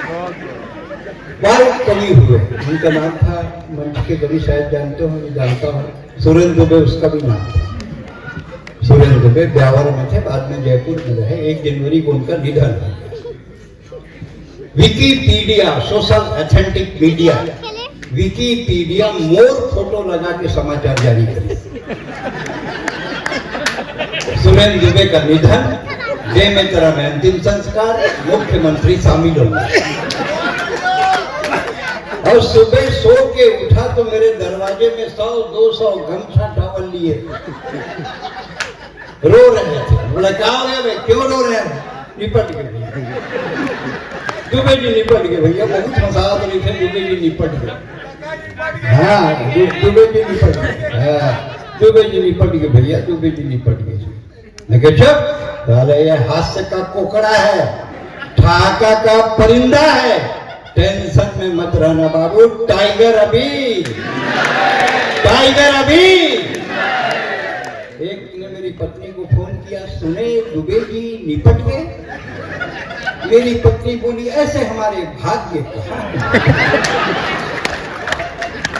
बहुत कवि हुए, उनका नाम था, मंच के कवि शायद जानते हो, मैं जानता हूँ, सुरेंद्र दुबे उसका भी नाम था। सुरेंद्र दुबे ब्यावर में थे, बाद में जयपुर में रहे। 1 जनवरी को उनका निधन हो गया। Wikipedia, social authentic media, Wikipedia more photo लगा के समाचार जारी करे। सुरेंद्र दुबे का निधन, बेमेतरा में अंतिम संस्कार, मुख्यमंत्री शामिल हो गए। और सुबह सो के उठा तो मेरे दरवाजे में 100-200 गमछा टॉवल लिए रो रहे थे। बोला क्या हो गया भाई, क्यों रो रहे हैं? निपट गए दुबे जी, निपट गए भैया, बहुत हंसा रहे थे, दुबे जी निपट गए। हाँ, दुबे जी निपट गए, हाँ, दुबे जी निपट गए भैया, दुबे जी निपट गए। मैं कह चुप, ये हास्य का कोकड़ा है, ठाका का परिंदा है, टेंशन में मत रहना बाबू, टाइगर अभी, टाइगर अभी। एक ने मेरी पत्नी को फोन किया, सुने दुबे जी निपट गए। मेरी पत्नी बोली, ऐसे हमारे भाग्य कहाँ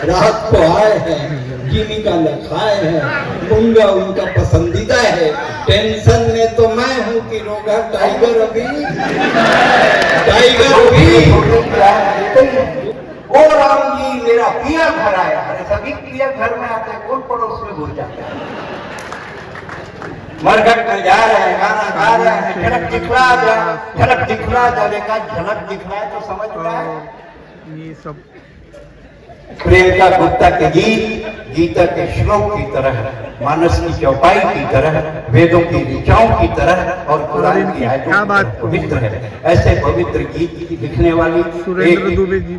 रात को आए हैं, जीविका न खाए हैं, मुंगा उनका पसंदीदा है, टेंशन में तो मैं हूँ कि रोगा टाइगर अभी, टाइगर अभी। ओ राम जी, मेरा पिया घर आया। अरे सभी पिया घर में आते हैं, कौन पड़ोस में घुस जाता है? मरघट में जा रहे हैं, गाना गा रहे हैं, झलक दिखला जा, झलक दिखला जाएगा, झलक दिखलाए तो समझ में आए। ये सब प्रियंका गुप्ता के गीत गीता के श्लोक की तरह, मानस की चौपाई की तरह, वेदों की ऋचाओं की तरह और कुरान की आयतों की तरह पवित्र है। ऐसे पवित्र गीत लिखने वाली एक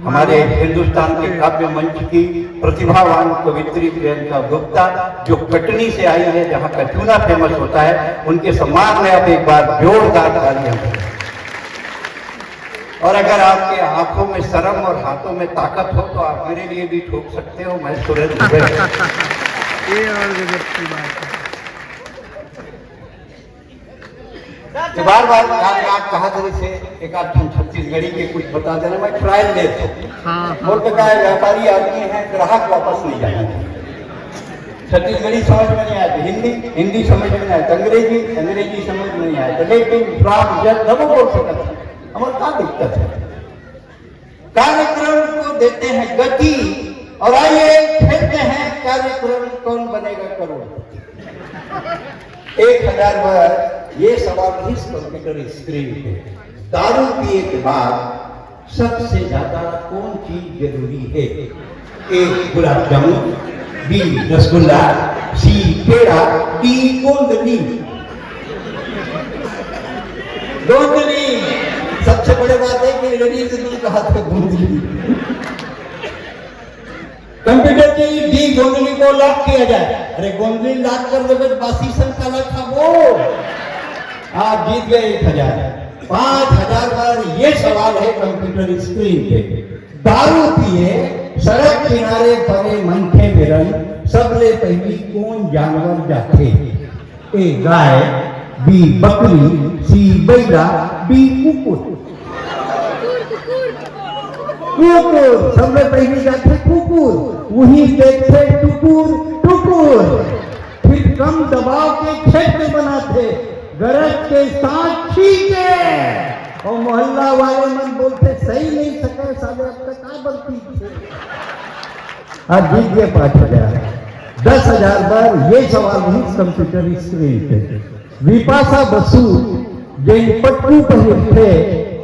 हमारे हिंदुस्तान के काव्य मंच की प्रतिभावान कवित्री प्रियंका गुप्ता, जो कटनी से आई है, जहाँ का चूना फेमस होता है, उनके सम्मान में अब एक बार जोरदार तालियां। और अगर आपके आंखों में शर्म और हाथों में ताकत हो तो आप मेरे लिए भी ठोक सकते हो। मैं सुरेंद्र दुबे। ये और गजब की बात है। बार बार आप कहा जैसे एक आध छत्तीसगढ़ी के कुछ बता देना, मैं ट्रायल लेता हूँ। मुल्क का व्यापारी आदमी है, ग्राहक वापस नहीं जाना चाहिए। छत्तीसगढ़ी समझ में नहीं आती, हिंदी समझ में नहीं आती, अंग्रेजी समझ में नहीं आती, लेकिन जब बोल सकता है हमारा क्या दिक्कत है? कार्यक्रम को देते हैं गति, और आइए खेलते हैं कार्यक्रम कौन बनेगा करोड़पति। 1000 बार ये सवाल इस कंप्यूटर स्क्रीन पे, दारू पिए के बाद सबसे ज्यादा कौन चीज जरूरी है? A gulab jamun, B rasgulla, C peda, D गोंदली। गोंदली सबसे बड़ी बात है कि लेडीज ने कहा था गोंदली। कंप्यूटर की डी गोंदली को लॉक किया जाए। अरे गोंदली लॉक कर दे, बासी सन का लखा वो आप जीत गए 1000। 5000 बार ये सवाल है कंप्यूटर स्क्रीन पे। दारू पिए सड़क किनारे पड़े मनखे बिरन, सबले पहली कौन जानवर जाते? ए गाय, बी बकरी, सी बैला, बी कुकुर। कुकुर सबसे पहले जाते कुकुर, वही देखते टुकुर टुकुर। फिर कम दबाव के क्षेत्र बनाते, गरज के साथ छींके, और मोहल्ला वाले मन बोलते सही नहीं सके साले, अब तक क्या बल्कि आज जीत गए 5000। 10,000 बार ये सवाल ही कंप्यूटर स्क्रीन पे। विपाशा बसु जिन पट्टू पर थे,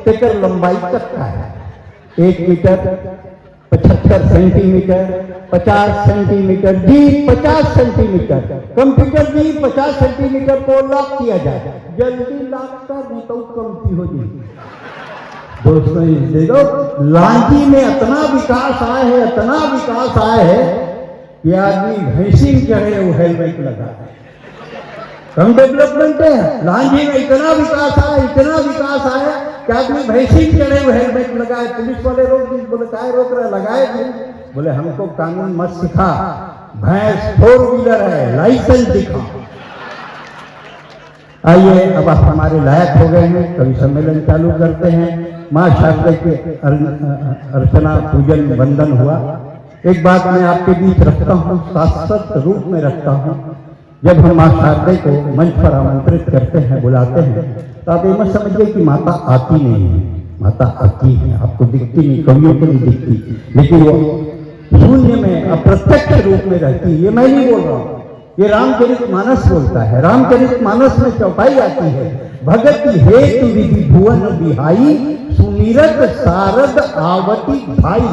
तेकर लंबाई कत्ता है 1 मीटर 75 सेंटीमीटर, 50 सेंटीमीटर, जी 50 सेंटीमीटर। कंप्यूटर जी 50 सेंटीमीटर को लॉक किया जाए, जल्दी लॉक कर नहीं तो कमती हो जाएगी। दोस्तों देखो, लांची में इतना विकास आया है, इतना विकास आया है कि आदमी भैंसी चढ़े वो हेलमेट लगा है। कम डेवलपमेंट है, लांजी में इतना विकास आया, इतना विकास आया कि आदमी भैंसी चढ़े हुए हेलमेट लगाए। पुलिस वाले रोक दी, बोले काय रोक रहे? लगाए थे। बोले हमको कानून मत सिखा, भैंस 4 व्हीलर है, लाइसेंस दिखा। आइए अब आप हमारे लायक हो गए हैं, कवि सम्मेलन चालू करते हैं। माँ शारदा के अर्चना पूजन वंदन हुआ। एक बात मैं आपके बीच रखता हूँ, शाश्वत रूप में रखता हूँ। जब हम माँ शारदा को मंच पर आमंत्रित करते हैं, बुलाते हैं, तो आप ये मत समझिए कि माता आती नहीं है, माता आती है, आपको दिखती नहीं, कवियों को नहीं दिखती, लेकिन वो शून्य में अप्रत्यक्ष रूप में रहती है। ये मैं नहीं बोल रहा हूँ, ये रामचरितमानस बोलता है। रामचरितमानस में चौपाई आती है, भगत हेतु विधि भुवन बिहाई, सुमिरत सारद आवती भाई।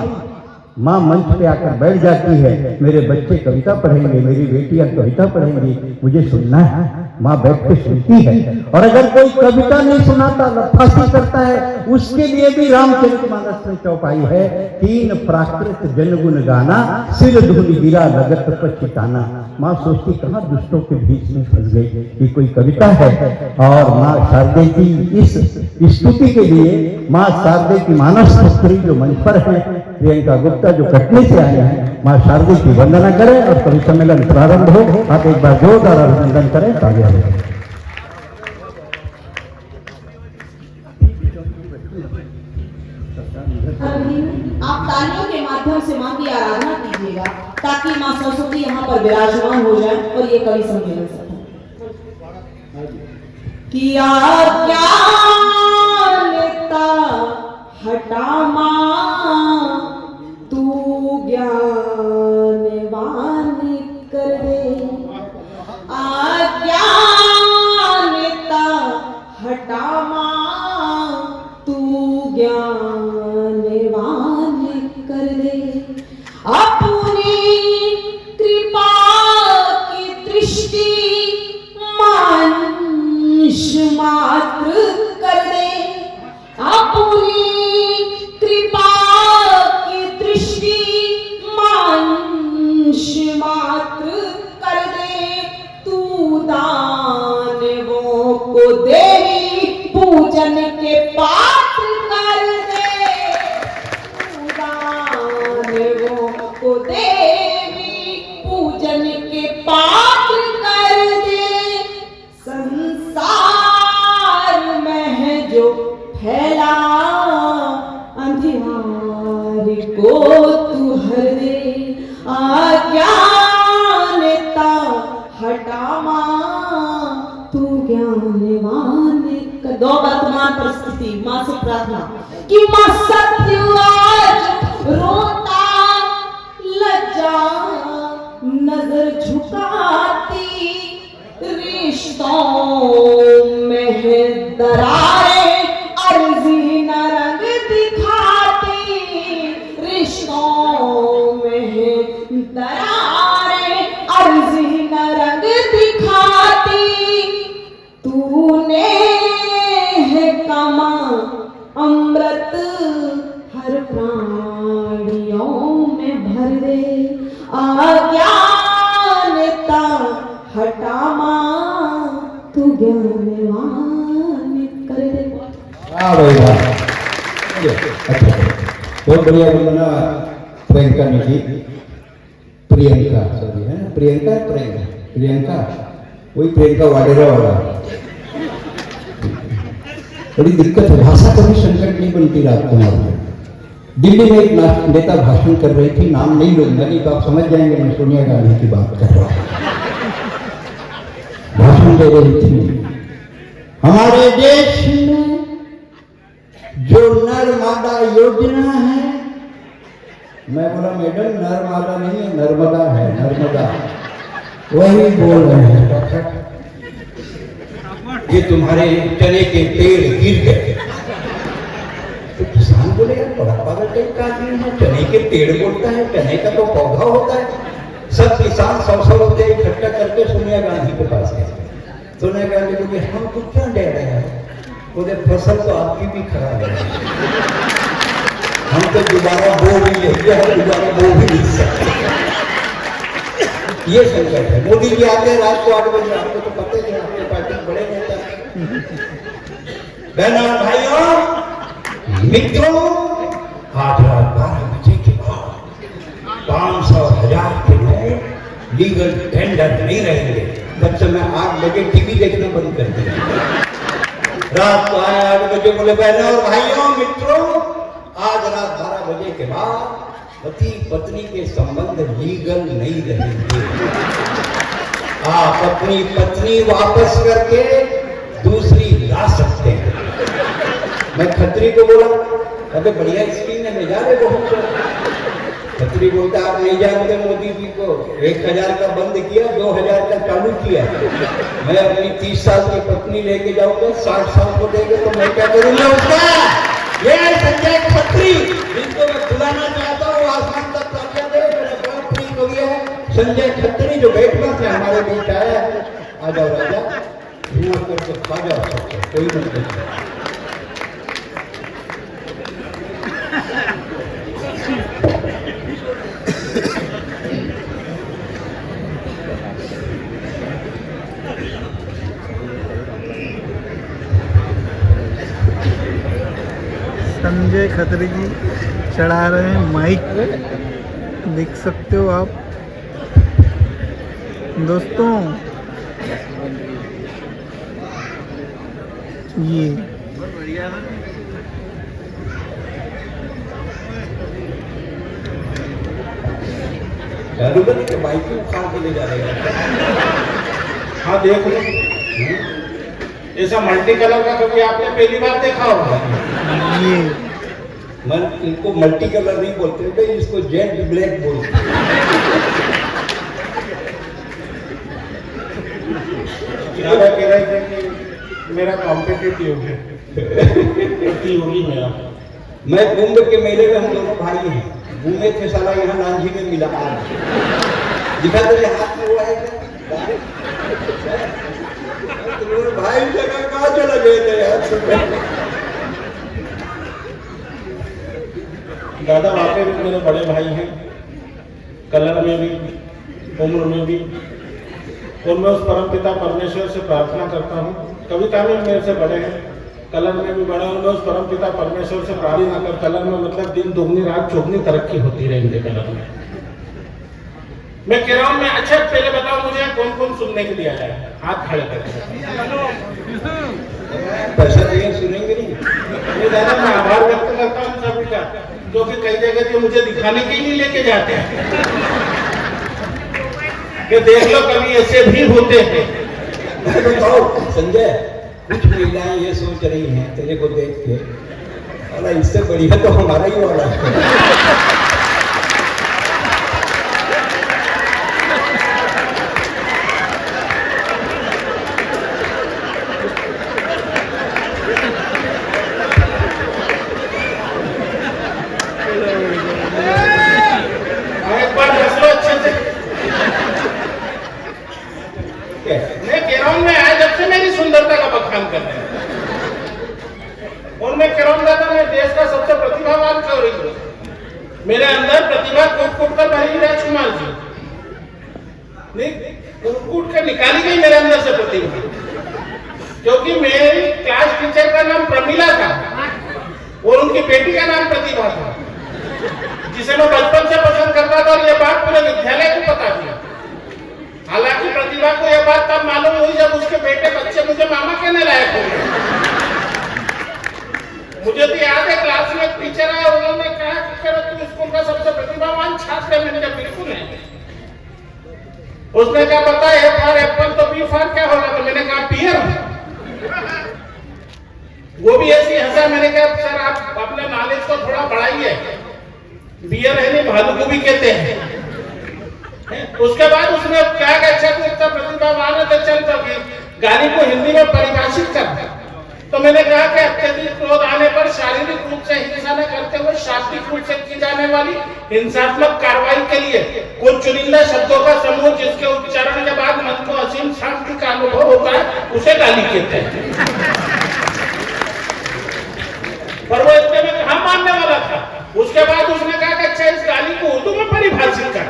माँ मंच पे आकर बैठ जाती है, मेरे बच्चे कविता पढ़ेंगे, मेरी बेटियां कविता पढ़ेंगी, मुझे सुनना है। माँ बैठ के सुनती है। और अगर कोई कविता नहीं सुनाता, लफासी करता है, उसके लिए भी रामचरितमानस में चौपाई है, तीन प्राकृत जनगुण गाना, सिर धुन गिरा लगत पछताना। माँ सोचती कहाँ दुष्टों के बीच में फंस गई, ये कोई कविता है। और माँ शारदा की इस स्तुति के लिए माँ शारदा की मानस पुत्री जो मंच पर है, प्रियंका गुप्ता जो कटनी से आए हैं, माँ शारदा की वंदना करें और कवि सम्मेलन प्रारंभ हो। आप एक बार जोरदार अभिनंदन करें, तालियां हो। आप तालियों के माध्यम से माँ की आराधना कीजिएगा, ताकि माँ सरस्वती यहाँ पर विराजमान हो जाए और ये कवि सम्मेलन सफल। किया क्या लेता हटा माँ, तू ज्ञानवान कर दे। आज्ञा लेता हटा माँ, तू ज्ञानवान कर दे। अपनी कृपा की दृष्टि मानुष मात्र कर दे। अपनी कृपा की दृष्टि मानुष मात्र कर दे। तू दानवों को देवी पूजन के पात्र कर दे। तू दानवों को देवी पूजन के पात्र कर दे। संसार में है जो फैला अंधियार को तू हर दे। अज्ञानता हटा माँ, तू ज्ञानवान कर। दो वर्तमान परिस्थिति माँ से प्रार्थना कि माँ सत्य आज रोता लज्जा नजर झुकाती, रिश्तों में है दरारें अर्जी न रंग दिखाती। रिश्तों में है दरारें अर्जी न रंग दिखाती। तूने है कमा अमृत हर प्राणियों में भर दे। अज्ञानता हटा माँ, तू ज्ञानवान कर दे। वाह भाई वाह, अच्छा बहुत बढ़िया वंदना प्रियंका ने की। प्रियंका सॉरी है ना, प्रियंका प्रियंका प्रियंका वही प्रियंका वाडेरा वाला। बड़ी दिक्कत है, भाषा कभी संकट नहीं बनती रात को। दिल्ली में एक नेता भाषण कर रही थी, नाम नहीं लूंगा, नहीं तो आप समझ जाएंगे मैं सोनिया गांधी की बात कर रहा हूँ। भाषण दे रही थी, हमारे देश में जो नर्मदा योजना है। मैं बोला मैडम नर्मदा नहीं है, नर्मदा है, नर्मदा। वही बोल रहे हैं ये तुम्हारे चने के पेड़ गिर गए। तो किसान बोले यार बड़ा पागल टाइप का आदमी है, चने के पेड़ बोलता है, चने का तो पौधा होता है। सब किसान 100 रुपये इकट्ठा करके सोनिया गांधी के पास गए। सोनिया गांधी बोले हमको क्या दे रहे हैं? बोले फसल तो आपकी भी खराब है, हम तो दोबारा बो भी लेंगे, हम दोबारा बो भी नहीं सकते। ये संकट है। मोदी जी आते हैं रात को 8 बजे, आपको तो पता ही है, आपके पार्टी बड़े नेता। बहनों और भाइयों मित्रों, आज रात 12 बजे के बाद 500 1000 के नोट लीगल टेंडर नहीं रहेंगे। तब से मैं 8 बजे टीवी देखना बंद कर दिया। रात को आए 8 बजे, बोले बहनों और भाइयों मित्रों, आज रात 12 बजे के बाद पति पत्नी के संबंध लीगल नहीं रहेंगे। आप अपनी पत्नी वापस करके दूसरी ला सकते हैं। मैं खत्री को बोला, अबे बढ़िया स्कीम है, ले जा रहे बहुत। खत्री बोलता आप नहीं जानते मोदी जी को, 1000 का बंद किया, 2000 का चालू किया। मैं अपनी 30 साल की पत्नी लेके जाऊंगा, 60 साल को देंगे तो मैं क्या करूंगा उसका? ये संजय खत्री जिनको मैं बुलाना चाहता हूँ, आसमान तक पहुंचा दे, मेरा बड़ा प्रिय हो गया है संजय खत्री जो बैठना से हमारे बीच आया है। आ जाओ राजा, धुआं करके खा जाओ, कोई नहीं। संजय खत्री जी चढ़ा रहे हैं माइक, देख सकते हो आप दोस्तों। ये जादूगर के बाइक को उखाड़ के ले जा रहे हैं। हाँ देख लो, ऐसा मल्टी कलर का कभी आपने पहली बार देखा होगा। ये मन इनको मल्टी कलर नहीं बोलते थे, इसको जेट ब्लैक बोलते हैं। दादा कह रहे थे कि मेरा कॉम्पिटिटिव है, प्रतियोगी मेरा। मैं कुंभ के मेले में हम दोनों भाई हैं, घूमे थे साला यहाँ नांझी में मिला। दिखा तेरे हाथ में वो है तुम्हारे भाई जगह कहाँ चला गए थे यार? दादा वाकई में मेरे बड़े भाई हैं, कलर में भी, उम्र में भी। और मैं उस परमपिता परमेश्वर से प्रार्थना करता हूँ, कविता में मेरे से बड़े हैं, कलर में भी बड़ा हूँ। मैं उस परमपिता परमेश्वर से प्रार्थना कर, कलर में मतलब दिन दुगनी रात चौगनी तरक्की होती रहेंगे कलर में। मैं कह रहा हूँ, मैं अच्छा पहले बताओ मुझे कौन कौन सुनने के लिए आया है, हाथ खड़े करके। पैसा दिए सुनेंगे नहीं। ये दादा मैं आभार व्यक्त करता हूँ सभी का, जो कि कई जगह जो मुझे दिखाने के लिए लेके जाते हैं कि देख लो कभी ऐसे भी होते हैं। बताओ संजय, कुछ महिलाएं ये सोच रही हैं तेरे को देख के, अरे इससे बढ़िया तो हमारा ही वाला है। एक बार हंस लो अच्छे से। मैं कह रहा हूँ, मैं आया जब से मेरी सुंदरता का बखान कर रहे हैं, और मैं कह रहा हूँ दादा मैं देश का सबसे प्रतिभावान चौरी हूँ। मेरे अंदर प्रतिभा कूट कूट कर भरी राजकुमार जी, नहीं कूट कूट कर निकाली गई मेरे अंदर से प्रतिभा, क्योंकि मेरी क्लास टीचर का नाम प्रमिला था और उनकी बेटी का नाम प्रतिभा था, जिसे मैं बचपन से पसंद करता था, और ये बात पूरे विद्यालय को पता थी। हालांकि प्रतिभा को यह बात तब मालूम हुई जब उसके बेटे बच्चे मुझे मामा कहने लायक हो गए। मुझे तो याद है क्लास में एक टीचर आया, उन्होंने कहा कि तू स्कूल का सबसे प्रतिभावान छात्र है। मैंने कहा बिल्कुल है। उसने कहा पता है फॉर एप्पल तो बी फॉर क्या होगा? तो मैंने कहा पियर। वो भी ऐसी हंसा। मैंने कहा सर आप अपने नॉलेज को थोड़ा बढ़ाइए, बियर है नहीं भालू को भी कहते हैं। उसके बाद उसने क्या कि अच्छा तू इतना प्रतिभावान है तो चल कभी गाली को हिंदी में परिभाषित कर। तो मैंने कहा कि अत्यधिक क्रोध आने पर शारीरिक रूप से हिंसा न करते हुए शाब्दिक रूप से की जाने वाली हिंसात्मक कार्रवाई के लिए कुछ चुनिंदा शब्दों का समूह जिसके उच्चारण के बाद मन को असीम शांति का अनुभव होता है, उसे गाली कहते हैं। पर वो इतने में कहाँ मानने वाला था। उसके बाद उसने कहा कि अच्छा इस गाली को उर्दू में परिभाषित कर।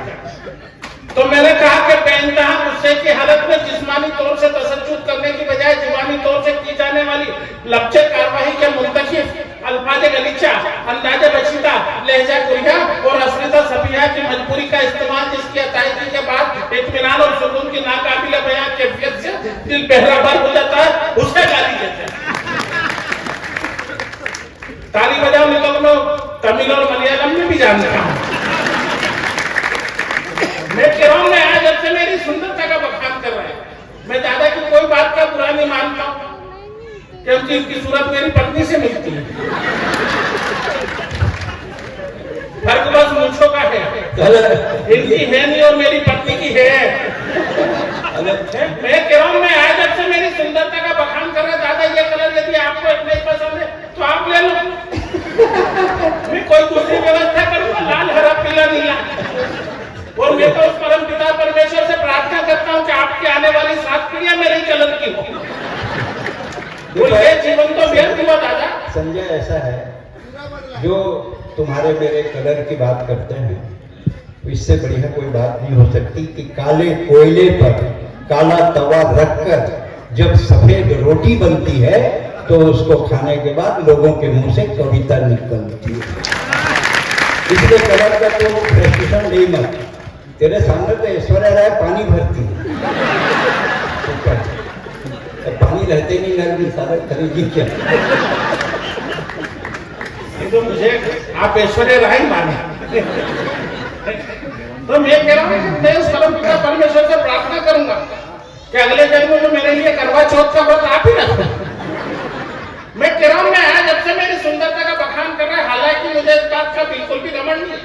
तो मैंने कहा कि बेइंतहा गुस्से की हालत में जिस्मानी तौर से तशद्दुद करने की बजाय जुबानी तौर से की जाने वाली लफ्ज़ कार्रवाई के मुंतखब अल्फाज गलीचा, अंदाज बशीता, लहजा कुरिया और असलिता सफिया की मजबूरी का इस्तेमाल जिसकी अदायगी के बाद इत्मीनान और सुकून की नाकाबिल बयां कैफियत से दिल बहरा भर हो जाता है, उसे गाली देते हैं। ताली बजाओ नहीं तो मैं तमिल और मलयालम में भी जानता हूँ। मैं केरल में आया जब से मेरी सुंदरता का बखान कर रहा है। मैं दादा की कोई बात का बुरा नहीं मानता हूँ क्योंकि इनकी सूरत मेरी पत्नी से मिलती है। फर्क बस मूंछों का है, इनकी है नहीं और मेरी पत्नी की है। मैं केरल में आया जब से मेरी सुंदरता का बखान कर रहा है। दादा ये कलर यदि आपको इतना ही पसंद है तो आप ले लो, मैं कोई दूसरी व्यवस्था करूंगा, लाल हरा पीला नीला। और मैं तो उस परम पिता परमेश्वर से प्रार्थना करता हूँ कि आपकी आने वाली 7 पीढ़ियां मेरे कलर की हो। ये जीवन तो व्यर्थ हुआ दादा। संजय, ऐसा है जो तुम्हारे मेरे कलर की बात करते हैं, इससे बढ़िया कोई बात नहीं हो सकती कि काले कोयले पर काला तवा रखकर जब सफेद रोटी बनती है तो उसको खाने के बाद लोगों के मुंह से कविता निकलती है। इसलिए कलर का तो प्रशिक्षण नहीं मत। तेरे सामने तो ऐश्वर्या राय पानी भरती है, तो पानी रहते नहीं नर सारा खरीदी क्या। तो मुझे आप ऐश्वर्या राय माने तो मैं कह रहा हूँ मैं उस परम पिता परमेश्वर से प्रार्थना करूंगा कि अगले जन्म में मेरे लिए करवा चौथ का व्रत आप ही रखो। मैं कह रहा हूँ मैं आया जब से मेरी सुंदरता का बखान कर रहा है। हालांकि मुझे इस बात का बिल्कुल भी घमंड नहीं,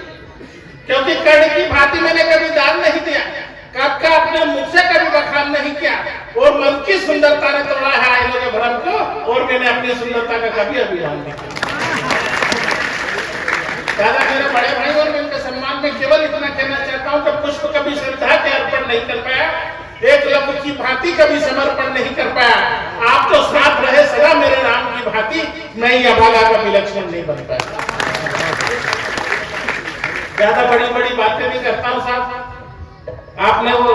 क्योंकि कर्ण की भांति मैंने कभी दान नहीं दिया, कब का अपने मुख से कभी बखान नहीं किया, और मन की सुंदरता ने तोड़ा है आईनों के भ्रम को, और मैंने अपनी सुंदरता का कभी अभिमान नहीं किया। दादा मेरे बड़े भाई और मैं उनके सम्मान में केवल इतना कहना चाहता हूँ कि पुष्प कभी श्रद्धा के अर्पण नहीं कर पाया, एकलव्य की भांति कभी समर्पण नहीं कर पाया। आप तो साथ रहे सदा मेरे राम की भांति, मैं ही अभागा का विलक्षण नहीं बन पाया। ज्यादा बड़ी बड़ी बातें नहीं करता हूँ साहब। आपने वो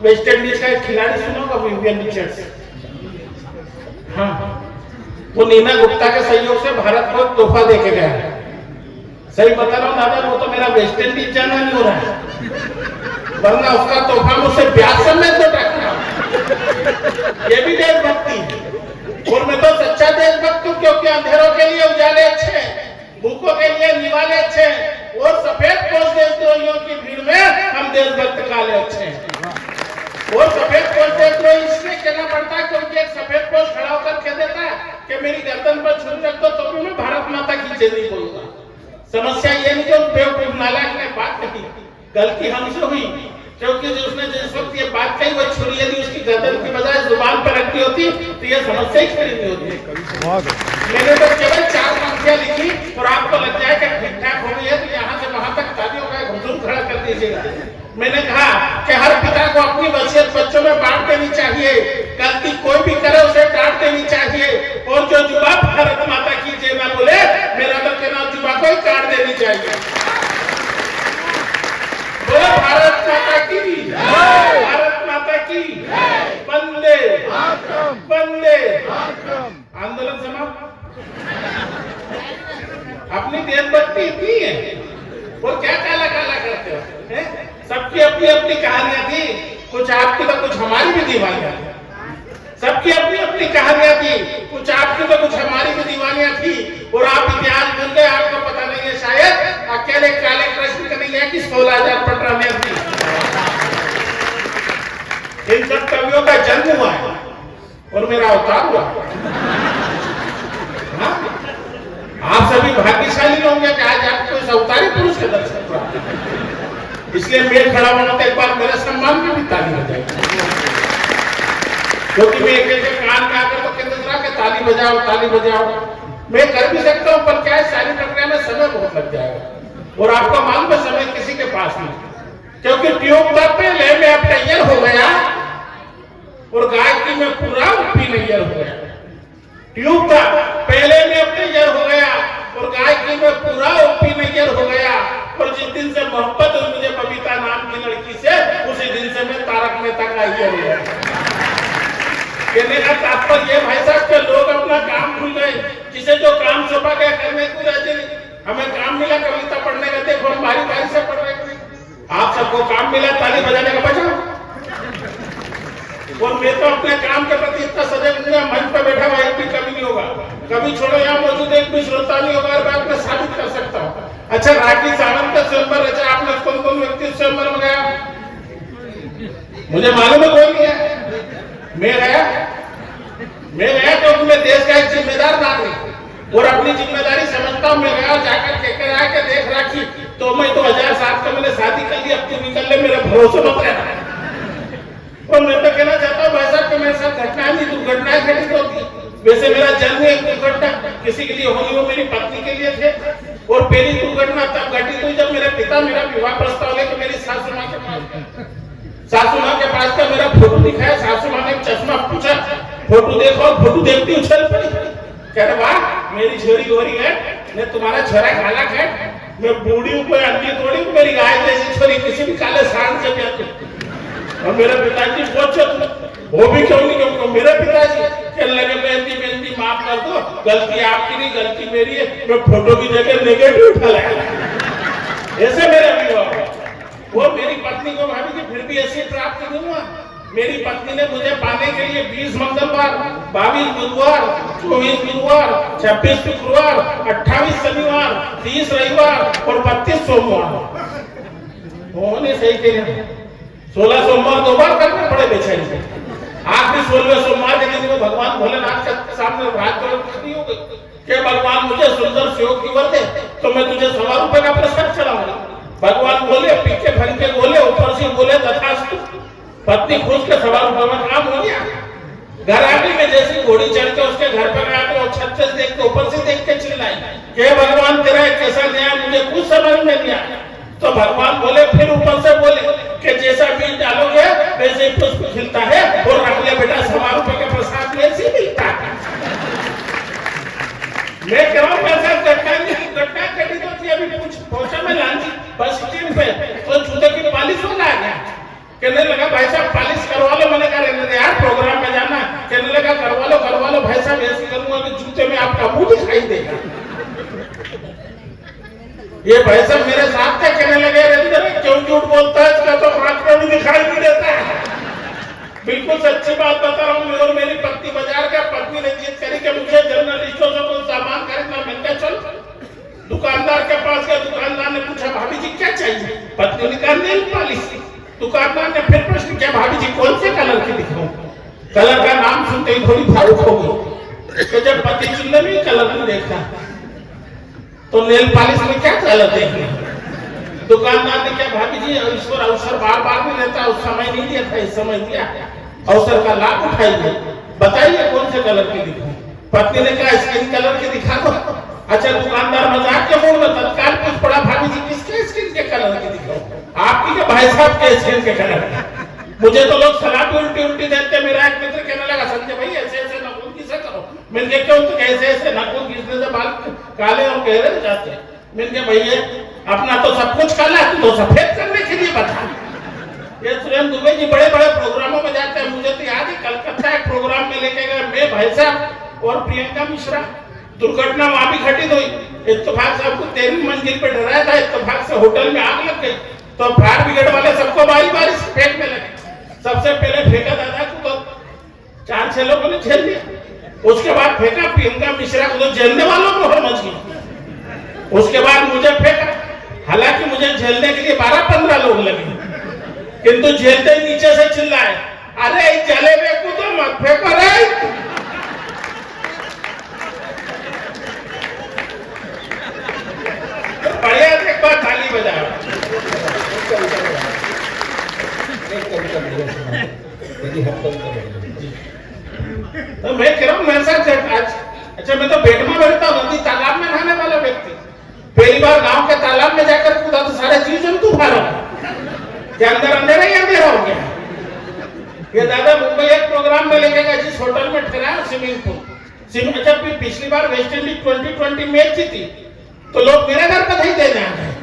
वेस्ट इंडीज का एक खिलाड़ी सुना होगा, विवियन रिचर्ड्स। हाँ, वो नीना गुप्ता के सहयोग से भारत को तोहफा देके गया है। सही बता रहा हूँ दादा, वो तो मेरा वेस्ट इंडीज जाना नहीं हो रहा है, वरना उसका तोहफा मुझसे ब्याज समेत तो रखना। ये भी देशभक्ति है, और मैं तो सच्चा देशभक्त हूँ, क्योंकि अंधेरों के लिए उजाले अच्छे हैं, भूखों के लिए निवाले अच्छे हैं, और सफेद पोष देशद्रोहियों की भीड़ में हम देशभक्त काले अच्छे हैं। और सफेद पोष देशद्रोही इसलिए कहना पड़ता है क्योंकि एक सफेद पोष खड़ा होकर कह देता है कि मेरी गर्दन पर छुरी रख दो तो भी मैं भारत माता की जय नहीं बोलूंगा। समस्या ये नहीं कि बेवकूफ नालायक ने बात कही, गलती हमसे हुई, क्योंकि जो उसने जिस वक्त ये बात कही वो छुरी यदि उसकी गर्दन की बजाय जुबान पर रखती होती तो ये समस्या ही खड़ी नहीं होती। मैंने तो केवल 4 पंक्तियां लिखी और आपको लग जाए कि ठीक ठाक हो गई है तो यहाँ से वहां तक तालियों का हुजूम खड़ा कर दीजिएगा। मैंने कहा कि हर पिता को अपनी वसीयत बच्चों में बांट देनी चाहिए, गलती कोई भी करे उसे डांट देनी चाहिए, और जो जुबा भारत माता की जय ना बोले मेरा तो कहना जुबा को ही काट देनी चाहिए। बोलो भारत माता की, भारत माता की, वंदे वंदे। आंदोलन समाप्त। अपनी देशभक्ति इतनी है और क्या काला काला करते हो। सबकी अपनी अपनी कहानियां थी, कुछ आपकी तो कुछ हमारी भी दीवानियां थी। सबकी अपनी अपनी कहानियां थी, कुछ आपकी तो कुछ हमारी भी दीवानियां थी, और आप इतिहास भूल गए, आपको पता नहीं है शायद अकेले काले कृष्ण का नहीं है कि 16,000 पटरानियां थी। इन सब कवियों का जन्म हुआ है और मेरा अवतार हुआ। आप सभी भाग्यशाली होंगे कि आज आपको इस अवतारी पुरुष के दर्शन प्राप्त, इसलिए मेल खड़ा होना तो एक बार मेरे सम्मान में भी ताली हो जाएगी। क्योंकि मैं एक कान में आकर तो कहते रहा कि ताली बजाओ ताली बजाओ, मैं कर भी सकता हूँ, पर क्या है सारी प्रक्रिया में समय बहुत लग जाएगा, और आपको मालूम है समय किसी के पास नहीं, क्योंकि ट्यूब का पहले में अब तैयार हो गया और गायत्री में पूरा उपी नैयर हो गया। ट्यूब था पहले में अब तैयार हो गया और गायत्री में पूरा उपी नैयर हो गया, और जिस दिन से मोहब्बत हुई मुझे बबीता नाम की लड़की से, उसी दिन से मैं तारक मेहता का ये हो गया। कहने का तात्पर्य ये भाई साहब के लोग अपना काम भूल गए, जिसे जो काम सौंपा गया करने को रहते नहीं। हमें काम मिला कविता पढ़ने का, देखो हम बारी बारी से पढ़ रहे। आप सबको काम मिला ताली बजाने का, बजाओ। और मैं तो अपने काम के प्रति इतना सजग हूँ, मंच पे बैठा हुआ एक भी कमी नहीं होगा। कभी छोड़ो यहाँ मौजूद एक भी श्रोता नहीं होगा, और मैं साबित कर सकता हूँ। अच्छा, राखी सावंत का स्वयंवर रचा आपने, कौन कौन व्यक्ति स्वयंवर में गया मुझे मालूम है, कोई नहीं है। मैं गया क्योंकि मैं देश का एक जिम्मेदार नागरिक और अपनी जिम्मेदारी समझता हूँ। मैं गया जाकर कहकर आया कि देख राखी, तो मैं 2007 में मैंने शादी कर ली, अब तू भी कर ले, मेरा भरोसा मत रहना। और मैं तो कहना चाहता हूँ भाई साहब कि मेरे साथ घटना नहीं, दुर्घटनाएं घटित होती। वैसे मेरा जन्म एक दुर्घटना किसी के लिए होनी, वो मेरी पत्नी के लिए थे। और पहली दुर्घटना तब घटित हुई जब मेरे पिता मेरा विवाह प्रस्ताव लेकर मेरी सासू माँ के पास का मेरा फोटो दिखाया। सासू माँ ने चश्मा पूछा, फोटो देखो, और फोटो देखती उछल पड़ी। कह रहे वाह मेरी छोरी गोरी है, मैं तुम्हारा छोरा काला है, मैं बूढ़ी हूँ, कोई अंधी थोड़ी हूँ, मेरी गाय जैसी छोरी किसी भी काले सांड से भी। और मेरे पिताजी पूछो, वो भी क्यों नहीं, क्योंकि मेरे पिताजी कहने लगे बेनती माफ कर दो, गलती आपकी नहीं, गलती मेरी है, मैं फोटो की जगह नेगेटिव उठा लाया। ऐसे मेरे अभिभावक। वो मेरी पत्नी को भाभी कि फिर भी ऐसी प्राप्त नहीं हुआ। मेरी पत्नी ने मुझे पाने के लिए 20 मंगलवार, 22 बुधवार, 24 गुरुवार, 26 शुक्रवार, 28 शनिवार, 30 रविवार और 32 सोमवार, उन्होंने सही कह 16 सोमवार 2 बार करने पड़े बेचारी से। आखिरी 16वें सोमवार के दिन में भगवान भोलेनाथ के सामने रात खड़ी हो गई कि भगवान मुझे सुंदर सेवक की वर दे तो मैं तुझे 100 रुपए का प्रसाद चढ़ाऊंगा। भगवान बोले, पीछे भर के बोले, ऊपर से बोले तथास्तु। पत्नी खुश के 100 रुपए में काम हो गया। घर आने में जैसी घोड़ी चढ़ के उसके घर पर गया तो छत से देख के, ऊपर से देख के चिल्लाई कि भगवान तेरा कैसा न्याय, मुझे कुछ समझ में नहीं आया। तो भगवान बोले, फिर ऊपर से बोले कि जैसा बीज डालोगे वैसे ही पुष्प खिलता है, और रख ले बेटा 100 रुपए के प्रसाद में ऐसे मिलता है। मैं कह रहा हूँ घटना घटित होती है। अभी कुछ पहुंचा मैं लांची बस स्टैंड पे, तो जूते की पॉलिश वाला आ गया। कहने लगा भाई साहब पॉलिश करवा लो। मैंने कहा रहने यार, प्रोग्राम में जाना। कहने लगा करवा लो भाई साहब, ऐसे करूंगा कि जूते में आपका मुंह दिखाई देगा। ये भाई साहब मेरे साथ थे, कहने लगे रविंद्र क्यों झूठ बोलता है, इसका तो आंख में भी दिखाई नहीं देता है। बिल्कुल सच्ची बात बता रहा हूँ। और मेरी पत्नी बाजार का, पत्नी ने जिद करी कि मुझे जर्नलिस्टों से कुछ सामान खरीदना। मैंने कहा चल। दुकानदार के पास गया, दुकानदार ने पूछा भाभी जी क्या चाहिए, पत्नी ने कहा नेल पॉलिश। दुकानदार ने फिर प्रश्न किया भाभी जी कौन से कलर की दिखाऊं। कलर का नाम सुनते ही थोड़ी भावुक हो गई कि जब पति चिल्ले में कलर नहीं देखता तो नेल पॉलिश में क्या कलर देखना। दुकानदार ने क्या भाभी जी ईश्वर अवसर बार बार नहीं लेता, उस समय नहीं दिया था, इस समय दिया, अवसर का लाभ उठाइए, बताइए कौन से कलर की दिखाऊं। पत्नी ने कहा स्किन कलर की दिखा दो। अच्छा, दुकानदार मजाक के मूड में तत्काल पूछ पड़ा भाभी जी किसके स्किन के कलर की दिखाऊं, आपकी के भाई साहब के स्किन के कलर। मुझे तो लोग सलाह भी उल्टी देते। मेरा एक मित्र कहने लगा संजय भाई ऐसे ऐसे नाखून किसे करो। मैंने कहा क्यों, तो कैसे ऐसे नाखून घिसने से बाल काले और गहरे जाते हैं। मैंने कहा भैया अपना तो सब कुछ काला, तो सफेद करने के लिए बता। ये सुरेंद्र दुबे जी बड़े बड़े प्रोग्रामों में जाते हैं। मुझे तो याद है कलकत्ता एक प्रोग्राम में लेके गए मैं, भाई साहब और प्रियंका मिश्रा। दुर्घटना वहां भी घटित हुई। इत्तेफाक से हमको 13वीं मंजिल पे डराया था, इत्तेफाक से होटल में आग लग गई तो फायर ब्रिगेड वाले सबको बारी बारी से फेंकने लगे। सबसे पहले फेंका दादा को, तो 4-6 लोगों ने झेल लिया। उसके बाद फेंका प्रियंका मिश्रा को, तो झेलने वालों को हो मच गई। उसके बाद मुझे फेंका, हालांकि मुझे झेलने के लिए 12-15 लोग लगे, किंतु झेलते ही नीचे से चिल्लाए अरे जले हुए को तो मत फेंको रे। बढ़िया एक बार ताली बजाओ। तो मैं कह रहा हूँ मेरे साथ आज, अच्छा मैं तो बेट में बैठता हूँ, नदी तालाब में नहाने वाला व्यक्ति। पहली बार गांव के तालाब में जाकर कूदा तो सारे जीव जंतु भाग के अंदर अंधेरा ही अंधेरा हो गया। ये दादा मुंबई एक प्रोग्राम में लेके गया जिस होटल में ठहरा स्विमिंग पूल। अच्छा पिछली बार वेस्ट इंडीज 2020 मैच जीती तो लोग मेरे घर बधाई देने आ गए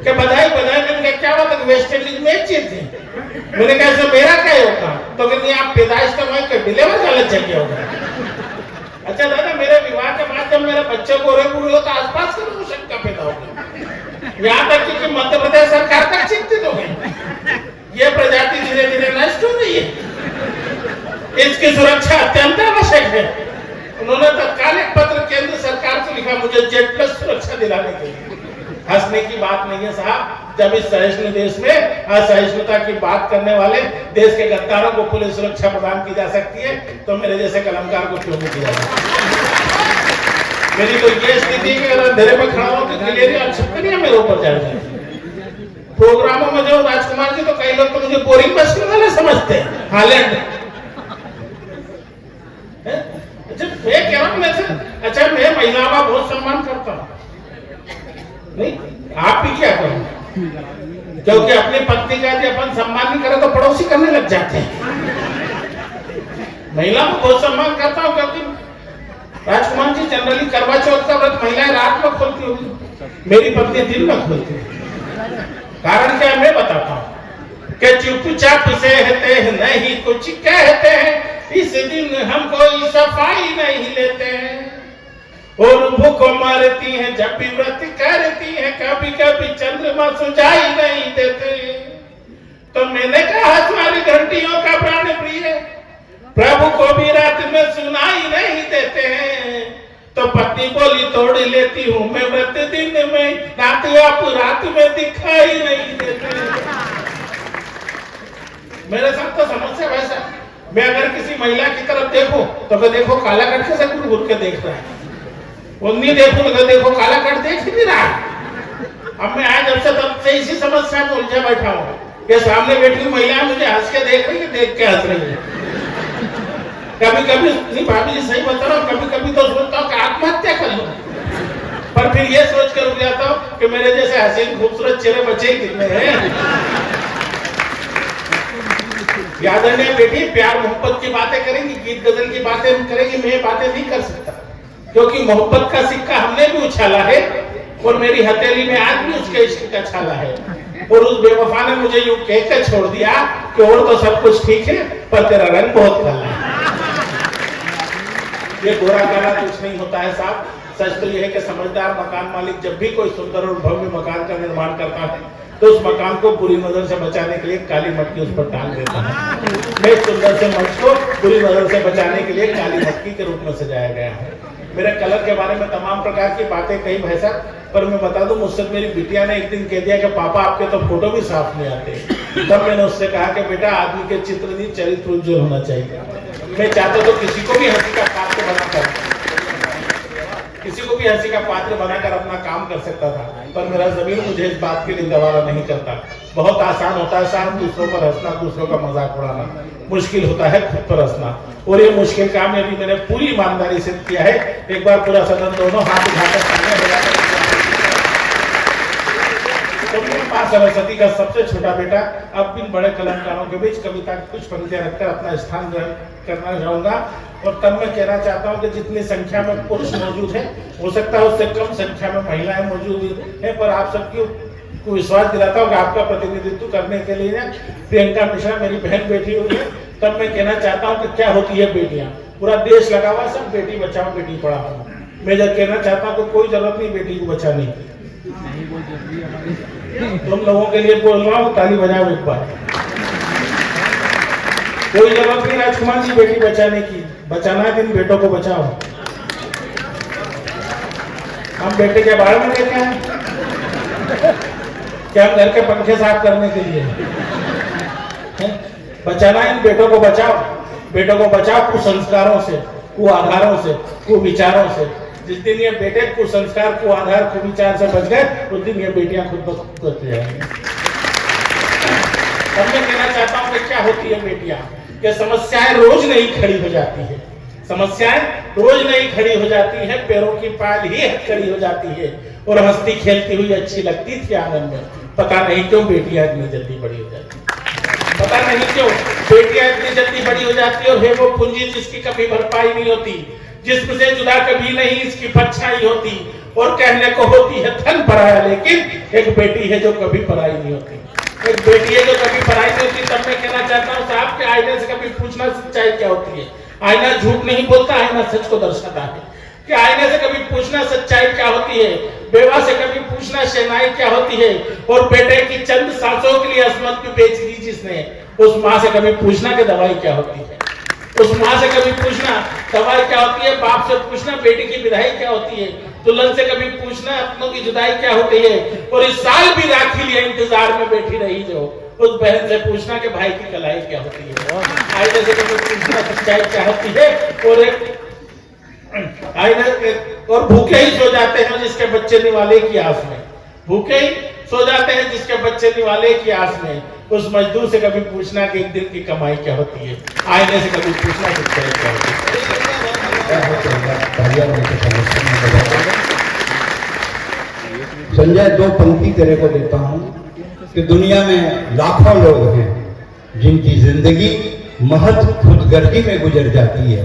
कि बधाई। मैंने क्या बात है, वेस्ट इंडीज मैच जीती। मैंने कहा मेरा क्या होगा, तो कहते आप पैदाइश का वहीं डिलीवर गलत जगह होगा। अच्छा दादा मेरे विवाह के बाद जब मेरे बच्चे को पूरे हो तो आसपास से मुझे शंका पैदा होगी। यहाँ तक कि मध्य प्रदेश सरकार तक चिंतित हो गई, ये प्रजाति धीरे धीरे नष्ट हो रही है। इसकी सुरक्षा अत्यंत आवश्यक है। उन्होंने तत्काल एक पत्र केंद्र सरकार को लिखा मुझे जेड प्लस सुरक्षा दिलाने के लिए। हंसने की बात नहीं है साहब, जब इस सहिष्णु देश में असहिष्णुता की बात करने वाले देश के गद्दारों को पुलिस सुरक्षा प्रदान की जा सकती है, तो मेरे जैसे कलमकार को क्यों नहीं किया जाए? मेरी तो ये स्थिति है कि अगर अंधेरे में खड़ा हो तो गिलेरी अच्छी मेरे ऊपर चढ़ जाए। प्रोग्रामों में जो राजकुमार जी, तो कई लोग तो मुझे बोरिंग मशीन वाले समझते हैं, हालैंड। मैं कह रहा हूँ अच्छा मैं महिलाओं का बहुत सम्मान करता हूँ, नहीं आप भी क्या करें, क्योंकि अपनी पत्नी का यदि अपन सम्मान नहीं करे तो पड़ोसी करने लग जाते हैं। महिला को बहुत सम्मान करता हूँ, क्योंकि राजकुमार जी जनरली करवा चौथ का व्रत महिलाएं रात में खोलती होगी, मेरी पत्नी दिन में खोलती है। कारण क्या मैं बताता हूँ कि चुपचाप सहते हैं, नहीं कुछ कहते हैं, इस दिन हम कोई सफाई नहीं लेते हैं, और भूख मारती हैं जब भी व्रत करती हैं, कभी कभी चंद्रमा सुझाई नहीं देते। तो मैंने कहा तुम्हारी घंटियों का प्राण प्रिय प्रभु को भी रात में सुनाई नहीं देते हैं। तो पत्नी बोली तोड़ लेती हूँ मैं व्रत दिन में, रात आप रात में दिखाई नहीं देते। मेरे साथ तो समस्या वैसा, मैं अगर किसी महिला की तरफ देखूं तो देखो काला कट से घूर घूर के देख रहा है, उन्नी देखूं तो देखो काला कट देख ही नहीं रहा। अब मैं आज जब से तब से इसी समस्या में उलझा बैठा हूँ कि सामने बैठी महिला मुझे हंस के देख रही है, देख के हंस रही है। कभी कभी नहीं भाभी जी सही बता रहा हूँ, कभी कभी तो सोचता हूँ कि आत्महत्या कर लूं, पर फिर ये सोच कर रुक जाता हूँ कि मेरे जैसे हसीन खूबसूरत चेहरे बच्चे कितने हैं। आदरणीय बेटी प्यार मोहब्बत की बातें करेंगी, गीत गजल की बातें करेंगी, मैं बातें नहीं कर सकता, क्योंकि मोहब्बत का सिक्का हमने भी उछाला है और मेरी हथेली में आज भी उसके इश्क का छाला है। और उस बेवफा ने मुझे यूं कहकर छोड़ दिया कि और तो सब कुछ ठीक है पर तेरा रंग बहुत काला है। ये गोरा काला कुछ नहीं होता है साहब, सच तो ये है कि समझदार मकान मालिक जब भी कोई सुंदर और भव्य मकान का निर्माण करता है तो उस मकान को बुरी नजर से बचाने के लिए काली मटकी उस पर टांग देता है। मैं सुंदर से मंच को बुरी नजर से बचाने के लिए काली मटकी के रूप में सजाया गया है। मेरे कलर के बारे में तमाम प्रकार की बातें कही भाई साहब, पर मैं बता दूं मुझसे मेरी बिटिया ने एक दिन कह दिया कि पापा आपके तो फोटो भी साफ नहीं आते। तब मैंने उससे कहा कि बेटा आदमी के चित्र नहीं चरित्र उज्जवल होना चाहिए। मैं चाहता तो किसी को भी हंसी का पात्र बनाकर अपना काम कर सकता था, पर मेरा जमीन मुझे इस बात के लिए गवारा नहीं करता। बहुत आसान होता है साहब दूसरों पर हंसना, दूसरों का मजाक उड़ाना, मुश्किल होता है खुद पर हंसना। और ये मुश्किल काम यदि मैंने पूरी ईमानदारी से किया है, एक बार पूरा सदन दोनों हाथ उठाकर सामने लगाकर तो मेरे पास सरस्वती का सबसे छोटा बेटा अब इन बड़े कलाकारों के बीच कविता की कुछ पंक्तियां रखकर अपना स्थान ग्रहण करना चाहूंगा। और तब मैं कहना चाहता हूं कि जितनी संख्या में पुरुष मौजूद है हो सकता है उससे कम संख्या में महिलाएं मौजूद है, पर आप सबकी को विश्वास दिलाता हूँ कि आपका प्रतिनिधित्व करने के लिए ना प्रियंका मिश्रा मेरी बहन बैठी हुई है। तब मैं कहना चाहता हूँ कि क्या होती है बेटियां, पूरा देश लगा हुआ सब बेटी बचाओ बेटी पढ़ाओ। मैं जब कहना चाहता हूँ कि कोई जरूरत नहीं बेटी को बचाने की, तुम लोगों के लिए बोल रहा हूँ, ताली बजाओ एक बार। कोई जरूरत नहीं राजकुमार जी बेटी बचाने की, बचाना है इन बेटों को बचाओ। हम बेटे के बारे में देखे हैं क्या, हम घर के पंखे साफ करने के लिए बचाना इन बेटों को बचाओ। बेटों को बचाओ कुसंस्कारों से, कुआधारों से, कुविचारों से। जिस दिन ये बेटे कुसंस्कार, कुआधार, कुविचार से बच गए उस दिन ये बेटियां खुद ब खुद बच जाएंगी। अब मैं कहना चाहता हूँ कि क्या होती है बेटियां, कि समस्याएं रोज नहीं खड़ी हो जाती है, समस्याएं रोज नहीं खड़ी हो जाती है, पैरों की पाल ही खड़ी हो जाती है। और हंसती खेलती हुई अच्छी लगती थी आंगन में, पता नहीं क्यों बेटियां इतनी जल्दी बड़ी हो जाती, पता नहीं क्यों बेटियां इतनी जल्दी बड़ी हो जाती है। और है वो पूंजी जिसकी कभी भरपाई नहीं होती, जिस्म से जुदा कभी नहीं इसकी परछाई होती। और कहने को होती है धन पराया, लेकिन एक बेटी है जो कभी पराई नहीं होती, एक बेटी है जो कभी पराई नहीं होती। तब मैं कहना चाहता हूँ साहब के आईने से कभी पूछना सच्चाई क्या होती है। आईना झूठ नहीं बोलता, आईना सच को दर्शाता है। कि आईने से कभी पूछना सच्चाई क्या होती है, बेवा से कभी पूछना शहनाई क्या होती है। और बेटे की चंद सांसों के लिए असमत भी बेच दी जिसने, उस माँ से कभी पूछना कि दवाई क्या होती है। उस माँ से कभी पूछना दवाई क्या होती है, बाप से पूछना बेटी की विदाई क्या होती है, दुल्हन से कभी पूछना अपनों की जुदाई क्या होती है, और इस साल भी राखी लिए इंतजार में बैठी रही जो उस बहन से पूछना कि भाई की कलाई क्या होती है, आईने से कभी पूछना सच्चाई क्या होती है, और आईने और भूखे ही सो जाते हैं जिसके बच्चे निवाले की आस में, भूखे ही सो जाते हैं जिसके बच्चे निवाले की आस में। उस मजदूर से कभी पूछना कि एक दिन की कमाई क्या होती है, आईने से कभी पूछना सच्चाई क्या होती है। संजय, दो पंक्ति तेरे को देता हूं कि दुनिया में लाखों लोग हैं जिनकी जिंदगी महज खुदगर्जी में गुजर जाती है,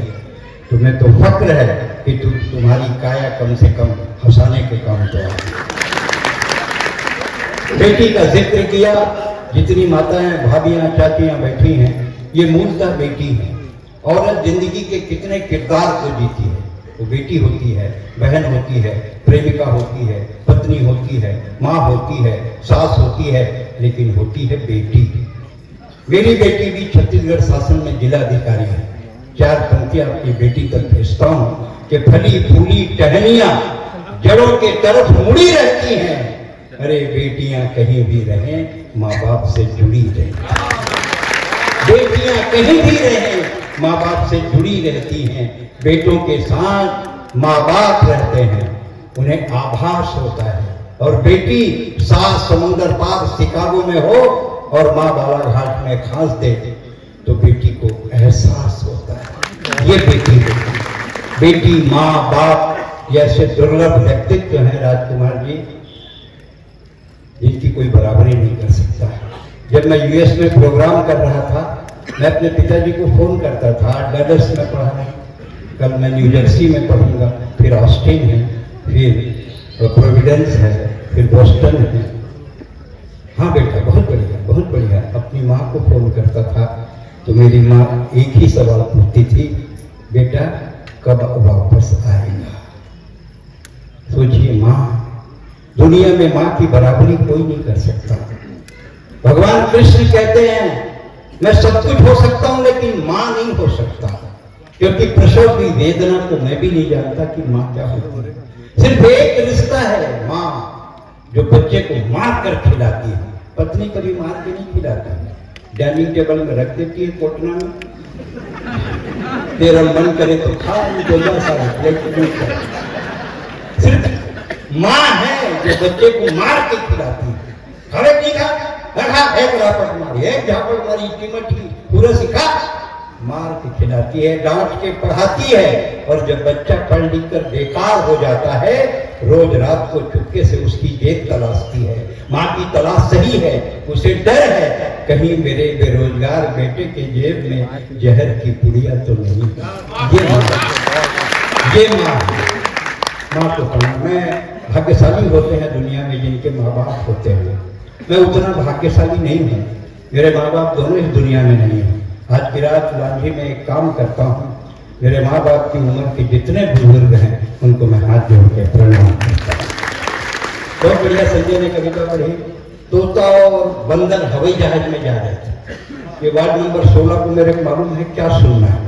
तुम्हें तो फक्र है कि तुम्हारी काया कम से कम हंसाने के काम तो आए। बेटी का जिक्र किया, जितनी माताएं भाभियां चाचियां बैठी हैं, ये मूलतः बेटी है। औरत जिंदगी के कितने किरदार को जीती है, वो बेटी होती है, बहन होती है, प्रेमिका होती है, पत्नी होती है, माँ होती है, सास होती है, लेकिन होती है बेटी। मेरी बेटी भी छत्तीसगढ़ शासन में जिलाधिकारी है। 4 पंक्तियां अपनी बेटी तक भेजता हूँ कि फली फूली टहनियां जड़ों के तरफ मुड़ी रहती हैं, अरे बेटियां कहीं भी रहें माँ बाप से जुड़ी रहें, बेटियां कहीं भी रहें माँ बाप से जुड़ी रहती हैं, बेटों के साथ माँ बाप रहते हैं, उन्हें आभास होता है। और बेटी सात समुंदर पार शिकागो में हो और माँ बालाघाट में खांस दे तो बेटी को एहसास होता है, ये बेटी होती। बेटी माँ बाप जैसे दुर्लभ व्यक्तित्व हैं राजकुमार जी, जिनकी कोई बराबरी नहीं कर सकता। जब मैं यूएस में प्रोग्राम कर रहा था, मैं अपने पिताजी को फोन करता था, डलस में पढ़ा है, कल मैं न्यू जर्सी में पढ़ूंगा, फिर ऑस्टिन है, फिर प्रोविडेंस है, फिर बोस्टन है। हाँ बेटा, बहुत बढ़िया बहुत बढ़िया। अपनी माँ को फोन करता था तो मेरी माँ एक ही सवाल पूछती थी, बेटा कब वापस आएगा। सोचिए, माँ, दुनिया में माँ की बराबरी कोई नहीं कर सकता। भगवान कृष्ण कहते हैं मैं सब कुछ हो सकता हूं लेकिन माँ नहीं हो सकता, क्योंकि प्रसव की वेदना को मैं भी नहीं जानता कि माँ क्या होती है। सिर्फ एक रिश्ता है, माँ, जो बच्चे को मार कर खिलाती है। पत्नी कभी मार के नहीं खिलाती, डाइनिंग टेबल में रख देती है कोटना में, तेरा मन करे तो खा, सिर्फ माँ है जो बच्चे को मार के खिलाती है। खड़े नहीं खा, एक रापट मारी, एक झापट मारी, कीमत की पूरा सिखा, मार के खिलाती है, डांट के पढ़ाती है। और जब बच्चा पढ़ लिख कर बेकार हो जाता है, रोज रात को चुपके से उसकी जेब तलाशती है। माँ की तलाश सही है, उसे डर है कहीं मेरे बेरोजगार बेटे के जेब में जहर की पुड़िया तो नहीं। ये माँ को प्रणाम। मैं भाग्यशाली होते हैं दुनिया में जिनके माँ बाप होते हैं, मैं उतना भाग्यशाली नहीं हूँ। मेरे माँ बाप दोनों इस दुनिया में नहीं है। आज की रात लांझी में एक काम करता हूँ, मेरे माँ बाप की उम्र के जितने बुजुर्ग हैं उनको मैं हाथ जोड़ के प्रणाम करता हूँ। बहुत बढ़िया। संजय ने कविता पढ़ी, तोता और बंदर हवाई जहाज में जा रहे थे। ये वार्ड नंबर 16 को मेरे को मालूम है क्या सुनना है।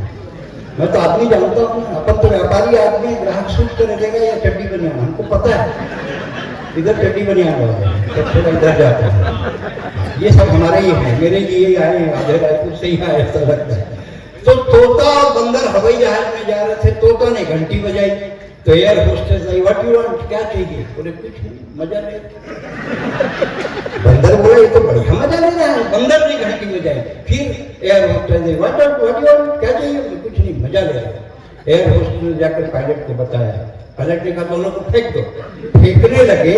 मैं तो आदमी जानता हूँ, अपन तो व्यापारी आदमी, ग्राहक सूट कर देगा या चड्डी बनियान, हमको पता है इधर चड्डी बनियान वाला है, थोड़ा इधर जाता है। ये सब हमारा ही है, मेरे लिए आए, आधे रायपुर से ही आए, ऐसा लगता है। तो तोता और बंदर हवाई जहाज में जा रहे थे। तोता ने घंटी बजाई तो air hostess I, what you want, क्या चाहिए? बोले कुछ नहीं, मजा ले। बंदर बोला ये तो बढ़िया मजा ले रहा है। बंदर ने घंटी बजाई, फिर air hostess I, what you want, क्या चाहिए? कुछ नहीं, मजा ले रहा है। एयर होस्टेस ने जाकर पायलट को बताया, पायलट ने कहा दोनों को फेंक दो। फेंकने लगे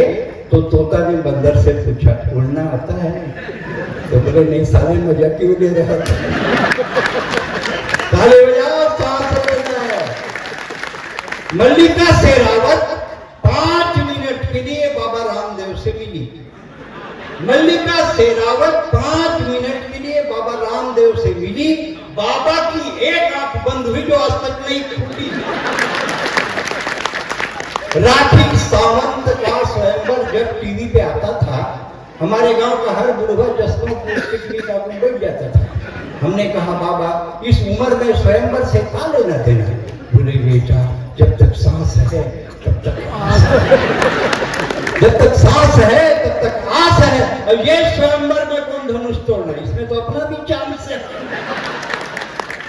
तो तोता ने बंदर से पूछा, उड़ना आता है? तो बोले नहीं साले, मजा क्यों ले रहा था? ताली बजाओ, सांस लेना है। मल्लिका शेरावत 5 मिनट के लिए बाबा रामदेव से मिली। मल्लिका शेरावत 5 मिनट के लिए बाबा रामदेव से मिली। बाबा की एक आंख बंद हुई जो आज तक नहीं खुली। राखी सावंत का स्वयंवर जब टीवी पे आता था, हमारे गांव का हर बुढ़वा जश्नों को बैठ जाता था। हमने कहा बाबा इस उम्र में स्वयंवर से क्या लेना देना? बोले बेटा जब तक सांस है तब तक आस है, जब तक सांस है तब तक आस है। और ये स्वयंवर में कौन धनुष तोड़ना, इसमें तो अपना भी चांस है।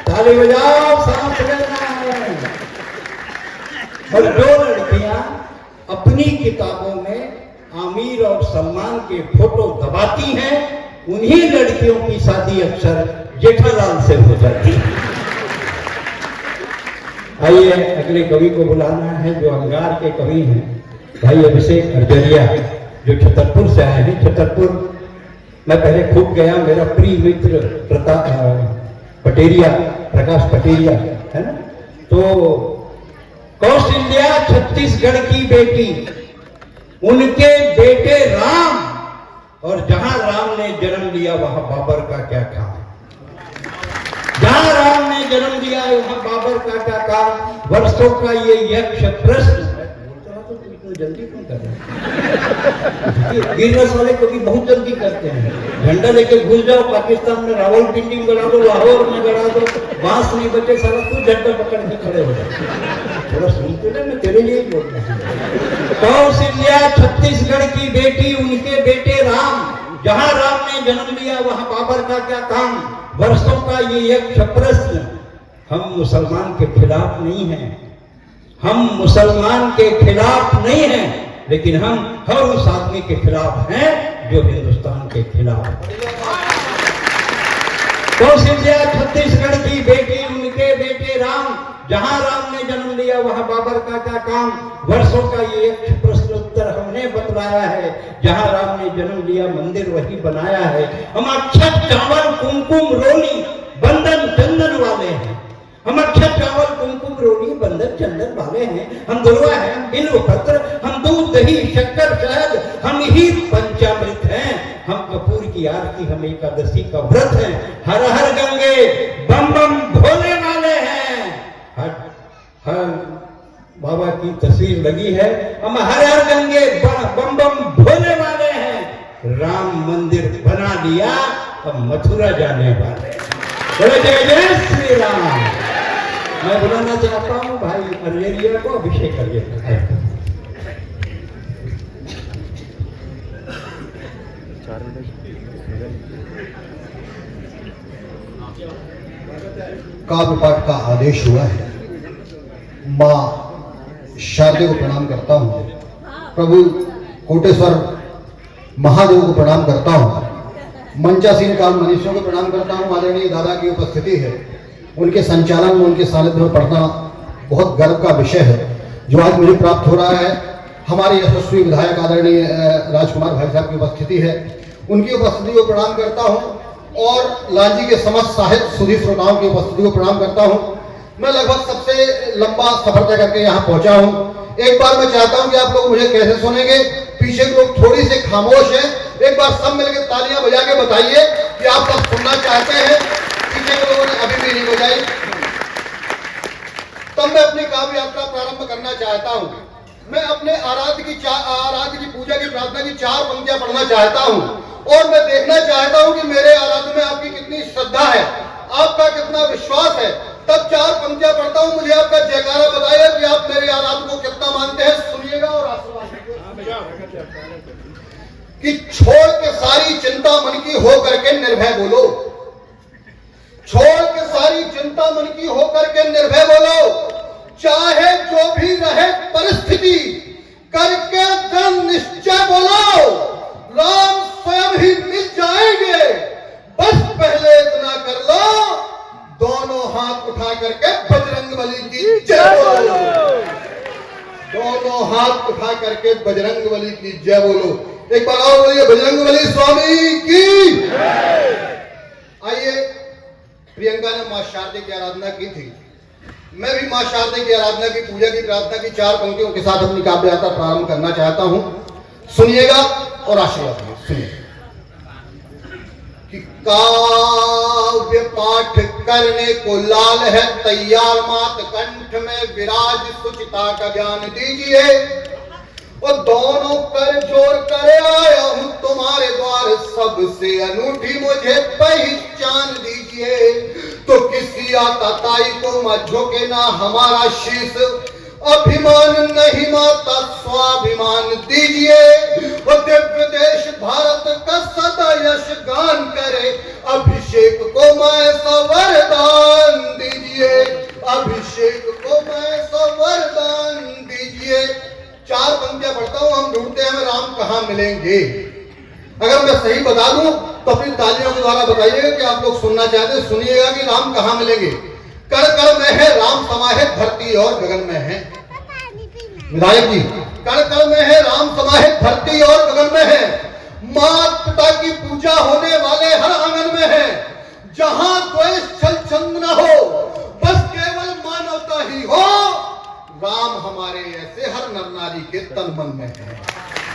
ताली बजाओ, सांस लेना है। और जो लड़कियां अपनी किताबों में आमिर और सलमान के फोटो दबाती हैं, उन्हीं लड़कियों की शादी अक्सर जेठालाल से हो जाती है। आइए अगले कवि को बुलाना है जो अंगार के कवि हैं, भाई अभिषेक अर्जरिया, जो छतरपुर से आए हैं। छतरपुर मैं पहले खूब गया, मेरा प्रिय मित्र पटेरिया, प्रकाश पटेरिया है ना। तो कौशल्या छत्तीसगढ़ की बेटी, उनके बेटे राम, और जहां राम ने जन्म लिया वहां बाबर का क्या काम। जहां राम ने जन्म लिया वहां बाबर का क्या काम। वर्षों का ये यक्ष प्रश्न, तो इतना जल्दी क्यों कर रहे हैं? गिरनस वाले कभी बहुत जल्दी करते हैं। झंडा लेके घुस जाओ पाकिस्तान में, रावलपिंडी में गड़ा दो, लाहौर में गड़ा दो, बांस नहीं बचे, सारा तू झंडा पकड़ के खड़े हो जाए। थोड़ा सुनते ना, मैं तेरे लिए बोल रहा हूँ। कौशल्या छत्तीसगढ़ की बेटी, उनके बेटे राम, जहां राम ने जन्म लिया वहां बाबर का क्या काम। वर्षों का ये यक्ष प्रश्न, हम मुसलमान के खिलाफ नहीं हैं, हम मुसलमान के खिलाफ नहीं हैं, लेकिन हम हर उस आदमी के खिलाफ हैं जो हिंदुस्तान के खिलाफ है। कौशल्या छत्तीसगढ़ की बेटी, उनके बेटे राम, जहां राम ने जन्म लिया वहां बाबर का क्या काम। वर्षों का ये एक प्रश्न उत्तर हमने बतलाया है, जहां राम ने जन्म लिया मंदिर वही बनाया है। हम अक्षत चावल कुमकुम रोली बंधन चंदन वाले हैं, हम अक्षत चावल कुमकुम रोली बंधन चंदन वाले हैं। हम दुर्वा है, हम बिल्व पत्र, हम दूध दही शक्कर शहद, हम ही पंचामृत हैं। हम कपूर की आरती, हम एकादशी का व्रत हैं। हर हर गंगे बम बम भोले वाले हैं। हर बाबा की तस्वीर लगी है, हम हर हर गंगे बम बम भोले वाले हैं। राम मंदिर बना लिया, अब मथुरा जाने वाले। जय जय जय श्री राम। मैं बुलाना चाहता हूँ भाई अर्जेरिया को, अभिषेक अर्जेरिया। काव्य पाठ का आदेश हुआ है। माँ शारदे को प्रणाम करता हूँ, प्रभु कोटेश्वर महादेव को प्रणाम करता हूँ, मंचासीन काल मनुष्यों को प्रणाम करता हूँ। आदरणीय दादा की उपस्थिति है, उनके संचालन में, उनके सानिध्य में पढ़ना बहुत गर्व का विषय है, जो आज मुझे प्राप्त हो रहा है। हमारे यशस्वी विधायक आदरणीय राजकुमार भाई साहब की उपस्थिति है, उनकी उपस्थिति को प्रणाम करता हूँ, और लांजी के समस्त साहित्य सुधी श्रोताओं की उपस्थिति को प्रणाम करता हूँ। मैं लगभग सबसे लंबा सफर तय करके यहाँ पहुंचा हूँ। एक बार मैं चाहता हूँ कि आप लोग मुझे कैसे सुनेंगे, पीछे के लोग थोड़ी से खामोश हैं, एक बार सब मिलकर तालियां बजा के बताइए कि आप सब सुनना चाहते हैं। पीछे के लोगों ने अभी भी नहीं बजाई। तब मैं अपनी काव्य यात्रा प्रारंभ करना चाहता हूँ। मैं अपने आराध्य की पूजा की प्रार्थना की 4 पंक्तियां पढ़ना चाहता हूँ, और मैं देखना चाहता हूँ कि मेरे आराध्य में आपकी कितनी श्रद्धा है, आपका कितना विश्वास है। तब 4 पंक्तियां पढ़ता हूँ, मुझे आपका जयकारा बताइए कि आप मेरे आराध्य को कितना मानते हैं। सुनिएगा और आशीर्वाद कि छोड़ के सारी चिंता मन की हो करके निर्भय बोलो, छोड़ के सारी चिंता मन की हो करके निर्भय बोलो। चाहे जो भी रहे परिस्थिति, करके दृढ़ निश्चय बोलो। राम स्वयं ही मिल जाएंगे, बस पहले इतना कर लो, दोनों हाथ उठा करके बजरंगबली की जय बोलो। दोनों हाथ उठा करके बजरंगबली की जय बोलो। एक बार और बोलिए बजरंगबली स्वामी की। आइए, प्रियंका ने मां शारदे की आराधना की थी, मैं भी मां शारदे की आराधना की पूजा की प्रार्थना की 4 पंक्तियों के साथ अपनी काव्य यात्रा प्रारंभ करना चाहता हूं। सुनिएगा और आशीर्वाद दीजिए। सुनिए कि काव्य पाठ करने को लाल है तैयार, मात कंठ में विराज सुचिता का ज्ञान दीजिए। और दोनों कर जोड़ कर आया हूं तुम्हारे द्वार, सबसे अनूठी मुझे पहचान दीजिए। झुके ना हमारा शीश, अभिमान नहीं माता स्वाभिमान दीजिए, वो दिव्य देश भारत का सदा यश गान करे, अभिषेक को मैं वरदान दीजिए, अभिषेक को मैं वरदान दीजिए। 4 पंक्तियां पढ़ता हूं। हम ढूंढते हैं राम कहां मिलेंगे। अगर मैं सही बता दूं तो अपनी तालियों के द्वारा बताइएगा कि आप लोग सुनना चाहते हैं। सुनिएगा कि राम कहां मिलेंगे। कण कण में है राम समाहित, धरती और गगन में है। विधायक जी, कण कण में है राम समाहित, धरती और गगन में है। माता पिता की पूजा होने वाले हर आंगन में है। जहां द्वेष छल छंद न हो, बस केवल मानवता ही हो। राम हमारे ऐसे हर नर नारी के तन मन में है।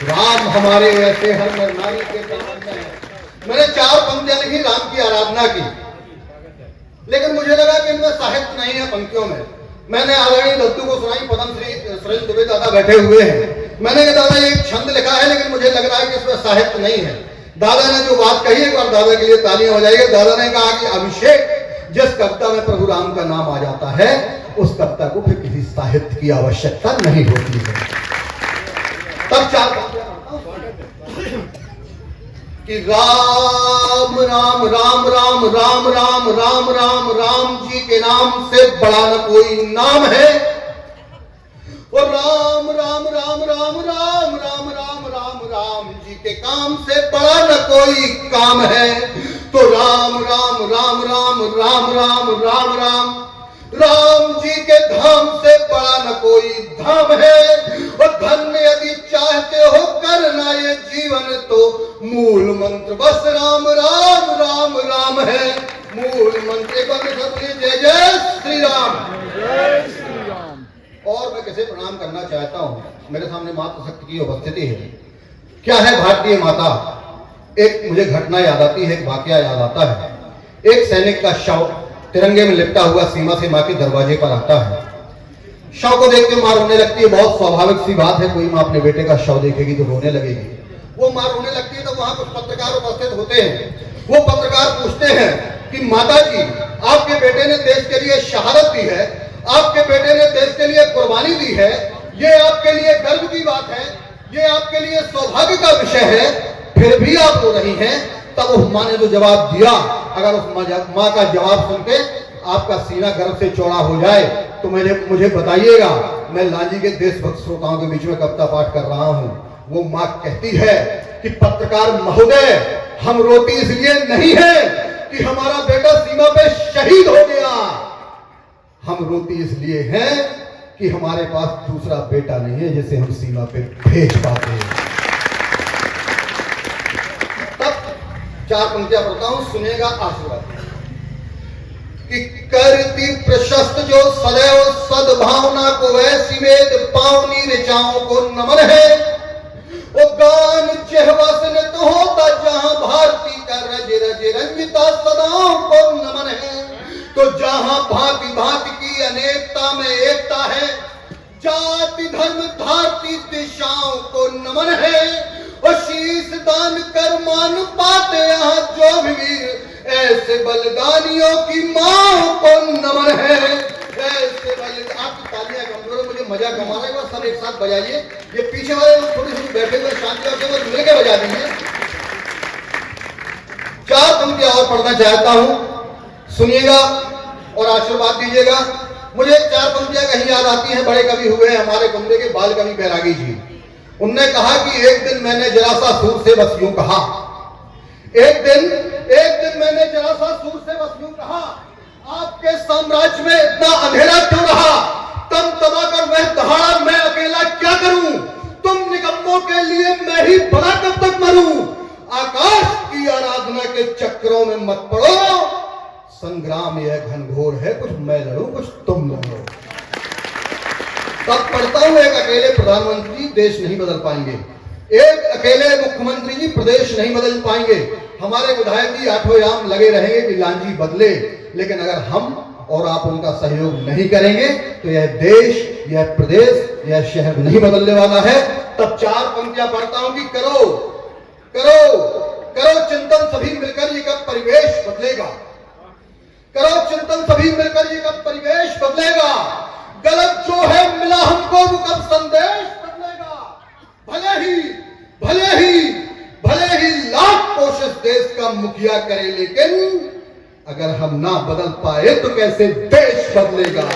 राम हमारे ऐसे हर नर नारी के तन मन में है। मैंने 4 पंक्तियां लिखी राम की आराधना की, लेकिन मुझे लगा कि इनमें साहित्य नहीं है पंक्तियों में। मैंने आदरणीय दत्तू को सुनाई, पद्म श्री सुरेश दुबे दादा बैठे हुए हैं। मैंने कहा दादा ये एक छंद लिखा है, लेकिन मुझे लग रहा है कि इसमें साहित्य नहीं है। दादा ने जो बात कही, एक बार दादा के लिए तालियां हो जाएगी। दादा ने कहा कि अभिषेक, जिस कविता में प्रभु राम का नाम आ जाता है, उस कविता को फिर किसी साहित्य की आवश्यकता नहीं होती है। तब 4 कि राम राम राम राम राम राम राम राम राम जी के नाम से बड़ा न कोई नाम है। और राम राम राम राम राम राम राम राम राम जी के काम से बड़ा न कोई काम है। तो राम राम राम राम राम राम राम राम राम जी के धाम से बड़ा न कोई धाम है। और धन्य यदि चाहते हो करना ये जीवन, तो मूल मंत्र बस राम राम राम राम है। मूल मंत्र जय जय श्री राम। और मैं किसे प्रणाम करना चाहता हूं। मेरे सामने मातृ शक्ति की उपस्थिति है। क्या है भारतीय माता? एक मुझे घटना याद आती है, एक वाकया याद आता है। एक सैनिक का शव तिरंगे में लिपटा हुआ सीमा से मां के दरवाजे पर आता है। शव को देख के मां रोने लगती है। बहुत स्वाभाविक सी बात है, कोई मां अपने बेटे का शव देखेगी तो रोने लगेगी। वो मां रोने लगती है तो वहां कुछ पत्रकार उपस्थित होते हैं। वो पत्रकार पूछते हैं कि माता जी, आपके बेटे ने देश के लिए शहादत दी है, आपके बेटे ने देश के लिए कुर्बानी दी है, ये आपके लिए गर्व की बात है, ये आपके लिए सौभाग्य का विषय है, फिर भी आप रो रही हैं। तब उस मां ने जो जवाब दिया, अगर उस मां का जवाब सुन के आपका सीना गर्व से चौड़ा हो जाए तो मुझे बताइएगा। मैं लांजी के देशभक्त श्रोताओं के बीच में कविता पाठ कर रहा हूं। वो मां कहती है कि पत्रकार महोदय, हम रोती इसलिए नहीं है कि हमारा बेटा सीमा पे शहीद हो गया, हम रोती इसलिए हैं कि हमारे पास दूसरा बेटा नहीं है जिसे हम सीमा पे भेज पाते हैं। तब 4 पंक्तियां पढ़ता हूं, सुनेगा आशीर्वाद। कि करती प्रशस्त जो सदैव सद्भावना को, ऐसी वेद पावनी ऋचाओं को नमन है। वो गान चहवसनित होता जहां भारती का रज रज रंजिता सदाओं को नमन है। तो जहां भांति भांति की अनेकता में एकता है, जाति धर्म धारती दिशाओं को नमन है। और शीश दान कर मान पाते यहाँ जो भी वीर, ऐसे बलिदानियों की मां को नमन है। ऐसे बलिदान, आपकी तालियां कमजोर है, मुझे मजा कमाना है। सब एक साथ बजाइए। ये पीछे वाले लोग थोड़ी सी बैठे हुए शांति और मिलकर बजा देंगे। 4 पंक्तियां और पढ़ना चाहता हूं, सुनिएगा और आशीर्वाद दीजिएगा। मुझे 4 पंक्तियां कहीं याद आती हैं। बड़े कवि हुए हमारे कुंबे के बाल कवि बैरागी जी। उनने कहा कि एक दिन मैंने जरासासुर से बस यूं कहा, एक दिन मैंने जरासासुर से बस यूं कहा, आपके साम्राज्य में इतना अंधेरा क्यों रहा? तम तबाकर वह दहाड़ा, मैं अकेला क्या करूं? तुम निकम्मों के लिए मैं ही बड़ा कब तक मरूं? आकाश की आराधना के चक्रों में मत पड़ो, संग्राम यह घनघोर है, कुछ मैं लड़ूं कुछ तुम लड़ो। तब पढ़ता हूं, एक अकेले प्रधानमंत्री देश नहीं बदल पाएंगे, एक अकेले मुख्यमंत्री जी प्रदेश नहीं बदल पाएंगे। हमारे विधायक जी आठों याम लगे रहेंगे कि लांजी बदले, लेकिन अगर हम और आप उनका सहयोग नहीं करेंगे तो यह देश, यह प्रदेश, यह शहर नहीं बदलने वाला है। तब 4 पंक्तियां पढ़ता हूं कि करो करो करो चिंतन, सभी मिलकर ये कब परिवेश बदलेगा। करो चिंतन, सभी मिलकर ये कब परिवेश बदलेगा। का मुखिया करे, लेकिन अगर हम ना बदल पाए तो कैसे देश बदलेगा?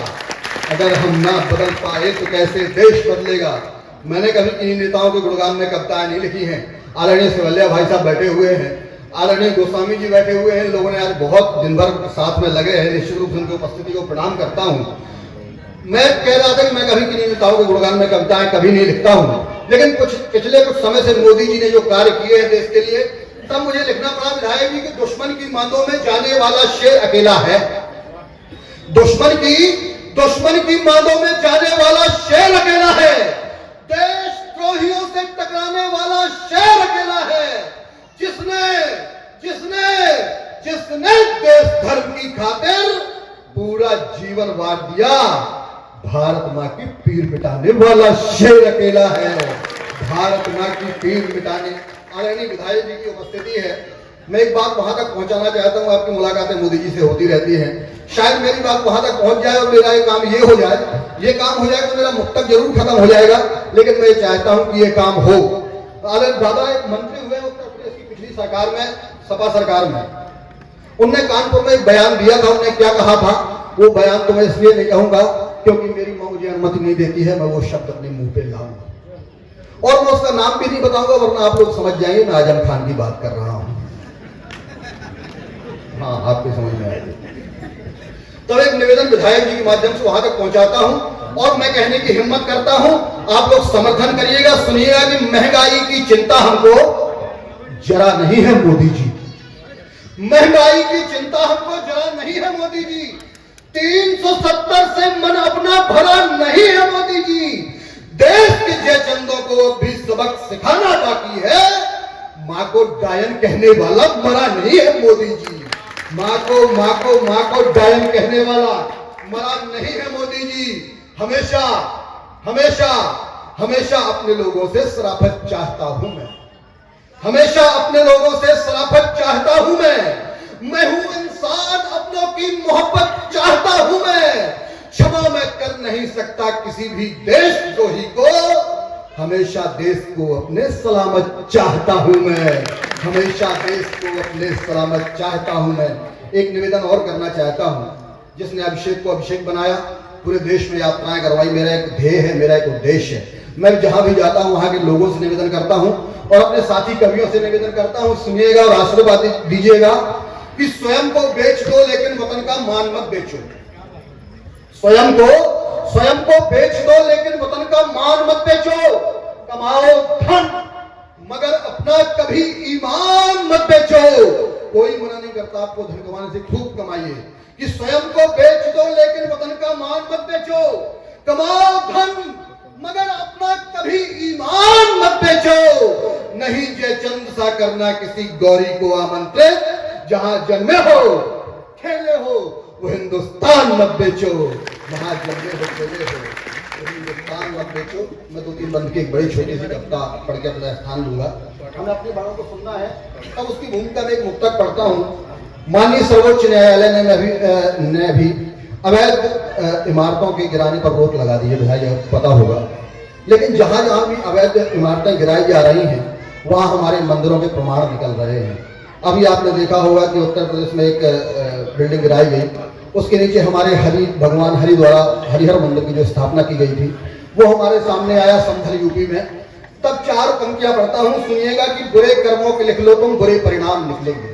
अगर हम ना बदल पाए तो कैसे देश बदलेगा? मैंने कभी किन्हीं नेताओं के गुणगान में कविताएं नहीं लिखी हैं। आदरणीय सिवलिया भाई साहब बैठे हुए हैं, आदरणीय गोस्वामी जी बैठे हुए हैं, लोगों ने आज बहुत दिन भर साथ में लगे हैं। निश्चित रूप से उनकी उपस्थिति को प्रणाम करता हूँ। मैं कह रहा था कि मैं कभी किन्हीं नेताओं के गुणगान में कविताएं कभी नहीं लिखता हूँ, लेकिन पिछले कुछ समय से मोदी जी ने जो कार्य किए हैं देश के लिए, तब मुझे लिखना पड़ा विधायक जी कि दुश्मन की मांदों में जाने वाला शेर अकेला है। दुश्मन की मांदों में जाने वाला शेर अकेला है। देशद्रोहियों से टकराने वाला शेर अकेला है। जिसने देश धर्म की खातिर पूरा जीवन वार दिया, भारत मां की पीर मिटाने वाला शेर अकेला है। भारत मां की पीर मिटाने। आदरणीय विधायक जी की उपस्थिति है, मैं एक बात वहां तक पहुंचाना चाहता हूं। आपकी मुलाकातें मोदी जी से होती रहती हैं, शायद मेरी बात वहां तक पहुंच जाए और मेरा ये काम हो जाए तो मेरा मुक्तक जरूर खत्म हो जाएगा, लेकिन मैं चाहता हूं कि ये काम हो। दादा एक मंत्री हुए उत्तर प्रदेश की पिछली सरकार में, सपा सरकार में, उनने कानपुर में एक बयान दिया था। उन्होंने क्या कहा था, वो बयान तो मैं इसलिए नहीं कहूंगा क्योंकि मेरी मां मुझे अनुमति नहीं देती है मैं वो शब्द अपने मुंह पे लाऊंगा, और मैं उसका नाम भी नहीं बताऊंगा, वरना आप लोग समझ जाएंगे मैं आजम खान की बात कर रहा हूं। हाँ, आपको समझ में आएगी। तो एक निवेदन विधायक जी के माध्यम से वहां तक पहुंचाता हूं और मैं कहने की हिम्मत करता हूं, आप लोग समर्थन करिएगा, सुनिएगा कि महंगाई की चिंता हमको जरा नहीं है मोदी जी। महंगाई की चिंता हमको जरा नहीं है मोदी जी। 370 से मन अपना भरा नहीं है मोदी जी। देश के जयचंदों को भी सबक सिखाना बाकी है। मां को डायन कहने वाला मरा नहीं है मोदी जी। मां को डायन कहने वाला मरा नहीं है मोदी जी। हमेशा अपने लोगों से शराफत चाहता हूं मैं। हमेशा अपने लोगों से शराफत चाहता हूं मैं हूं इंसान, अपनों की मोहब्बत चाहता हूं मैं। क्षमा मैं कर नहीं सकता किसी भी देशद्रोही को, हमेशा देश को अपने सलामत चाहता हूं मैं। हमेशा देश को अपने सलामत चाहता हूं मैं। एक निवेदन और करना चाहता हूं, जिसने अभिषेक को अभिषेक बनाया, पूरे देश में यात्राएं करवाई, मेरा एक ध्येय है, मेरा एक उद्देश्य है। मैं जहां भी जाता हूं वहां के लोगों से निवेदन करता हूं और अपने साथी कवियों से निवेदन करता हूं, सुनिएगा और आशीर्वाद दीजिएगा कि स्वयं को बेच दो लेकिन वतन का मान मत बेचो। स्वयं को बेच दो लेकिन वतन का मान मत बेचो। कमाओ धन मगर अपना कभी ईमान मत बेचो। कोई मना नहीं करता आपको धन कमाने से, खूब कमाइए। कि स्वयं को बेच दो लेकिन वतन का मान मत बेचो। कमाओ धन मगर अपना कभी ईमान मत बेचो। नहीं जयचंद सा करना किसी गौरी को आमंत्रित, जहां जन्मे हो खेले हो वो हिंदुस्तान मत बेचो। वहां जन्मे हो खेले हो वो हिंदुस्तान मत बेचो। मैं 2-3 बंद की एक बड़ी छोटी सी कविता पढ़ के अपना स्थान लूंगा। हमें अपनी बातों को सुनना है, तब उसकी भूमिका में एक मुक्तक पढ़ता हूँ। माननीय सर्वोच्च न्यायालय ने भी अवैध इमारतों के गिराने पर रोक लगा दी है, विधायक पता होगा। लेकिन जहां जहां भी अवैध इमारतें गिराई जा रही हैं वहां हमारे मंदिरों के प्रमाण निकल रहे हैं। अभी आपने देखा होगा कि उत्तर प्रदेश में एक बिल्डिंग गिराई गई, उसके नीचे हमारे भगवान हरि द्वारा हरिहर मंदिर की जो स्थापना की गई थी वो हमारे सामने आया समथल यूपी में। तब 4 पंक्तियां पढ़ता हूं, सुनिएगा कि बुरे कर्मों के लिख लो तुम, बुरे परिणाम निकलेंगे।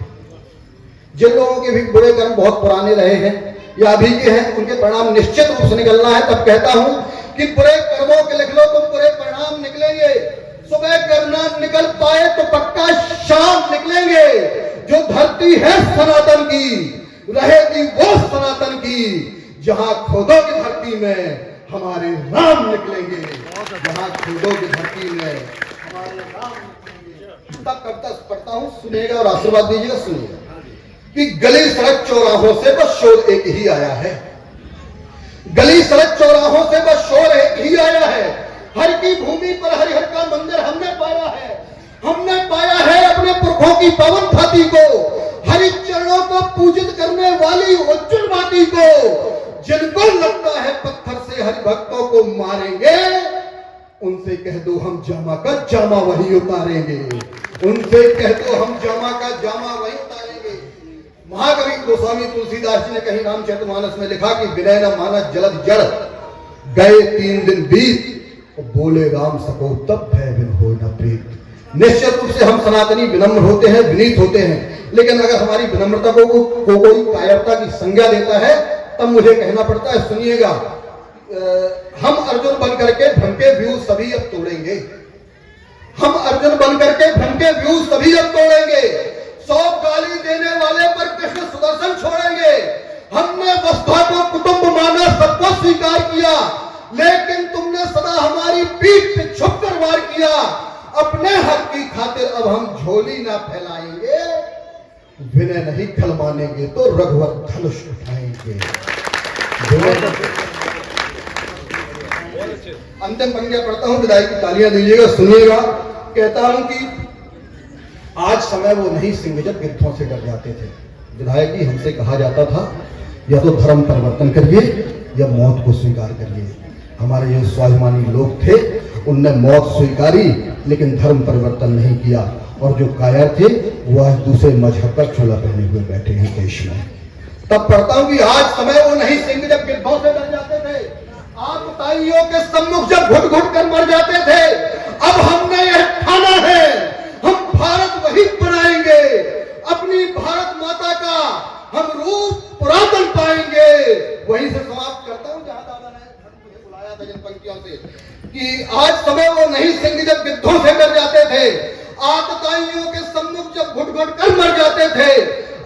जिन लोगों के भी बुरे कर्म बहुत पुराने रहे हैं या अभी के हैं, उनके परिणाम निश्चित रूप से निकलना है। तब कहता हूं कि बुरे कर्मों के लिख लो तुम, बुरे परिणाम निकलेंगे। सुबह करना निकल पाए तो पक्का शाम निकलेंगे। जो धरती है सनातन की रहेगी वो सनातन की। जहां खोदोगे धरती में हमारे राम निकलेंगे। जहां खोदोगे धरती में हमारे राम निकलेंगे। तब कविता पढ़ता हूं, सुनिएगा और आशीर्वाद दीजिएगा। सुनिएगा कि गली सड़क चौराहों से बस शोर एक ही आया है। गली सड़क चौराहों से बस शोर एक ही आया है। हर की भूमि पर हरिहर का मंदिर हमने पाया है। हमने पाया है अपने पुरखों की पावन धरती को, हरि चरणों को पूजित करने वाली उज्जवल माटी को। जिनको लगता है पत्थर से हरि भक्तों को मारेंगे, उनसे कह दो हम जामा का जामा वही उतारेंगे। उनसे कह दो हम जामा का जामा वही महाकवि गोस्वामी तुलसीदास जी ने कहीं रामचरितमानस में लिखा कि विनय न मानस जलद जड़, गए 3 दिन बीत, बोले राम सको तब भय बिन होय न प्रीत। निश्चित रूप से हम सनातनी विनम्र होते हैं, विनीत होते हैं, लेकिन अगर हमारी विनम्रता को कोई कायरता की संज्ञा देता है तब मुझे कहना पड़ता है, सुनिएगा, हम अर्जुन बन करके भ्रम के व्यूह सभी अब तोड़ेंगे। हम अर्जुन बन करके भ्रम के व्यूह सभी अब तोड़ेंगे। 100 गाली देने वाले पर कृष्ण सुदर्शन छोड़ेंगे। हमने वसुधा को कुटुंब माना, सबको स्वीकार किया, लेकिन तुमने सदा हमारी पीठ पे छुपकर वार किया। अपने हक की खातिर अब हम झोली ना फैलाएंगे, विनय नहीं खल मानेंगे तो रघुवर धनुष उठाएंगे। अंतिम पंक्तियां पढ़ता हूं, विदाई की तालियां दीजिएगा, सुनिएगा। कहता हूं कि आज समय वो नहीं सिंह जब गिद्धों से डर जाते थे। विधायक जी हमसे कहा जाता था या तो धर्म परिवर्तन करिए या मौत को स्वीकार करिए। हमारे जो स्वाभिमानी लोग थे उनने मौत स्वीकारी लेकिन धर्म परिवर्तन नहीं किया, और जो कायर थे वो आज दूसरे मजहब का चोला पहने हुए बैठे हैं देश में। तब पढ़ता हूं कि आज समय वो नहीं सिंह जब गिद्धों से डर जाते थे, आतताइयों के सम्मुख जब घुट घुट कर मर जाते थे। अब हमने यह ठाना है, हम भारत वही बनाएंगे, अपनी भारत माता का हम रूप पुरातन पाएंगे। वहीं से समाप्त करता हूं जहां दादा ने मुझे बुलाया था जिन पंक्तियों से, कि आज समय वो नहीं सिंह जब गिद्धों से डर जाते थे, आतताइयों के सम्मुख जब घुट घुट कर मर जाते थे।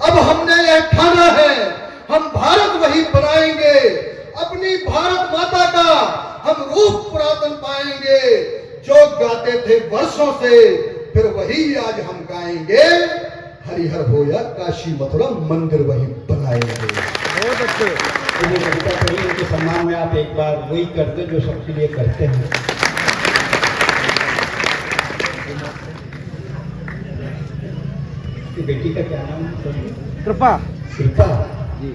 अब हमने यह ठाना है, हम भारत वही बनाएंगे, अपनी भारत माता का हम रूप पुरातन पाएंगे। जो गाते थे वर्षों से फिर वही आज हम गाएंगे, हरिहर हो या काशी मथुरा मंदिर वही बनाएंगे। बहुत अच्छे। कविता करिए, उनके सम्मान में आप एक बार वही करते जो सबके लिए करते हैं। बेटी का क्या नाम है? कृपा। कृपा जी।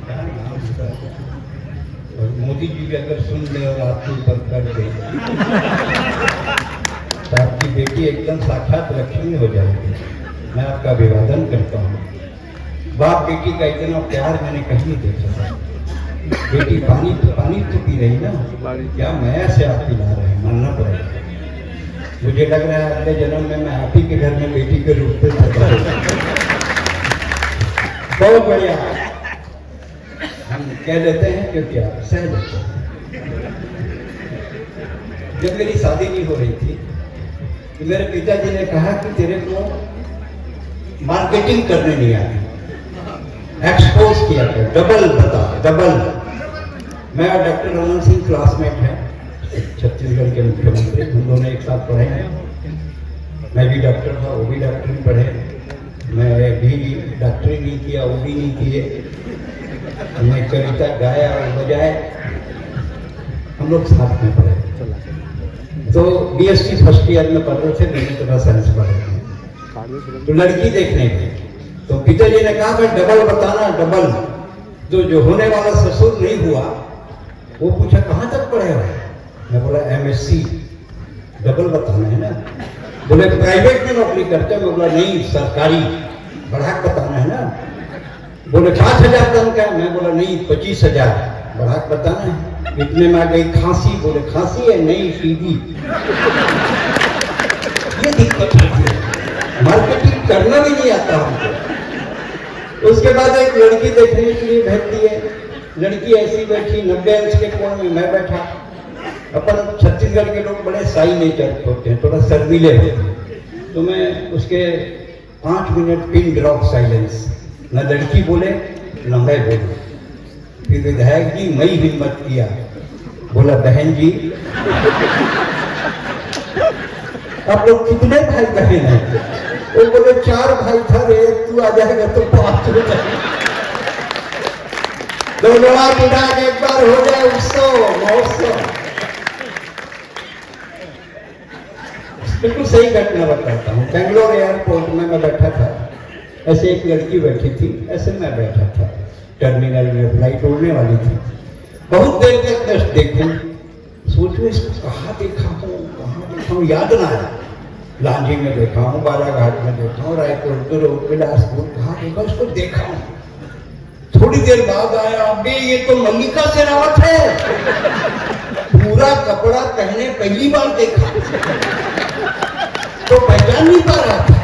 और मोदी जी भी अगर सुन ले और आपके ऊपर कर दे तो आपकी बेटी एकदम साक्षात लक्ष्मी हो जाएगी। मैं आपका अभिवादन करता हूँ। बाप बेटी का इतना प्यार मैंने कहीं नहीं देखा था। बेटी पानी तो पी रही ना, क्या माया से आप पिला रहे हैं, मानना पड़ेगा। मुझे लग रहा है अगले जन्म में मैं आप ही के घर में बेटी के रूप में पैदा होगा। बहुत बढ़िया, हम कह लेते हैं कि क्या सह लेते हैं। जब मेरी शादी नहीं हो रही थी तो मेरे पिताजी ने कहा कि तेरे को मार्केटिंग करने नहीं आती, एक्सपोज किया कर, डबल बता, डबल। मैं और डॉक्टर रमन सिंह क्लासमेट हैं, छत्तीसगढ़ के मुख्यमंत्री, हम दोनों एक साथ पढ़े हैं। मैं भी डॉक्टर था, वो भी डॉक्टरी पढ़े। मैं भी डॉक्टरी नहीं किया, वो भी नहीं किए। हमने कविता गाया और बजाए, हम लोग साथ में पढ़े। तो बीएससी फर्स्ट ईयर में पढ़ रहे थे, मैंने थोड़ा साइंस पढ़े थे। तो लड़की देखने गए तो पिताजी ने कहा भाई डबल बताना, डबल। जो होने वाला ससुर नहीं हुआ वो पूछा कहाँ तक पढ़े हो? मैं बोला MSc। डबल बताना है ना। बोले प्राइवेट में नौकरी करते हो? मैं बोला नहीं, सरकारी। बढ़ाक बताना है ना। बोले 5,000 तनख्वाह? मैं बोला नहीं, 25,000। बढ़ाक बताना है। इतने में आ गई खांसी। बोले खांसी है? नहीं, सीधी। ये दिक्कत होती है, मार्केटिंग करना भी नहीं आता हमको। उसके बाद एक लड़की देखने के लिए भेजती है। लड़की ऐसी बैठी, 90 अंश के कोण में मैं बैठा। अपन छत्तीसगढ़ के लोग बड़े साई नेचर होते हैं, थोड़ा शर्मीले होते हैं। तो मैं उसके 5 मिनट पिन ड्रॉप साइलेंस, न लड़की बोले न मैं बोलूं। फिर विधायक जी मैं हिम्मत किया, बोला बहन जी आप लोग कितने भाई बहन हैं? वो बोले 4 भाई था रे, तू आ जाएगा तो 5 हो जाएगा। दोनों मिला एक बार हो जाए उत्सव महोत्सव। बिल्कुल सही घटना बताता हूँ। बेंगलोर एयरपोर्ट में मैं बैठा था, ऐसे एक लड़की बैठी थी, ऐसे मैं बैठा था। टर्मिनल में फ्लाइट उड़ने वाली थी। बहुत देर तक जस्ट देखूं, सोचूं इसको कहाँ देखा हूँ, याद ना आया। लांजी में देखा हूँ, बालाघाट में देखा हूँ, रायपुर, बिलासपुर, कहाँ देखा, उसको देखा हूँ। थोड़ी देर बाद आया, अबे ये तो मल्लिका शेरावत है। पूरा कपड़ा पहने पहली बार देखा तो पहचान नहीं पा रहा था।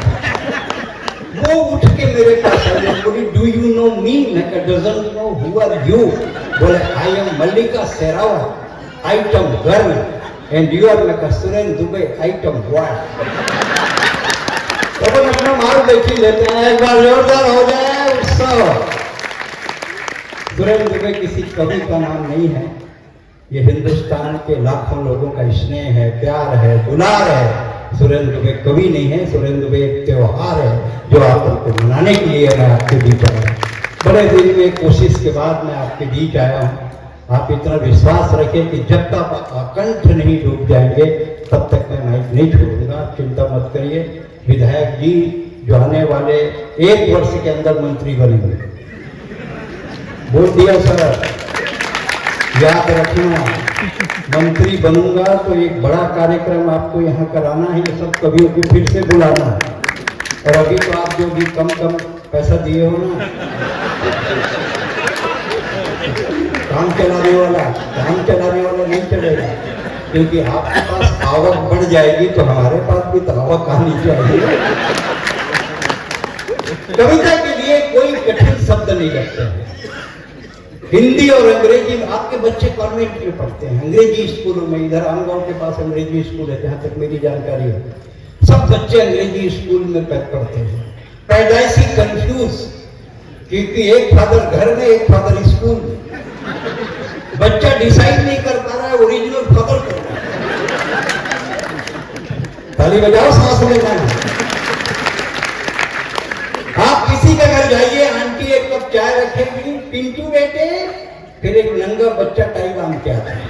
वो उठ के मेरे पास आया, बोली डू यू नो मी? मैं कहा doesn't know who are you? बोले I am Mallika Sherawat, item girl, and you are. मैं कहा सुरेंद्र दुबे, आइटम बॉय। तो अपन अपना माल देखी लेते हैं, एक बार जोरदार हो जाए उत्सव। सुरेंद्र दुबे किसी कवि का नाम नहीं है, ये हिंदुस्तान के लाखों लोगों का स्नेह है, प्यार है, दुलार है। सुरेंद्र दुबे कवि नहीं है, सुरेंद्र दुबे एक त्योहार है जो आप उनको मनाने के लिए मैं आपके बीच आया हूँ। बड़े दिन में कोशिश के बाद मैं आपके बीच आया हूँ। आप इतना विश्वास रखें कि जब तक अकंठ नहीं डूब जाएंगे तब तक मैं माइक नहीं छोड़ूंगा, चिंता मत करिए। विधायक जी जो आने वाले 1 वर्ष के अंदर मंत्री बनेंगे, बोल दिया सर, याद रखना। मंत्री बनूंगा तो एक बड़ा कार्यक्रम आपको यहाँ कराना है, ये सब कवियों को फिर से बुलाना है। और अभी तो आप जो भी कम पैसा दिए हो ना, काम चलाने वाला नहीं चलेगा, क्योंकि आपके पास आवक बढ़ जाएगी तो हमारे पास भी तो आवक आनी चाहिए। कविता के लिए कोई कठिन शब्द नहीं लगते हैं। हिंदी और अंग्रेजी में आपके बच्चे कॉन्वेंट में पढ़ते हैं, अंग्रेजी स्कूलों में। इधर आमगांव के पास अंग्रेजी स्कूल है, जहां तक मेरी जानकारी है। सब बच्चे अंग्रेजी स्कूल में पढ़ते हैं। पैदाइशी कंफ्यूज, क्योंकि एक फादर घर में, एक फादर स्कूल में। बच्चा डिसाइड नहीं कर पा रहा है ओरिजिनल फादर को। ताली बजाओ, सांस लेना है। आप किसी के घर जाइए, आंटी एक कप चाय रखेगी, पिंटू बेटे, फिर एक नंगा बच्चा टाई बांध के आता है।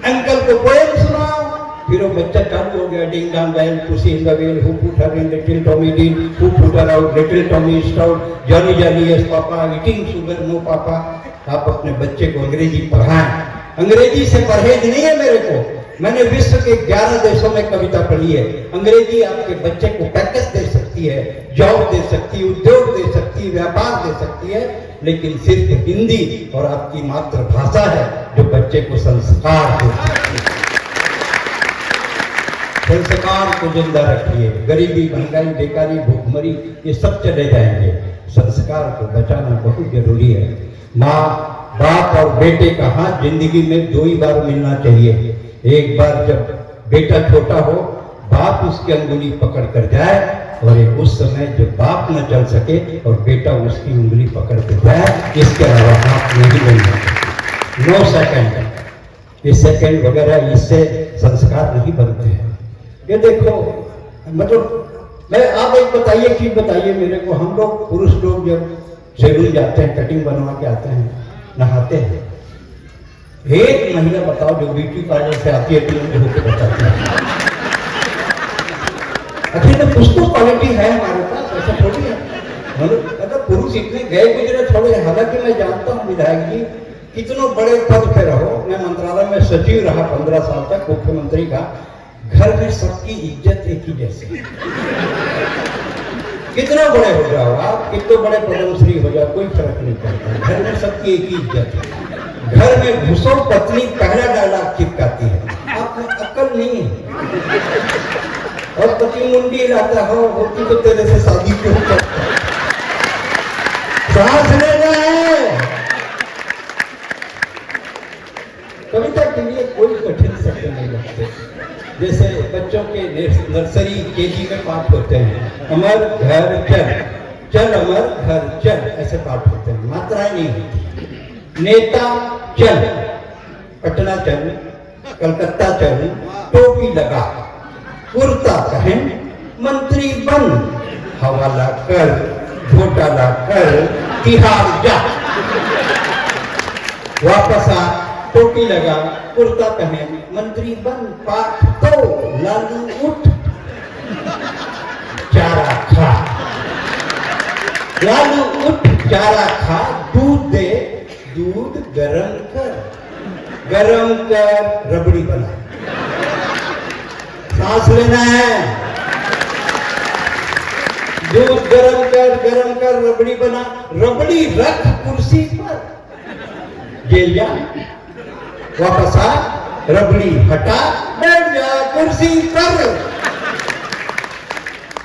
अंकल को पोएम सुनाओ, फिर वो बच्चा चालू हो गया, ding dong bell, pussy in the well, who put her in little Tommy Dean, who put her out, little Tommy Stout, Johnny Johnny yes papa, eating sugar no papa. आप अपने बच्चे को अंग्रेजी पढ़ाएं। अंग्रेजी से परहेज नहीं है मेरे को। मैंने विश्व के 11 देशों में कविता पढ़ी है। अंग्रेजी आपके बच्चे को पैकेज दे सकती है, जॉब दे सकती है, उद्योग दे सकती है, व्यापार दे सकती है, लेकिन सिर्फ हिंदी और आपकी मातृभाषा है जो बच्चे को संस्कार दे सकती है। संस्कार को जिंदा रखिए। गरीबी, महंगाई, बेकारी, भूखमरी ये सब चले जाएंगे। संस्कार को बचाना बहुत जरूरी है। माँ बाप और बेटे का हाथ जिंदगी में 2 ही बार मिलना चाहिए। एक बार जब बेटा छोटा हो, बाप उसकी अंगुली पकड़ कर जाए, और एक उस समय जब बाप न चल सके और बेटा उसकी उंगली पकड़ कर जाए। इसके अलावा हाथ नहीं मिलना। 9 सेकंड, ये सेकंड वगैरह, इससे संस्कार नहीं बनते हैं। ये देखो, मतलब मैं आप एक बताइए, चीज बताइए मेरे को। हम लोग पुरुष लोग जब सैलून जाते हैं, कटिंग बनवा के आते हैं, नहाते हैं, एक महिला बताओ जो ब्यूटी पार्लर से आती है, तो होकर बताती है। आखिर में कुछ तो क्वालिटी है हमारे पास, ऐसा थोड़ी है। मतलब पुरुष इतने गए गुजरे थोड़े। हालांकि मैं जानता हूँ विधायक जी कितनों बड़े पद पे रहो, मैं मंत्रालय में सचिव रहा 15 साल तक, मुख्यमंत्री का। घर में सबकी इज्जत एक ही जैसी। कितना बड़े हो जाओ आप, कितने बड़े पद्मश्री हो जाओ, कोई फर्क नहीं पड़ता। घर में सबकी एक ही इज्जत है। घर में घुसो, पत्नी पहला डायलॉग चिपकाती है, आप में अक्ल नहीं है। और पति मुंडी हिलाता हो, होती तो तेरे से शादी क्यों करता। सांस लेना है। कविता के लिए कोई कठिन शब्द नहीं लगते। जैसे बच्चों के नर्सरी केजी में पाठ होते हैं, अमर घर चल, चल अमर घर चल, ऐसे पाठ होते हैं, मात्राएं नहीं होती। नेता चल, पटना चल, कलकत्ता चल, टोपी लगा, कुर्ता पहन, मंत्री बन, हवाला कर, घोटाला कर, तिहाड़ जा, वापस आ, टोपी लगा, कुर्ता पहन, मंत्री बन, पाठ तो, लालू उठ, चारा खा, लालू उठ, चारा खा, दूध दे, दूध गरम कर रबड़ी बना। सांस लेना है। दूध गरम कर रबड़ी बना, रबड़ी रख कुर्सी पर, जेल जा, वापस आ, रबड़ी हटा, बैठ जा कुर्सी पर।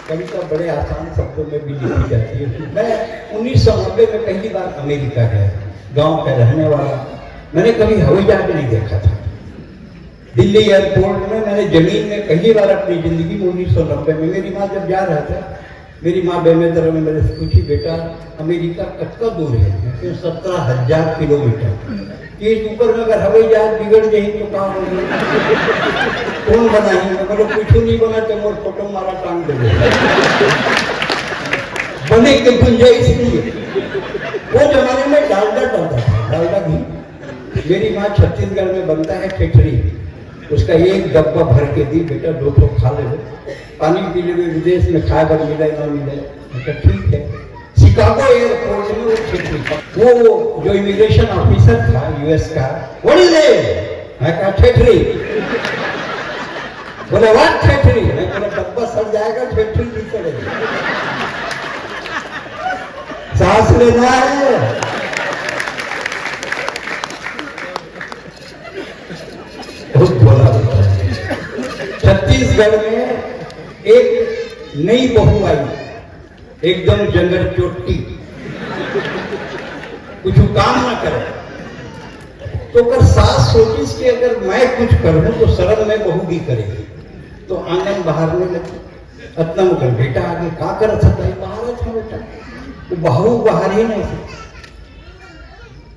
कविता बड़े आसान शब्दों में भी लिखी जाती है। मैं 1990 में पहली बार अमेरिका गया, गांव का रहने वाला, मैंने कभी हवाई जहाज नहीं देखा था। दिल्ली एयरपोर्ट में मैंने जमीन में पहली बार अपनी जिंदगी में 1990 में, मेरी माँ जब जा रहा था, मेरी माँ बेमेतर में मेरे से पूछी, बेटा अमेरिका कब दूर है? 17,000 किलोमीटर। कि ऊपर में अगर हवाई जहाज बिगड़ गई तो कहाँ होगी, कौन बनाएंगे? बोलो कुछ नहीं बना तो मोर फोटो मारा टांग दे बने के गुंजाइश नहीं है। वो जमाने में डालडा घी मेरी माँ छत्तीसगढ़ में बनता है ठेठरी, उसका एक डब्बा भर के दी, बेटा 200 खा ले, पानी पी ले, विदेश में खाकर मिले ना मिले, ठीक है। शिकागो एयरपोर्ट में वो ठेठरी, वो जो इमिग्रेशन ऑफिसर था यूएस का, बोली ले, मैं कहा ठेठरी, बोले व्हाट ठेठरी, मैं बोला डब्बा सड़ जाएगा, ठेठरी नहीं सड़ेगी, सांस लेना है। बहुत बोला छत्तीसगढ़ में एक नई बहू आई, एकदम जंगल चोटी, कुछ काम ना करे तो कर सास सोचिस कि अगर मैं कुछ करूं तो शरण में बहू भी करेगी, तो आंगन बहारने लगी। अतना मुकर बेटा आगे का कर सकता है, बाहर था बेटा, वो बहू बाहर ही नहीं थी,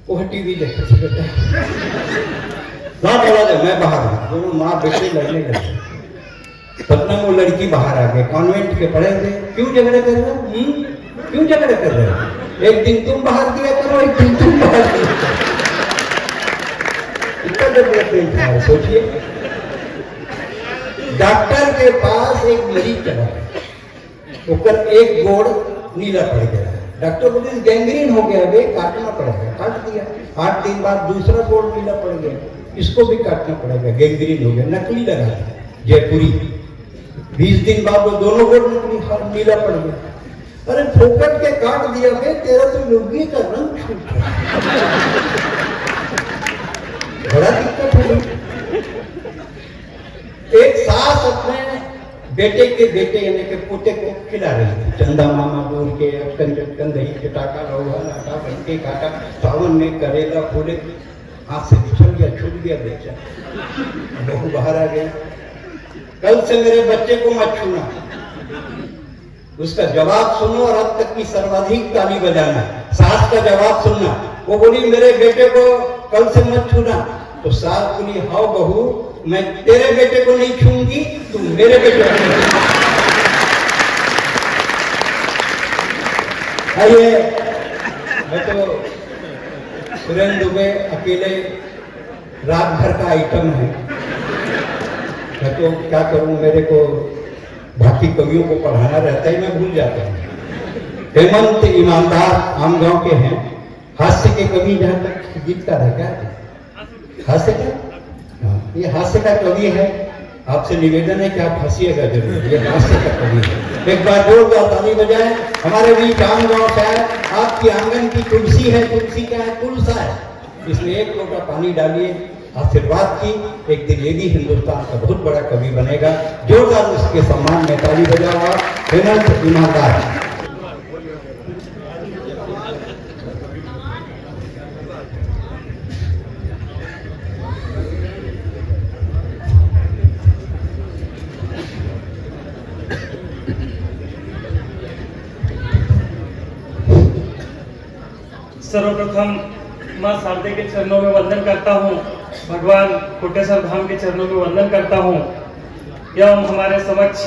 वो टीवी देखते थे बेटा, बोला दे मैं बाहर हूं, दोनों माँ बेटे लड़ने लगे। पटना वो लड़की बाहर आ गए, कॉन्वेंट के पढ़े थे, क्यों झगड़े कर रहे हो? क्यों झगड़े कर रहे हो? एक दिन तुम बाहर दिया करो, एक दिन तुम बाहर दिया करो। इतना डेवलपमेंट है, सोचिए। डॉक्टर के पास एक मरीज चला, ऊपर एक गोड़ नीला पड़ गया, डॉक्टर बोले गैंग्रीन हो गया, वे काटना पड़ेगा, काट दिया। 8 दिन बाद दूसरा गोड़ नीला पड़ गया, इसको भी काटना पड़ेगा, गैंग्रीन हो गया, नकली लगा दिया जयपुरी। 20 दिन बाद वो दोनों गोड़ नकली नीला पड़ गया। अरे फोकट के काट दिया बे, तेरा तो लुंगी का रंग छूट गया, बड़ा दिक्कत हो गई। एक सास अपने बेटे के बेटे यानी के पोते को खिला रही थी, चंदा मामा दूर के अटकन चटकन दही चटाका रहुआ नाटा बनके काटा, सावन में करेला फूले, हाथ से बिछड़ गया, छूट गया बेचा, बहू बाहर आ गया, कल से मेरे बच्चे को मत छूना, उसका जवाब सुनो और अब तक की सर्वाधिक ताली बजाना। सास का जवाब सुनना, वो बोली मेरे बेटे को कल से मत छूना, तो सास बोली हाँ बहू, मैं तेरे बेटे को नहीं छूंगी, तुम मेरे बेटे को नहीं। आइए, मैं तो सुरेंद्र दुबे अकेले रात भर का आइटम है, मैं तो क्या करूं, मेरे को बाकी कवियों को पढ़ाना रहता है, मैं भूल जाता हूँ। हेमंत ईमानदार आम गांव के हैं, हास्य के कवि, जहां तक गीतकार है क्या, हास्य का, ये हास्य का कवि है। आपसे निवेदन है कि आप हंसिएगा जरूर, ये हास्य का कवि है। एक बार जोरदार ताली बजाएं। हमारे बीच आम गांव का है, आपकी आंगन की तुलसी है, तुलसी क्या है, तुलसा है, इसमें 1 लोटा पानी डालिए, आशीर्वाद की, एक दिन ये भी हिंदुस्तान का बहुत बड़ा कवि बनेगा। जोरदार उसके सम्मान में ताली बजाओ। हेमंत ईमानदार। सर्वप्रथम मां शारदे के चरणों में वंदन करता हूँ, भगवान कोटेश्वर धाम के चरणों में वंदन करता हूँ एवं हमारे समक्ष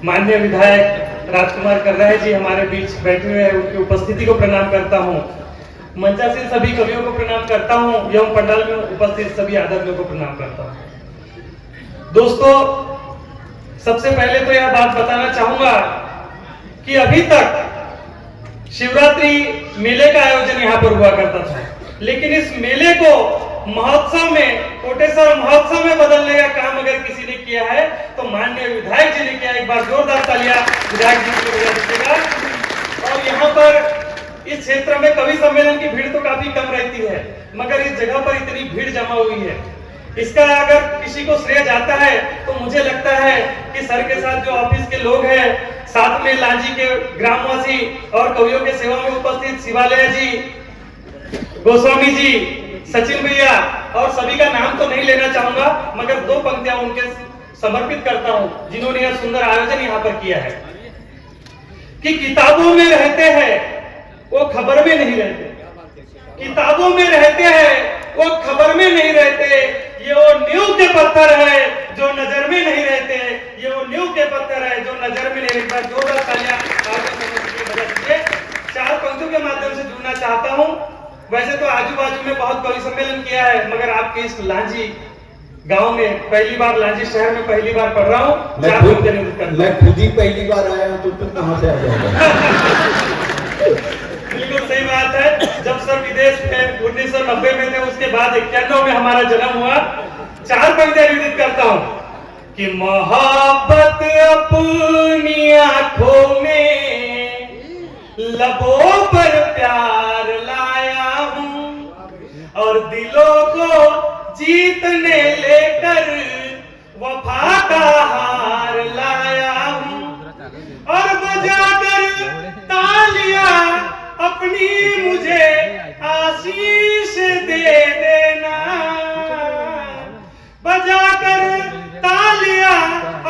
माननीय विधायक राजकुमार कर्राहे जी हमारे बीच बैठे हुए हैं, उनकी उपस्थिति को प्रणाम करता हूँ। मंचासीन सभी कवियों को प्रणाम करता हूँ एवं पंडाल में उपस्थित सभी आदरणीयों को प्रणाम करता हूँ। दोस्तों, सबसे पहले तो यह बात बताना चाहूंगा कि अभी तक शिवरात्रि मेले का आयोजन यहाँ पर हुआ करता था, लेकिन इस मेले को महोत्सव में, कोटेश्वर महोत्सव में बदलने का काम अगर किसी ने किया है तो माननीय विधायक जी ने किया। एक बार जोरदार तालियां विधायक जी को बजा दीजिएगा। और यहाँ पर इस क्षेत्र में कवि सम्मेलन की भीड़ तो काफी कम रहती है, मगर इस जगह पर इतनी भीड़ जमा हुई है, इसका अगर किसी को श्रेय जाता है तो मुझे लगता है कि सर के साथ जो ऑफिस के लोग हैं, साथ में लांजी के ग्रामवासी और कवियों के सेवा में उपस्थित शिवालय जी, गोस्वामी जी, सचिन भैया और सभी का नाम तो नहीं लेना चाहूंगा, मगर दो पंक्तियां उनके समर्पित करता हूं जिन्होंने यह सुंदर आयोजन यहां पर किया है कि किताबों में रहते हैं वो खबर में नहीं रहते, किताबों में रहते हैं वो खबर में नहीं रहते, ये वो नींव के पत्थर है जो नजर में नहीं रहते, ये वो नींव के पत्थर है जो नजर में नहीं रहता। जोरदार तालियां बजा दीजिए। चार पंक्तियों के माध्यम से जुड़ना चाहता हूं। वैसे तो आजू बाजू में बहुत कवि सम्मेलन किया है, मगर आपके इस लांजी गांव में पहली बार, लांजी शहर में पहली बार पढ़ रहा हूँ। मैं खुद ही पहली बार आया हूँ, तो तुम कहां से आ जाएगा? बिल्कुल सही बात है। जब सर विदेश में 1990 में थे, उसके बाद 91 में हमारा जन्म हुआ। चार पंक्तियां निवेदित करता हूँ कि मोहब्बत अपनी आंखों में, लबों पर प्यार लाया हूँ और दिलों को जीतने लेकर वफा का हार लाया हूँ और बजाकर तालियां अपनी मुझे आशीष दे देना, बजाकर तालियां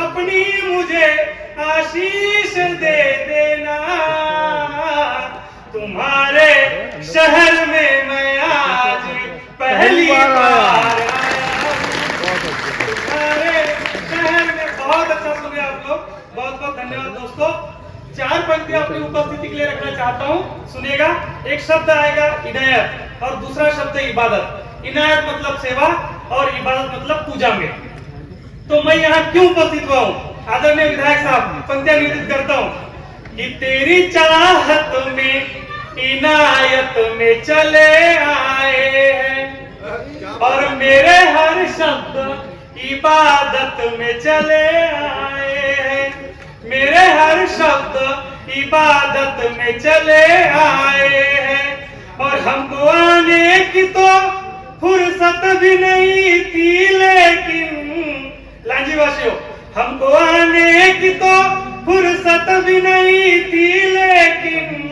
अपनी मुझे आशीष दे देना। तुम्हारे शहर में मैं आज पहली बार आया, तुम्हारे शहर में। बहुत अच्छा सुने आप लोग, बहुत बहुत धन्यवाद दोस्तों। चार पंक्तियां अपनी उपस्थिति के लिए रखना चाहता हूं, सुनिएगा। एक शब्द आएगा इनायत और दूसरा शब्द इबादत। इनायत मतलब सेवा और इबादत मतलब पूजा में। तो मैं यहाँ क्यों उपस्थित हुआ हूँ? आदरणीय विधायक साहब, पंक्तियां निवेदित करता हूँ कि तेरी चाहत में इनायत में चले आए हैं और मेरे हर शब्द इबादत में चले आए हैं, मेरे हर शब्द इबादत में चले आए हैं और हमको आने की तो फुर्सत भी नहीं थी, लेकिन लांजी वासियों, हमको आने की तो फुर्सत भी नहीं थी, लेकिन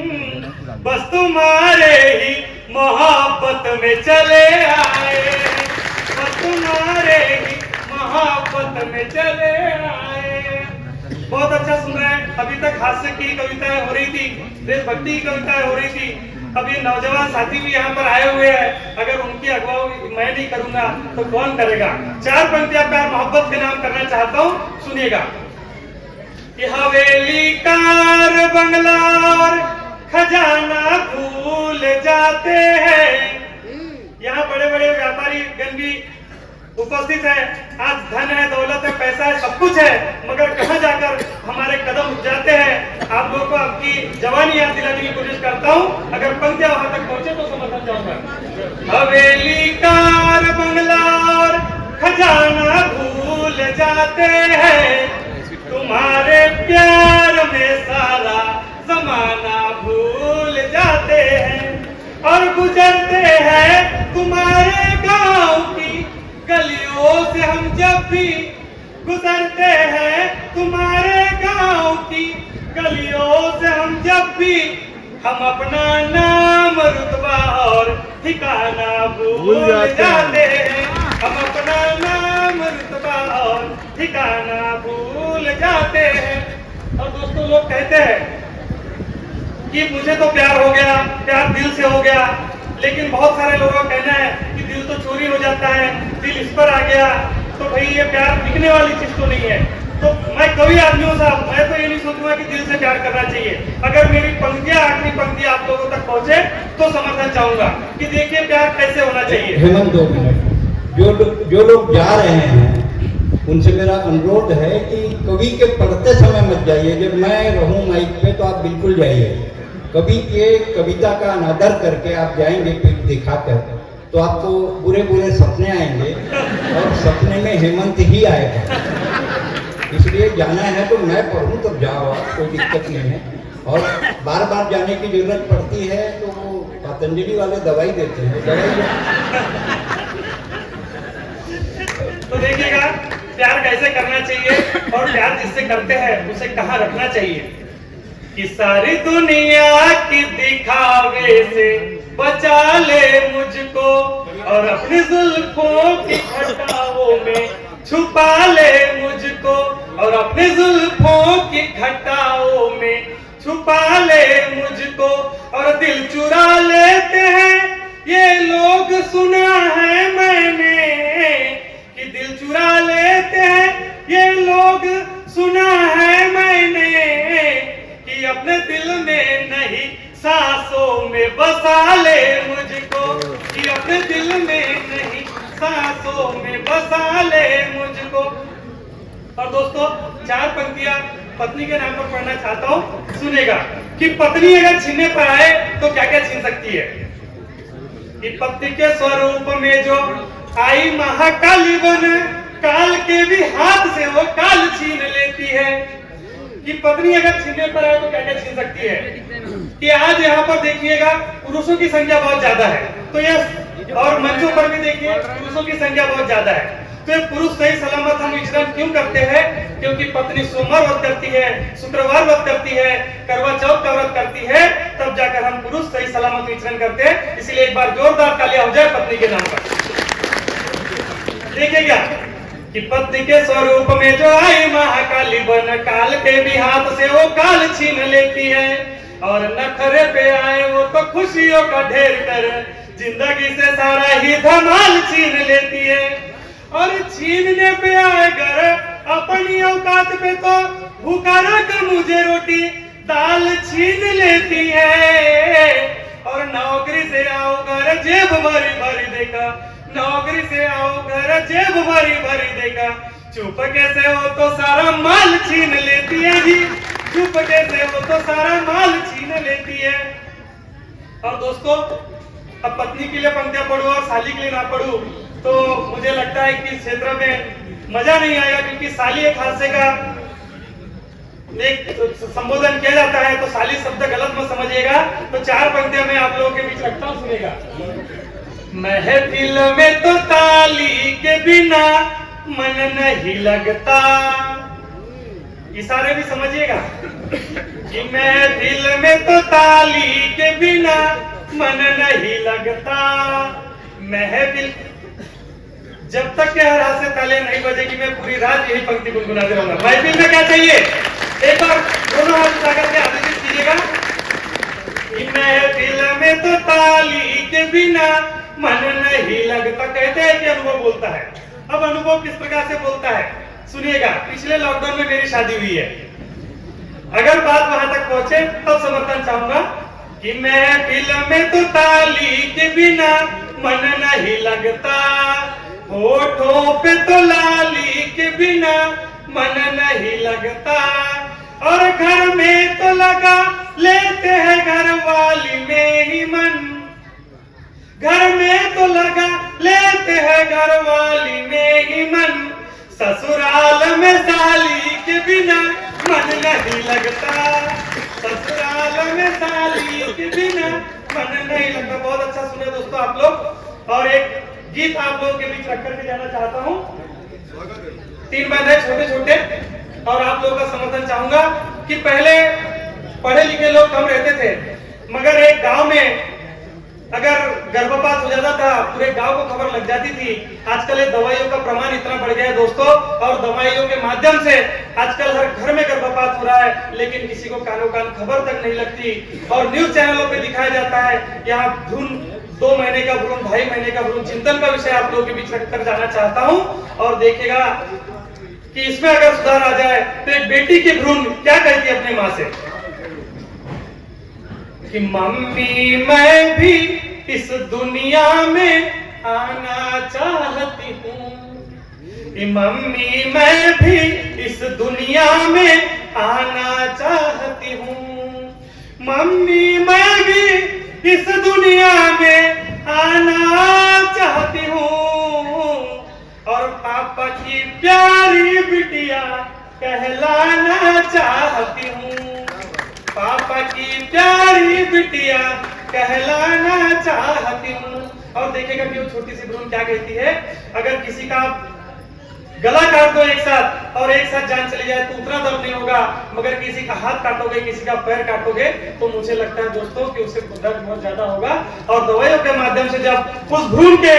बस तुम्हारे ही मोहब्बत में चले आए, बस तुम्हारे ही मोहब्बत में चले आए। बहुत अच्छा सुन रहे हैं। अभी तक हास्य की कविताएं हो रही थी, देशभक्ति की कविताएं हो रही थी। अब ये नौजवान साथी भी यहाँ पर आए हुए हैं, अगर उनकी अगुवाई मैं नहीं करूंगा तो कौन करेगा? चार पंक्तियां प्यार मोहब्बत के नाम करना चाहता हूँ, सुनिएगा। कि हवेली कार बंगला और खजाना भूल जाते हैं। यहाँ बड़े बड़े व्यापारी गण भी उपस्थित है। आज धन है, दौलत है, पैसा है, सब कुछ है, मगर कहाँ जाकर हमारे कदम उठ जाते हैं। आप लोगों को आपकी जवानी याद दिलाने की कोशिश करता हूँ। अगर पंक्तियां वहां तक पहुंचे तो समझना चाहूंगा। हवेली कार बंगला और खजाना भूल जाते हैं, तुम्हारे प्यार में सारा जमाना भूल जाते हैं और गुजरते हैं तुम्हारे गांव की गलियों से। हम जब भी गुजरते हैं तुम्हारे गांव की गलियों से, हम जब भी, हम अपना नाम रुतबा और ठिकाना भूल जाते हैं, हम अपना नाम रुतबा और ठिकाना भूल जाते हैं। और दोस्तों, लोग कहते हैं कि मुझे तो प्यार हो गया, प्यार दिल से हो गया, लेकिन बहुत सारे लोगों का कहना है कि दिल तो चोरी हो जाता है, दिल इस पर आ गया, तो भाई ये प्यार बिकने वाली चीज तो नहीं है। तो मैं कवि आदमी हूँ साहब, मैं तो ये नहीं सोचूंगा कि दिल से प्यार करना चाहिए। अगर मेरी पंक्तियां, आखिरी पंक्तियां आप लोगों तक पहुंचे तो समझना चाहूंगा कि देखिए प्यार कैसे होना चाहिए। हेमंत, 2 मिनट। जो लोग जा रहे हैं उनसे मेरा अनुरोध है कि कवि के पढ़ते समय मत जाइए। जब मैं रहूं माइक पे तो आप बिल्कुल जाइए। कवि के कविता का अनादर करके आप जाएंगे पीठ दिखाकर तो आपको बुरे बुरे सपने आएंगे और सपने में हेमंत ही आएगा। इसलिए जाना है तो मैं पढ़ूं तब जाओ आप, कोई दिक्कत नहीं है। और बार बार जाने की जरूरत पड़ती है तो वो पतंजलि वाले दवाई देते हैं, तो देखिएगा प्यार कैसे करना चाहिए और प्यार जिससे करते हैं उसे कहाँ रखना चाहिए कि सारी दुनिया की दिखावे से बचा ले मुझको और अपनी जुल्फों की घटाओं में छुपा ले मुझको और अपनी जुल्फों की घटाओं में छुपा ले मुझको और दिल चुरा लेते हैं ये लोग, सुना है मैंने कि दिल चुरा लेते हैं ये लोग, सुना है मैंने कि अपने दिल में नहीं सांसों में बसा ले मुझको, कि अपने दिल में नहीं सांसों में बसा ले मुझको। और दोस्तों 4 पंक्तियां पत्नी के नाम पर पढ़ना चाहता हूं, सुनेगा कि पत्नी अगर छीनने पर आए तो क्या क्या छीन सकती है। कि पति के स्वरूप में जो आई महाकाली बन, काल के भी हाथ से वो काल छीन लेती है। कि पत्नी अगर छीनने पर आए तो क्या क्या छीन सकती है। कि आज यहाँ पर देखिएगा पुरुषों की संख्या बहुत ज्यादा है, तो ये और मंचों पर भी देखिए पुरुषों की संख्या बहुत ज्यादा है। तो ये पुरुष सही सलामत हम विचरण क्यों करते हैं? क्योंकि पत्नी सोमवार व्रत करती है, शुक्रवार व्रत करती है, करवा चौथ का व्रत करती है, तब जाकर हम पुरुष सही सलामत विचरण करते हैं। इसलिए एक बार जोरदार तालियां हो जाए पत्नी के नाम पर। देखिएगा कि पत्नी के स्वरूप में जो आई महाकाली बन, काल के भी हाथ से वो काल छीन लेती है और नखरे पे आए वो तो खुशियों का ढेर कर जिंदगी से सारा ही धमाल छीन लेती है। और छीनने पे आए घर अपनी औकात पे तो भूखा रख मुझे रोटी दाल छीन लेती है। और नौकरी से आओ घर जेब भरी भरी देखा, नौकरी से आओ घर जेब भरी भरी देखा, चुप कैसे हो तो सारा माल छीन लेती है जी, चुप कैसे हो तो सारा माल छीन लेती है। और दोस्तों अब पत्नी के लिए पंक्तियां पढ़ूं और साली के लिए ना पढ़ूं तो मुझे लगता है कि इस क्षेत्र में मजा नहीं आएगा, क्योंकि साली एक हास्य का एक संबोधन किया जाता है, तो साली शब्द गलत मत समझिएगा। तो 4 पंक्तियां मैं आप लोगों के बीच रखता हूं, सुनेगा। महफिल में तो ताली के बिना मन नहीं लगता, इशारे भी समझिएगा कि महफिल में तो ताली के बिना मन नहीं लगता। महफिल जब तक के हर हाथ से ताले नहीं बजेगी मैं पूरी रात यही पंक्ति गुनगुनाते रहूंगा। महफिल में क्या चाहिए? एक बार दोनों हाथ उठाकर के आदेशित कीजिएगा कि महफिल में तो ताली के बिना मन नहीं लगता। कहते हैं कि अनुभव बोलता है। अब अनुभव किस प्रकार से बोलता है सुनिएगा। पिछले लॉकडाउन में मेरी शादी हुई है, अगर बात वहां तक पहुंचे तब समर्थन चाहूंगा कि महफिल में तो ताली के बिना मन नहीं लगता, होठों पे तो लाली के बिना मन नहीं लगता, और घर में तो लगा लेते हैं घर वाली में ही मन, घर में तो लगा लेते हैं घर वाली में ही मन, ससुराल में साली के बिना मन नहीं लगता, ससुराल में साली के बिना मन नहीं लगता। बहुत अच्छा सुने दोस्तों आप लोग। और एक गीत आप लोगों के बीच रख करके जाना चाहता हूँ। 3 बंद है छोटे छोटे, और आप लोगों का समर्थन चाहूंगा कि पहले पढ़े लिखे लोग कम रहते थे, मगर एक गांव में अगर गर्भपात हो जाता था पूरे गांव को खबर लग जाती थी। आजकल ये दवाइयों का प्रमाण इतना बढ़ गया है दोस्तों, और दवाइयों के माध्यम से आजकल हर घर में गर्भपात हो रहा है, लेकिन किसी को कानो कान खबर तक नहीं लगती। और न्यूज चैनलों पे दिखाया जाता है। यहाँ भ्रूण 2 महीने का भ्रूण, 2.5 महीने का भ्रूण, चिंतन का विषय आप लोगों के बीच रखकर जाना चाहता हूँ। और देखिएगा कि इसमें अगर सुधार आ जाए तो एक बेटी की भ्रूण क्या कहती है अपनी माँ से कि मम्मी मैं भी इस दुनिया में आना चाहती हूँ, मम्मी मैं भी इस दुनिया में आना चाहती हूँ, मम्मी मैं भी इस दुनिया में आना पापा की प्यारी बिटिया कहलाना चाहती हूँ, पापा की प्यारी बिटिया कहलाना चाहती हूँ। और देखिएगा कि वो छोटी सी भ्रूण क्या कहती है, अगर किसी का गला काट दो एक साथ और एक साथ जान चली जाए तो उतना दर्द नहीं होगा, मगर किसी का हाथ काटोगे, किसी का पैर काटोगे तो मुझे लगता है दोस्तों कि उसे दर्द बहुत ज्यादा होगा। और दवाइयों के माध्यम से जब उस भ्रूण के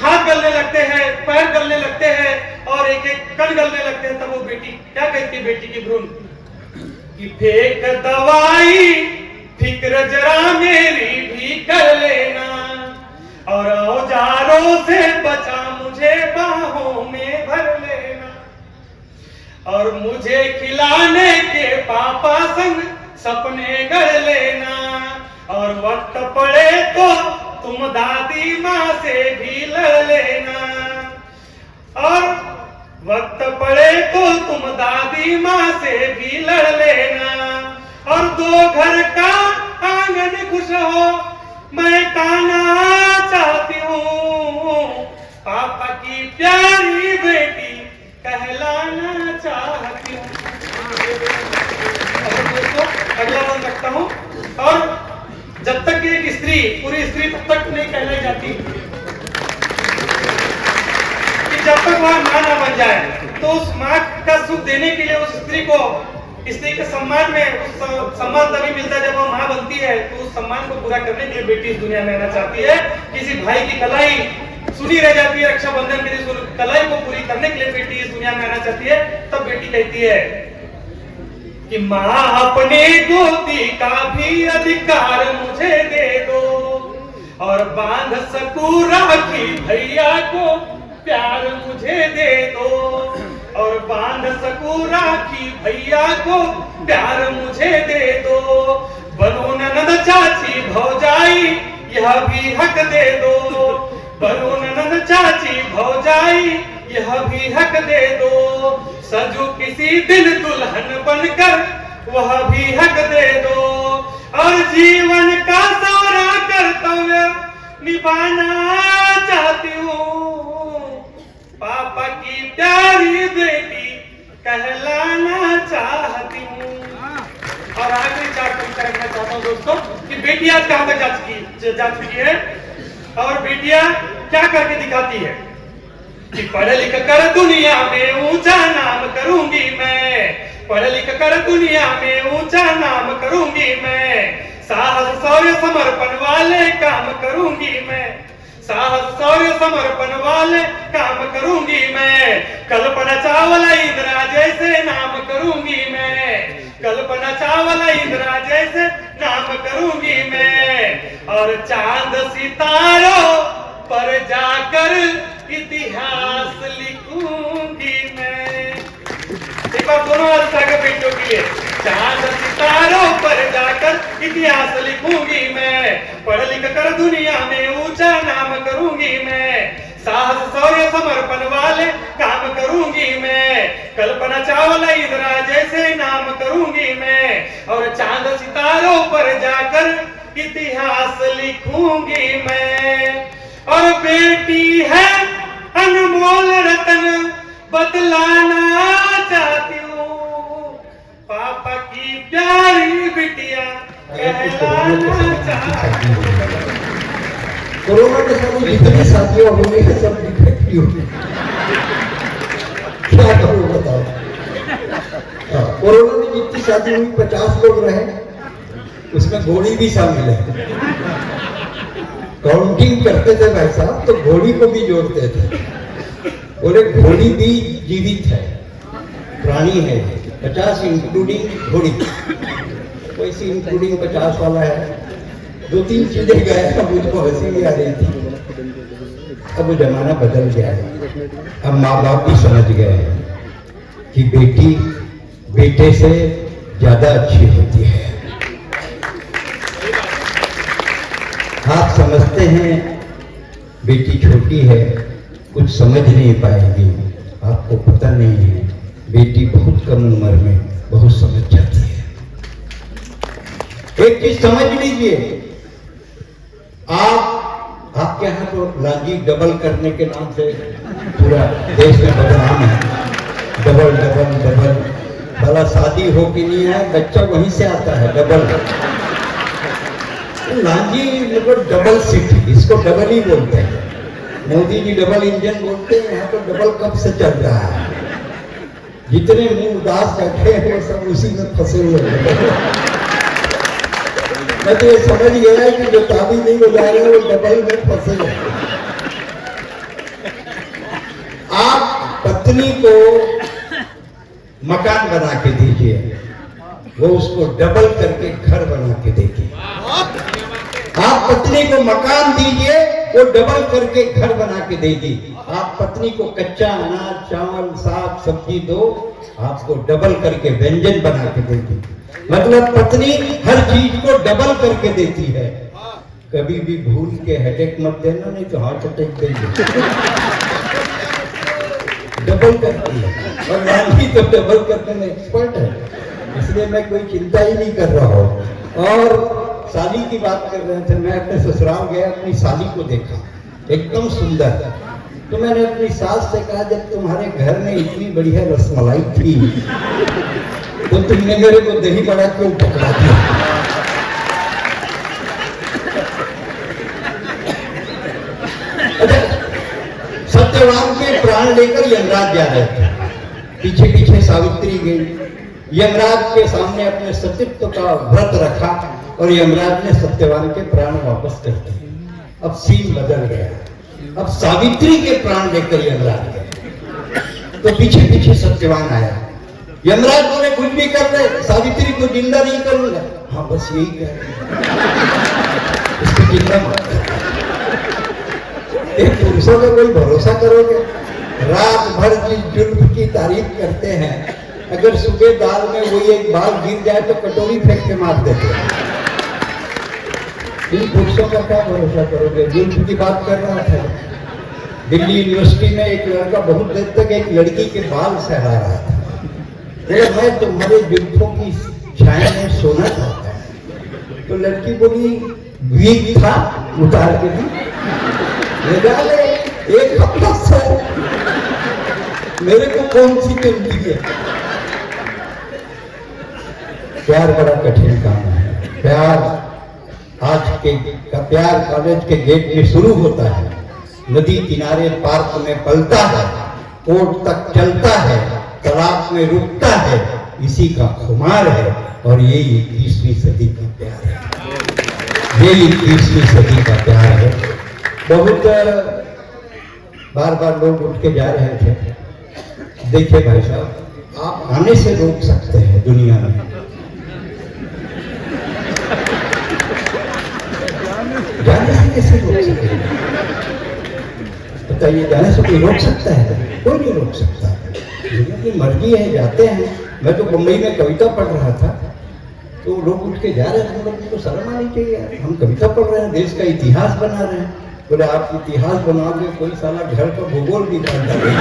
हाथ गलने लगते हैं, पैर गलने लगते हैं और एक एक कण गलने लगते हैं, तब वो बेटी क्या कहती है, बेटी की भ्रूण कि फेंक दवाई फिक्र जरा मेरी भी कर लेना, और औजारों से बचा मुझे बाहों में भर लेना, और मुझे खिलाने के पापा संग सपने गढ़ लेना, और वक्त पड़े तो तुम दादी माँ से भी लड़ लेना, और वक्त पड़े तो तुम दादी माँ से भी लड़ लेना, और दो घर का आंगन खुश हो मैं काना चाहती हूँ, पापा की प्यारी बेटी कहलाना चाहती हूँ। दोस्तों अगला वन रखता हूँ, और जब तक एक स्त्री पूरी स्त्री तब तक नहीं कहलाई जाती कि जब तक वह मां ना बन जाए, तो उस मां का सुख देने के लिए उस स्त्री को, स्त्री के सम्मान में उस सम्मान तभी मिलता है जब वह मां बनती है। तो उस सम्मान को पूरा करने के लिए बेटी इस दुनिया में आना चाहती है। किसी भाई की कलाई सुनी रह जाती है, रक्षाबंधन के लिए कलाई को पूरी करने के लिए बेटी इस दुनिया में आना चाहती है, तब बेटी कहती है कि माँ अपने गोदी का भी अधिकार मुझे दे दो, और बांध सकूं राखी भैया को प्यार मुझे दे दो, और बांध सकूं राखी भैया को प्यार मुझे दे दो, बनो ननद चाची भौजाई यह भी हक दे दो, बनो ननद चाची भौजाई यह भी हक दे दो, सजू किसी दिन दुल्हन बनकर वह भी हक दे दो, और जीवन का सारा कर्तव्य निभाना चाहती हूँ, पापा की प्यारी बेटी कहलाना चाहती हूँ। और आखिरी चार कविता रखना चाहता हूँ दोस्तों कि बेटी आज कहां तक जा चुकी है, और बेटियां क्या करके दिखाती है कि पढ़ लिख कर दुनिया में ऊंचा नाम करूंगी मैं, पढ़ लिख कर दुनिया में ऊंचा नाम करूंगी मैं, साहस शौर्य समर्पण वाले काम करूंगी मैं, साहस शौर्य समर्पण वाले काम करूंगी मैं, कल्पना चावला इंदिरा जैसे नाम करूंगी मैं, कल्पना चावला इंदिरा जैसे नाम करूंगी मैं, और चांद सितारों पर जाकर इतिहास लिखूंगी मैं। एक बार दोनों बेटियों के लिए, चांद सितारों पर जाकर इतिहास लिखूंगी मैं, पढ़ लिख कर दुनिया में ऊंचा नाम करूंगी मैं, साहस शौर्य समर्पण वाले काम करूंगी मैं, कल्पना चावला इंदिरा जैसे नाम करूंगी मैं, और चांद सितारों पर जाकर इतिहास लिखूंगी मैं। और बेटी है अनमोल रतन बतलाना चाहती हूँ, पापा की प्यारी बिटिया कहलाना चाहती हूँ। कोरोना के समय जितनी शादियां हुई है सब डिफेक्टिव हुई, क्या करूं बताओ। कोरोना में जितनी शादी हुई 50 लोग रहे, उसमें घोड़ी भी शामिल है। काउंटिंग करते थे भाई साहब तो घोड़ी को भी जोड़ते थे, और एक घोड़ी भी जीवित है, प्राणी है, 50 इंक्लूडिंग घोड़ी, वैसे इंक्लूडिंग 50 वाला है। 2-3 चीजें गए, मुझको हंसी भी आ रही थी। अब वो जमाना बदल गया है, अब माँ बाप भी समझ गए हैं कि बेटी बेटे से ज्यादा अच्छी होती है। आप समझते हैं बेटी छोटी है, कुछ समझ नहीं पाएगी, आपको पता नहीं है बेटी बहुत कम उम्र में बहुत समझ जाती है। एक चीज समझ लीजिए, आपके यहाँ तो लांजी डबल करने के नाम से पूरा देश में बदनाम है। डबल डबल डबल, भला शादी हो कि नहीं है, बच्चा वहीं से आता है डबल। लांजी मतलब डबल सीट, इसको डबल ही बोलते हैं। मोदी जी डबल इंजन बोलते हैं, यहाँ तो डबल कब से चल रहा है। जितने मुंह उदास बैठे हैं वो सब उसी में फंसे हुए हैं। मैं तो ये समझ गया है कि जो शादी नहीं हो जा रहे वो डबल में फंसे हैं। आप पत्नी को मकान बना के दीजिए, वो उसको डबल करके घर बना के देगी। आप पत्नी को मकान दीजिए, वो डबल करके घर बना के देगी। आप पत्नी को कच्चा अनाज, चावल, साग, सब्जी दो, आपको डबल करके व्यंजन बना के देगी। मतलब पत्नी हर चीज को डबल करके देती है। कभी भी भूल के हेडेक मत देना, नहीं तो हार्ट अटैक देंगे। डबल करती है, और रानी तो डबल करने में एक्सपर्ट है, इसलिए मैं कोई चिंता ही नहीं कर रहा हूँ। और साली की बात कर रहे थे, मैं अपने ससुराल गया, अपनी साली को देखा, एकदम सुंदर। तो मैंने अपनी सास से कहा, जब तुम्हारे घर में इतनी बढ़िया रसमलाई थी तो तुमने मेरे को दही बड़ा क्यों पकड़ा दिया? सत्यवान के प्राण लेकर यमराज जा रहे थे, पीछे पीछे सावित्री गई। यमराज के सामने अपने सतीत्व का व्रत रखा और यमराज ने सत्यवान के प्राण वापस कर दिए। अब सीन बदल गया, अब सावित्री के प्राण लेकर यमराज गए। तो पीछे पीछे सत्यवान आया। यमराज बोले, कुछ भी कर ले, सावित्री को जिंदा नहीं करूंगा। हाँ, बस यही कह इसको जिंदा मत। एक पुरुषों का कोई भरोसा करोगे? रात भर जिस जुल्म की तारीफ करते हैं, अगर सुबह दाल में वही एक बाल गिर जाए तो कटोरी फेंक के मार देते हैं। इन पुरुषों का क्या भरोसा करोगे? जुल्म की बात कर रहा था, दिल्ली यूनिवर्सिटी में एक लड़का बहुत देर तक एक लड़की के बाल सहला रहा था। मैं तुम्हारे जुल्फों की छाया में सोना चाहता है। तो लड़की बोली, वीक था, उतार के दी। एक हफ्ता से मेरे को कौन सी मिलती है? प्यार बड़ा कठिन काम है। प्यार आज के प्यार कॉलेज के गेट में शुरू होता है, नदी किनारे पार्क में पलता है, कोर्ट तक चलता है, तालाब में रुकता है, इसी का खुमार है। और ये 21वीं सदी का प्यार है, ये 21वीं सदी का प्यार है। बहुत बार बार लोग उठ के जा रहे थे। देखिए भाई साहब, आप आने से रोक सकते हैं दुनिया में, जाने से कैसे रोक सकते हैं? बताइए, जाने से कोई रोक सकता है? कोई नहीं रोक सकता, दुनिया की मर्जी है, जाते हैं। मैं तो मुंबई में कविता पढ़ रहा था, तो लोग उठ के जा रहे थे, मतलब उनको शर्म आनी चाहिए, हम कविता पढ़ रहे हैं, देश का इतिहास बना रहे हैं। बोले, आप इतिहास बनाओगे, कोई साला घर का भूगोल भी बन जाएगा।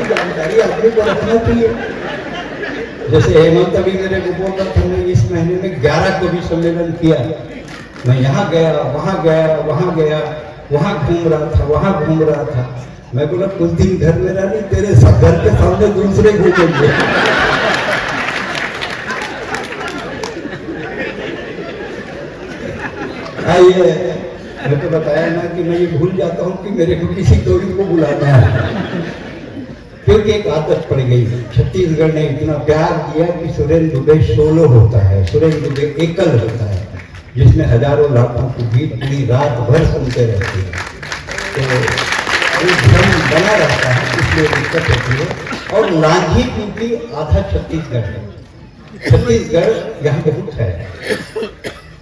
जानकारी आदमी को रखना चाहिए। जैसे हेमंत अभी मेरे को बोल रहा था, हमने इस महीने में 11 को भी सम्मेलन किया। मैं यहाँ गया, वहाँ गया, वहाँ गया, वहाँ घूम रहा था, वहाँ घूम रहा था। मैं बोला, कुछ दिन घर में रहा नहीं, तेरे घर के सामने दूसरे घूमेंगे। आइए, मैं तो बताया ना कि मैं ये भूल जाता हूँ कि मेरे को किसी दोस्त को बुलाना है, क्योंकि एक आदत पड़ गई। छत्तीसगढ़ ने इतना प्यार दिया कि सुरेंद्र दुबे सोलो होता है, सुरेंद्र दुबे एकल होता है, जिसमें हजारों लाखों की गीत पूरी रात भर सुनते रहते हैं। तो भ्रम बना रहता है, इसलिए दिक्कत होती है। और लांझी क्योंकि आधा छत्तीसगढ़ है, छत्तीसगढ़ यहाँ बहुत है।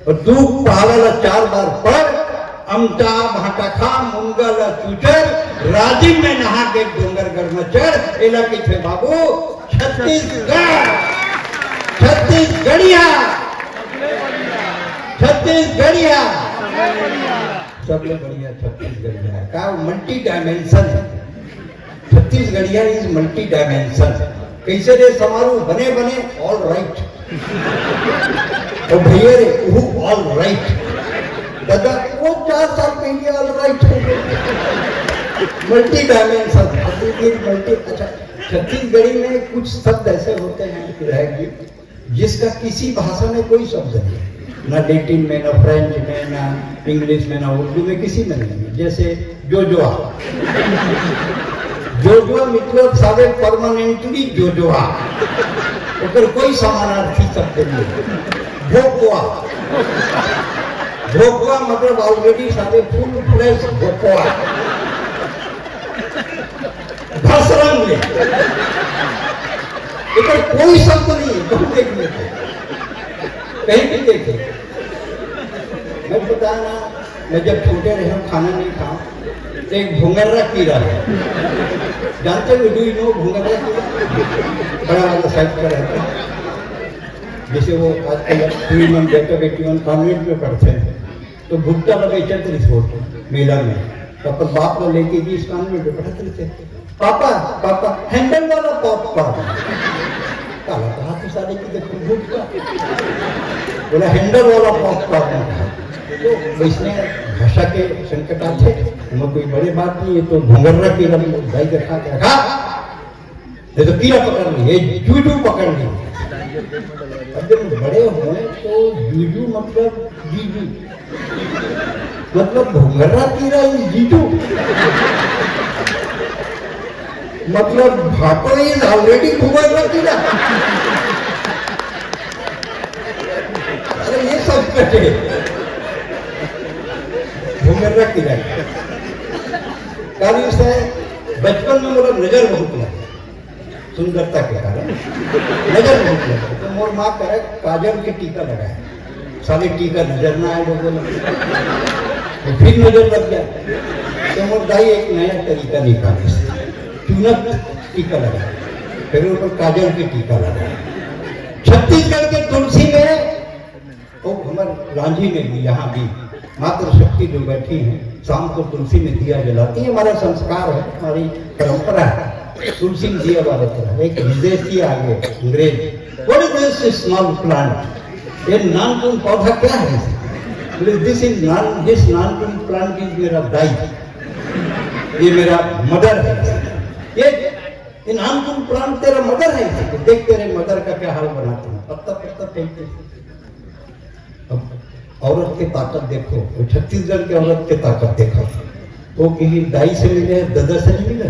और दूध पावल 4 बार पढ़, अमता भाटाखा मुंगल चूचर, राजिम में नहा के डोंगरगढ़ में चढ़, एला के थे बाबू छत्तीसगढ़, छत्तीसगढ़िया, छत्तीसगढ़िया, सबसे बढ़िया छत्तीसगढ़िया है। का मल्टी डायमेंशन है, छत्तीसगढ़िया इज मल्टी डायमेंशन। कैसे रे समारोह बने बने, ऑल राइट, और भैया रे वो ऑल राइट दादा, वो 4 साल पहले ऑल राइट हो गए। Multi dimension multi. अच्छा, छत्तीसगढ़ी में कुछ शब्द ऐसे होते हैं विधायक जी जिसका किसी भाषा में कोई शब्द नहीं, ना लैटिन में, ना फ्रेंच में, ना इंग्लिश में, ना उर्दू में, किसी में नहीं। जैसे जोजोआ, जोजोआ मतलब सारे परमानेंटली जोजोआ, अगर कोई समानार्थी शब्द नहीं। भोकुआ, भोकुआ मतलब ऑलरेडी सारे फुल फ्लेश भोकुआ। भसरंग में लेकिन कोई शब्द नहीं है, तुम देख लेते कहीं भी देखे। मैं पता ना, मैं जब छोटे रहे खाना नहीं खाऊं तो एक भुंगर्रा कीड़ा है, जानते हो? डू यू नो भुंगर्रा कीड़ा? बड़ा वाला साइज का रहता है, जैसे वो आजकल 3 बेटा बेटी कॉन्वेंट में पढ़ते हैं तो भुट्टा लगे चलते रिपोर्ट मेला में, तो अपन बाप को लेके जी इस कॉन्वेंट में पढ़ते थे। पापा पापा हैंडल वाला पॉपकॉर्न, काला कहा तो सारे की देखो भुट्टा, बोला हैंडल वाला पॉपकॉर्न। तो इसने भाषा के संकट आते, कोई बड़ी बात नहीं है, तो भुंगर्रा कीड़ा भाई देखा रखा, ये तो कीड़ा पकड़ ली, ये जूजू पकड़ ली। अब जब बड़े हुए तो जूजू मतलब जीजू, मतलब भुंगर्रा कीड़ा इज जीजू, मतलब भाटो इज ऑलरेडी भुंगर्रा कीड़ा। अरे ये सब कटे भुंगर्रा कीड़ा। कारण से बचपन में मेरा नजर बहुत लगा, सुंदरता के कारण नजर बहुत लगा, तो मोर माँ करे काजल के टीका लगाया, सारे टीका नजर ना आए लोगों ने, तो फिर नजर लग गया, तो मोर दाई एक नया तरीका निकाले, चुनक टीका लगाया, फिर ऊपर काजल के टीका लगाया। छत्तीसगढ़ के तुलसी में और हमारे लांझी में भी, यहाँ भी मातृ शक्ति जो बैठी है, शाम को तुलसी में दिया जलाती है, हमारा संस्कार है, हमारी परंपरा है। तुलसी में दिया जलाता है। एक विदेशी आ गए अंग्रेज, what is this small plant, ये नानकुन पौधा क्या है? दिस इज नॉन, दिस नानकुन प्लांट इज मेरा दाई, ये मेरा मदर है, ये नानकुन प्लांट तेरा मदर है, देख तेरे मदर का क्या हाल बनाते हैं, पत्ता पत्ता फेंकते। अब औरत की ताकत देखो, तो छत्तीसगढ़ की औरत की ताकत देखो, वो किसी दाई से मिले, दादा से नहीं मिले।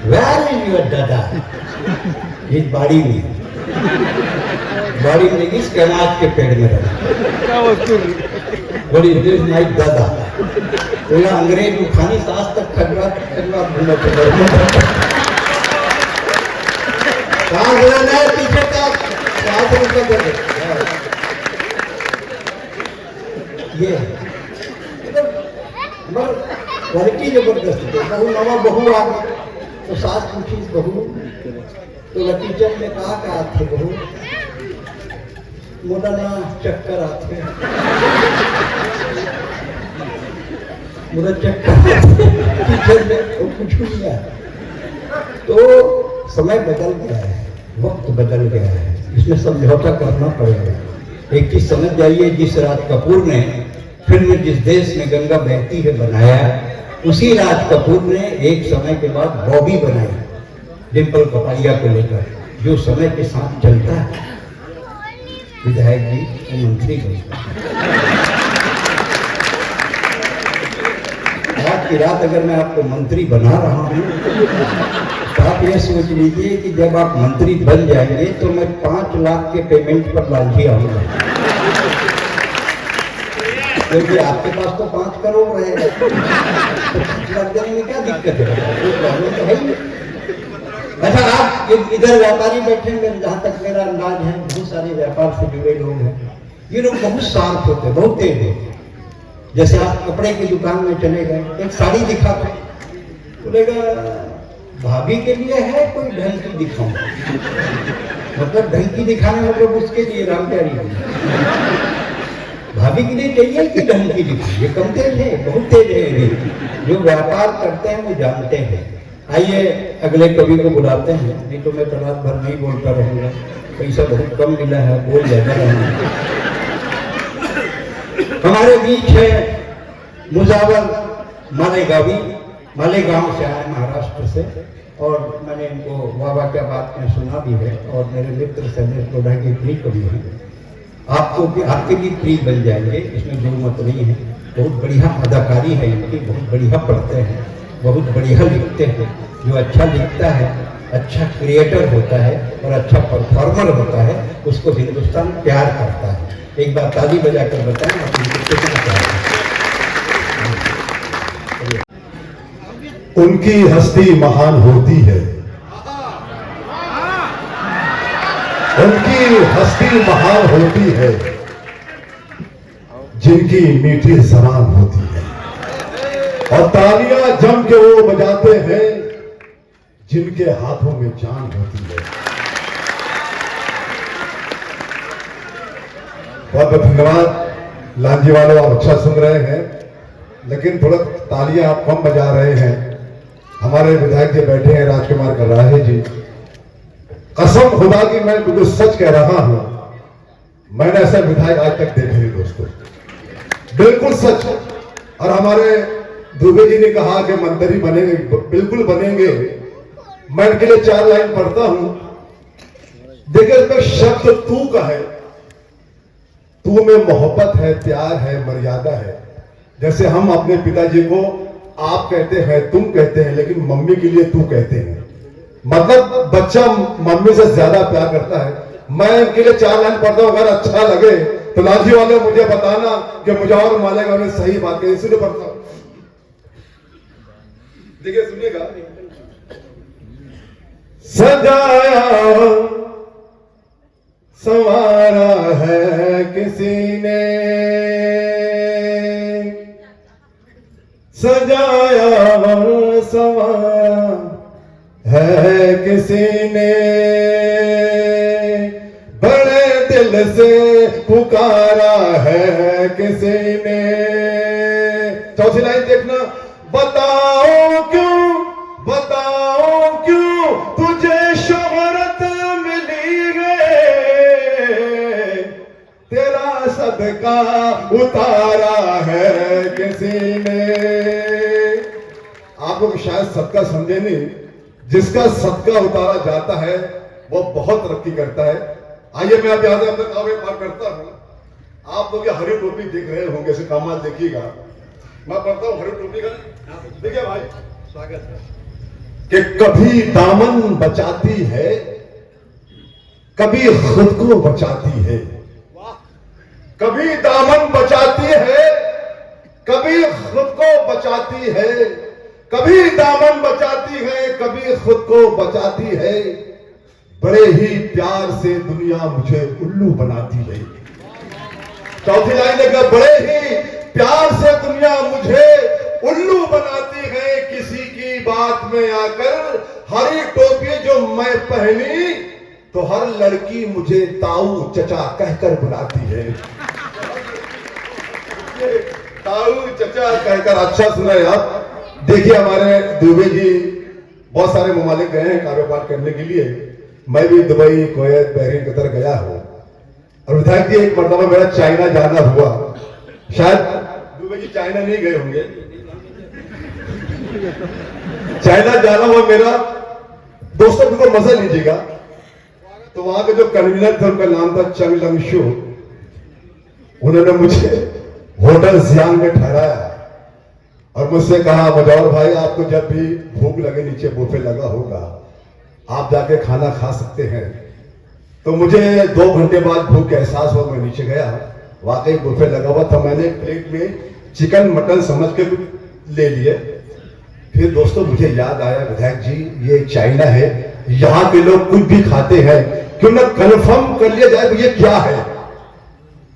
Where is your dada? इस बाड़ी में, बाड़ी में इस कैनाज के पेड़ में रहा। What is this my dada? बोला अंग्रेज उठानी सास तक खजवा खजवा घूमा कहाँ बोला है पीछे का सास निकल गए। ये मगर क्वालिटी जबरदस्त है। बहू नवा बहू आ गई तो सास पूछी बहू, तो लकीचन में कहा थे बहू, मोटा ना चक्कर आते, मुझे चक्कर किचन में वो कुछ नहीं है। तो समय बदल गया है, वक्त बदल गया है, इसमें समझौता करना पड़ेगा। एक चीज समझ जाइए, जिस राज कपूर ने फिल्म जिस देश में गंगा बहती है बनाया, उसी राज कपूर ने एक समय के बाद बॉबी बनाई डिम्पल कपाड़िया को लेकर, जो समय के साथ चलता है। विधायक जी वो मंत्री बनता, आज की रात अगर मैं आपको मंत्री बना रहा हूं तो आप ये सोच लीजिए कि जब आप मंत्री बन जाएंगे तो मैं 5 लाख के पेमेंट पर लालची आऊंगा, क्योंकि आपके पास तो 5 करोड़ रहेगा, तो 5 लाख देने में क्या दिक्कत है, कोई प्रॉब्लम तो है ही। अच्छा, आप इधर व्यापारी बैठे हैं, जहाँ तक मेरा अंदाज है बहुत सारे व्यापार से जुड़े लोग हैं, ये लोग बहुत शार्प होते हैं, बहुत तेज होते हैं। जैसे आप कपड़े की दुकान में चले गए, एक साड़ी दिखाते, बोलेगा भाभी के लिए है, कोई ढंग की दिखाऊं, मतलब ढंग की दिखाने मतलब उसके लिए राम प्यारी भाभी के लिए चाहिए कि ढंग की दिखाई। ये कम तेज है, बहुत तेज है। जो व्यापार करते हैं वो जानते हैं। आइए अगले कवि को बुलाते हैं, नहीं तो मैं तो रात भर नहीं बोलता रहूंगा। पैसा बहुत कम मिला है, बोल ज्यादा रहा है। हमारे बीच है मुजावर मालेगावी, मालेगांव से आए महाराष्ट्र से, और मैंने इनको वाह क्या बात में सुना भी है, और मेरे मित्र सैनिक लोढ़ा के प्रिय कवि हैं। आपको भी, आपके भी प्रिय बन जाएंगे, इसमें जो मत नहीं है। बहुत बढ़िया अदाकारी है इनकी, बहुत बढ़िया पढ़ते हैं, बहुत बढ़िया लिखते हैं। जो अच्छा लिखता है, अच्छा क्रिएटर होता है और अच्छा परफॉर्मर होता है, उसको हिंदुस्तान प्यार करता है। एक बार ताली बजाकर बताएं आप उनको कितना प्यार है। उनकी हस्ती महान होती है, उनकी हस्ती महान होती है, जिनकी मीठी जबान होती है, और तालियां जम के वो बजाते हैं जिनके हाथों में जान होती है। बहुत बहुत धन्यवाद। लांजी वालों, आप अच्छा सुन रहे हैं, लेकिन थोड़ा तालियां आप कम बजा रहे हैं। हमारे विधायक जी बैठे हैं, राजकुमार कराहे जी। कसम खुदा की मैं बिल्कुल सच कह रहा हूं, मैंने ऐसा विधायक आज तक देखा नहीं दोस्तों, बिल्कुल सच। और हमारे दुबे जी ने कहा कि मंत्री बनेंगे, बिल्कुल बनेंगे। मैं इनके लिए 4 लाइन पढ़ता हूं। देखिए, इसमें शब्द तू का है। तू में मोहब्बत है, प्यार है, मर्यादा है। जैसे हम अपने पिताजी को आप कहते हैं, तुम कहते हैं, लेकिन मम्मी के लिए तू कहते हैं। मतलब बच्चा मम्मी से ज्यादा प्यार करता है। मैं इनके लिए 4 लाइन पढ़ता हूं, अगर अच्छा लगे तो लांजी वाले मुझे बताना कि मुजावर मालेगांव ने सही बात कही, इसलिए पढ़ता हूं। देखिए, सुनिएगा। सजाया संवारा है किसी ने, सजाया संवारा है किसी ने, बड़े दिल से पुकारा है किसी ने। चौथी लाइन देखना। बताओ क्यों तुझे शोहरत मिली है, तेरा सदका उतारा है किसी ने। आप लोग शायद सदका समझे नहीं, जिसका सदका उतारा जाता है वो बहुत तरक्की करता है। आइए, मैं अब यहां से अपना काव्य करता हूं। आप लोग ये हरी टोपी देख रहे होंगे, इसे कमाल देखिएगा। मैं पढ़ता हूं हरी टोपी का। देखिए भाई, स्वागत है। कि कभी दामन बचाती है, कभी खुद को बचाती है। कभी दामन बचाती है, कभी खुद को बचाती है। कभी दामन बचाती है, कभी खुद को बचाती है। बड़े ही प्यार से दुनिया मुझे उल्लू बनाती है। चौथी लाइन देखा। बड़े ही प्यार से दुनिया मुझे उल्लू बनाती है, किसी की बात में आकर। हरी टोपी जो मैं पहनी तो हर लड़की मुझे ताऊ चचा कहकर बुलाती है। ताऊ चचा कहकर। अच्छा सुना आप। देखिए, हमारे दुबे जी बहुत सारे ममालिक गए हैं कारोबार करने के लिए। मैं भी दुबई, कुवैत, बहरीन, कतर गया हूं। और विधायक जी, एक मरतबा मेरा चाइना जाना हुआ। शायद दुबे जी चाइना नहीं गए होंगे। चाइना जाना हुआ मेरा। दोस्तों, बिल्कुल मजा लीजिएगा। तो वहां के जो कन्वीनर थे, उनका नाम था चंग लंगशु। उन्होंने मुझे होटल जियांग में ठहराया और मुझसे कहा, मुजावर भाई, आपको जब भी भूख लगे, नीचे बुफे लगा होगा, आप जाके खाना खा सकते हैं। तो मुझे 2 घंटे बाद भूख का एहसास हुआ। मैं नीचे गया, वाकई बुफे लगा हुआ था। मैंने एक प्लेट में चिकन मटन समझ के ले लिए। फिर दोस्तों, मुझे याद आया, विधायक जी, ये चाइना है, यहाँ के लोग कुछ भी खाते हैं, क्यों ना कंफर्म कर लिया जाए ये क्या है।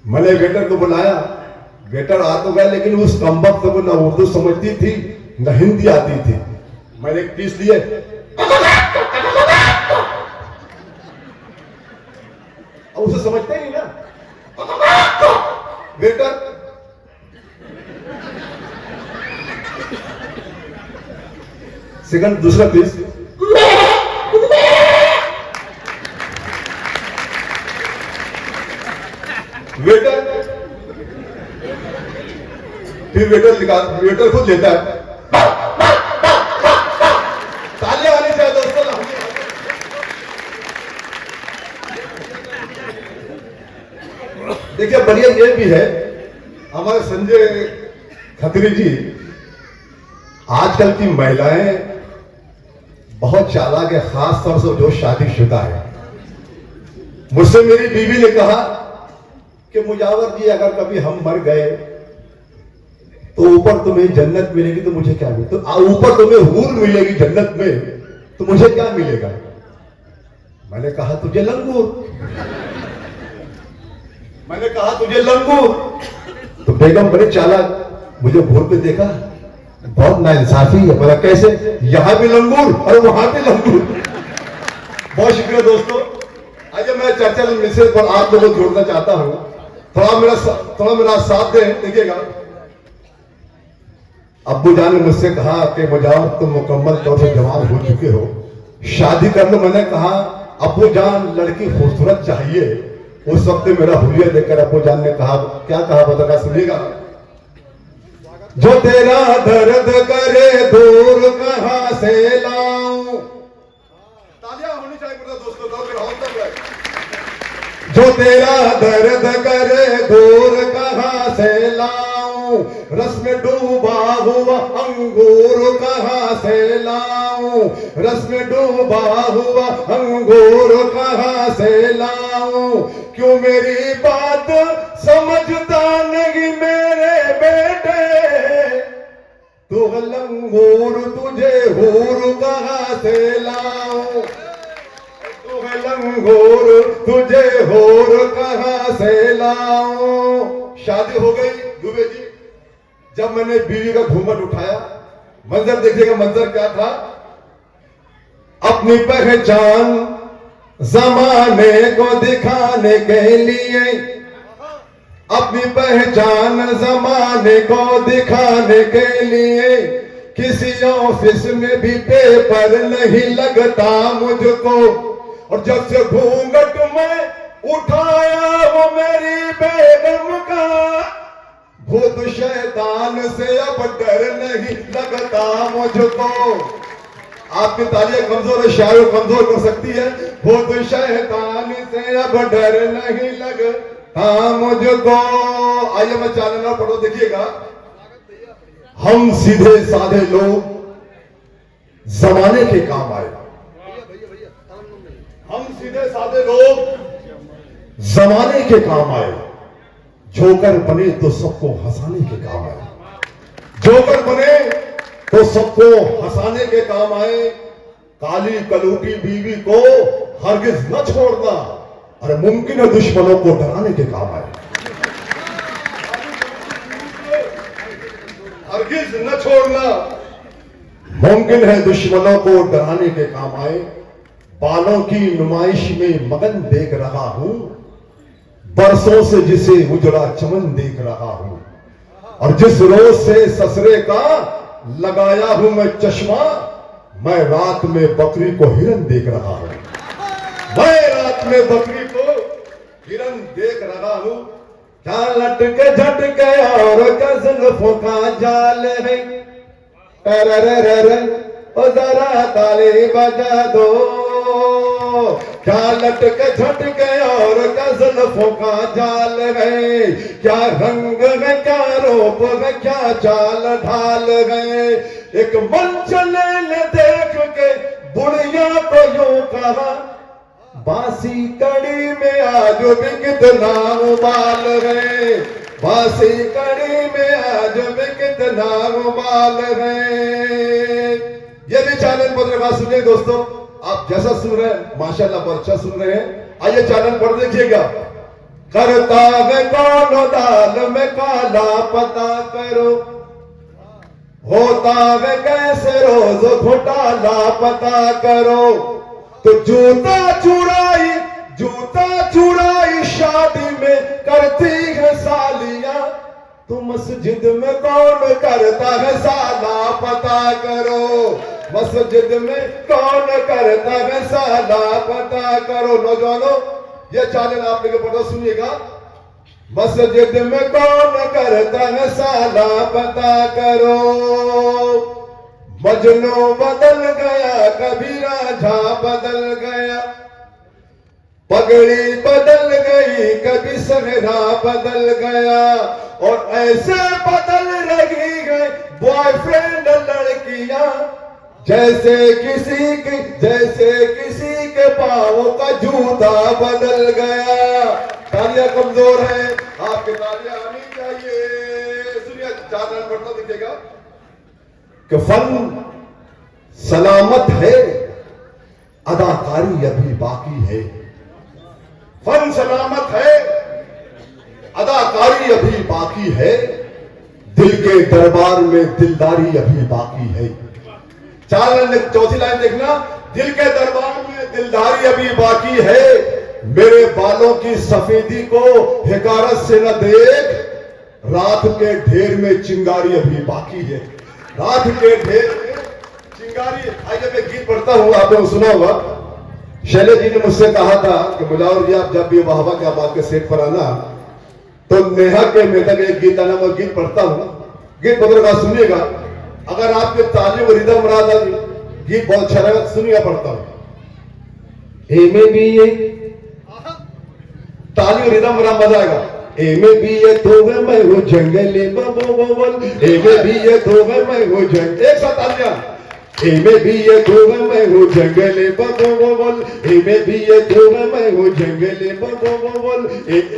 मैंने वेटर को बुलाया। वेटर आ तो गया, लेकिन उस कमबख्त को ना उर्दू समझती थी, ना हिंदी आती थी। मैंने एक पीस लिए। अब उसे समझते नहीं ना वेटर। सेकंड, दूसरा पीस। फिर वेटर खुद लेता है। तालियां आनी चाहिए दोस्तों। देखिए बढ़िया ये भी है, हमारे संजय खत्री जी, आजकल की महिलाएं बहुत चालाक है, खास तौर से जो शादीशुदा है। मुझसे मेरी बीवी ने कहा कि मुजावर जी अगर कभी हम मर गए तो ऊपर तुम्हें जन्नत मिलेगी तो मुझे क्या मिलेगा, तो ऊपर तुम्हें हूर मिलेगी जन्नत में तो मुझे क्या मिलेगा। मैंने कहा तुझे लंगूर, मैंने कहा तुझे लंगूर। तो बेगम बड़े चालाक, मुझे घूर पे देखा, बहुत नाइंसाफी है। बोला कैसे, यहां भी लंगूर और वहां भी लंगूर। बहुत शुक्रिया दोस्तों। आइए मैं चर्चा मिसेज पर आप लोगों को जोड़ना चाहता हूं, थोड़ा मेरा साथ दें। देखिएगा, अब्बू जान ने मुझसे कहा कि मुजावर तुम मुकम्मल तौर से जवान हो चुके हो, शादी कर लो। मैंने कहा अब्बू जान लड़की खूबसूरत चाहिए। उस वक्त मेरा हुलिया देखकर अब्बू जान ने कहा, क्या कहा बताना, सुनिएगा। जो तेरा दर्द करे दूर कहां से लाऊं। तालियां होनी चाहिए दोस्तों, जो तेरा दर्द करे दूर कहां से लाऊं, रस में डूबा हुआ अंगूर कहां से लाऊं, रस में डूबा हुआ अंगूर कहां से लाऊं। क्यों मेरी बात समझता नहीं मेरे बेटे, तू लंगूर तुझे हूर कहां से लाऊं, तू लंगूर तुझे हूर कहां से लाऊं। शादी हो गई दुबे जी। जब मैंने बीवी का घूंघट उठाया, मंजर देखिएगा, मंजर क्या था। अपनी पहचान जमाने को दिखाने के लिए, अपनी पहचान जमाने को दिखाने के लिए, किसी ऑफिस में भी पेपर नहीं लगता मुझको। और जब से घूंघट में उठाया वो मेरी बेगम का, भूत शैतान से अब डर नहीं लगता मुझको। आपकी तालियां कमजोर है, शायर कमजोर कर सकती है। भूत शैतान से अब डर नहीं लगता मुझको। आइए मैं चैनल पढ़ो, देखिएगा। हम सीधे साधे लोग जमाने के काम आए, हम सीधे साधे लोग जमाने के काम आए। जोकर बने तो सबको हंसाने के काम आए, जोकर बने तो सबको हंसाने के काम आए। काली कलूटी बीवी को हरगिज न छोड़ना, और मुमकिन है दुश्मनों को डराने के काम आए। हरगिज न छोड़ना, मुमकिन है दुश्मनों को डराने के काम आए। बालों की नुमाइश में मगन देख रहा हूं, बरसों से जिसे उजड़ा चमन देख रहा हूं। और जिस रोज से ससरे का लगाया हूं मैं चश्मा, मैं रात में बकरी को हिरन देख रहा हूं, मैं रात में बकरी को हिरन देख रहा हूं। क्या लटके झटके और जुल्फों का जाल है, ओ जरा ताली बजा दो। क्या लटके झटके और जुल्फों का जाल है, क्या रंग है, क्या रूप है, क्या चाल ढाल है। एक मंचले ने देख के बुढ़िया को यूं कहा, बांसी कड़ी में आज भी कितना उबाल है, बांसी कड़ी में आज भी कितना उबाल है। ये भी चैनल पत्रकार सुनिए दोस्तों, आप जैसा सुन रहे हैं माशाल्लाह बहुत अच्छा सुन रहे हैं। आइए चैनल पढ़ देखिएगा। करता है कौन दाल में काला पता करो, होता है कैसे रोज घोटाला पता करो। तो जूता चुराई शादी में करती है सालियां, तो मस्जिद में कौन करता है साला पता करो, मस्जिद में कौन करता है साला पता करो। नौजवानों, ये चैनल आप लोग पता सुनिएगा। मस्जिद में कौन करता है साला पता करो। मजनू बदल गया कभी राजा बदल गया, पगड़ी बदल गई कभी सहरा बदल गया, और ऐसे बदल रही गई बॉयफ्रेंड लड़कियां जैसे किसी के पाँव का जूता बदल गया। तालियां कमजोर है, आपके तालियां आनी चाहिए। सुनिए, 4 लाइन पढ़ता दिखेगा कि फन सलामत है, अदाकारी अभी बाकी है। फन सलामत है, अदाकारी अभी बाकी है, दिल के दरबार में दिलदारी अभी बाकी है। 4 लाइन, चौथी लाइन देखना, दिल के दरबार में दिलदारी अभी बाकी है, मेरे बालों की सफेदी को हिकारत से न देख, रात के ढेर में चिंगारी अभी बाकी है। रात के ढेर में चिंगारी। आइए मैं गीत पढ़ता हूं, आपने सुना होगा। शैलेश जी ने मुझसे कहा था कि मुलावर जी आप जब भी वाहवा के आबाद के सेट पर आना तो नेहा के मेधा का एक गीत आना, मैं गीत पढ़ता हूं, गीत पढ़ने का सुनिएगा। अगर आपके ताली व रिदम मुराद आ गीत बहुत अच्छा रहेगा, सुनिएगा, पढ़ता हूं। ए में भी ये ताली और रिदम मुराद मजा आएगा। ए में भी ये तो मैं हूँ जंगली बबोल, ए में भी ये तो मैं हूँ जंगल, एक साथ तालियां। ए में भी ये तो मैं हूँ जंगली बबोल, ए में भी ये तो मैं हूँ जंगली बबोल।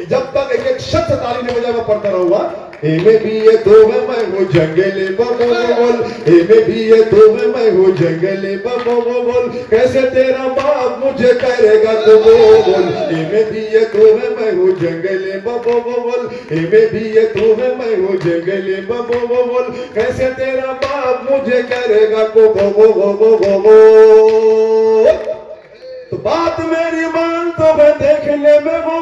जब तक एक शब्द ताली नहीं बजाए मैं पढ़ता रहूंगा। ए में भी ये तो मैं हूँ जंगली बबोल, ए में भी ये तो मैं हूँ जंगली बबोल, कैसे तेरा बाप मुझे करेगा तो बोल। ए में भी ये तो मैं हूँ जंगली बबोल, ए में भी ये तो मैं हूँ जंगली बबोल, कैसे तेरा बाप मुझे करेगा को तो बात मेरी मान तो मैं देखने में वो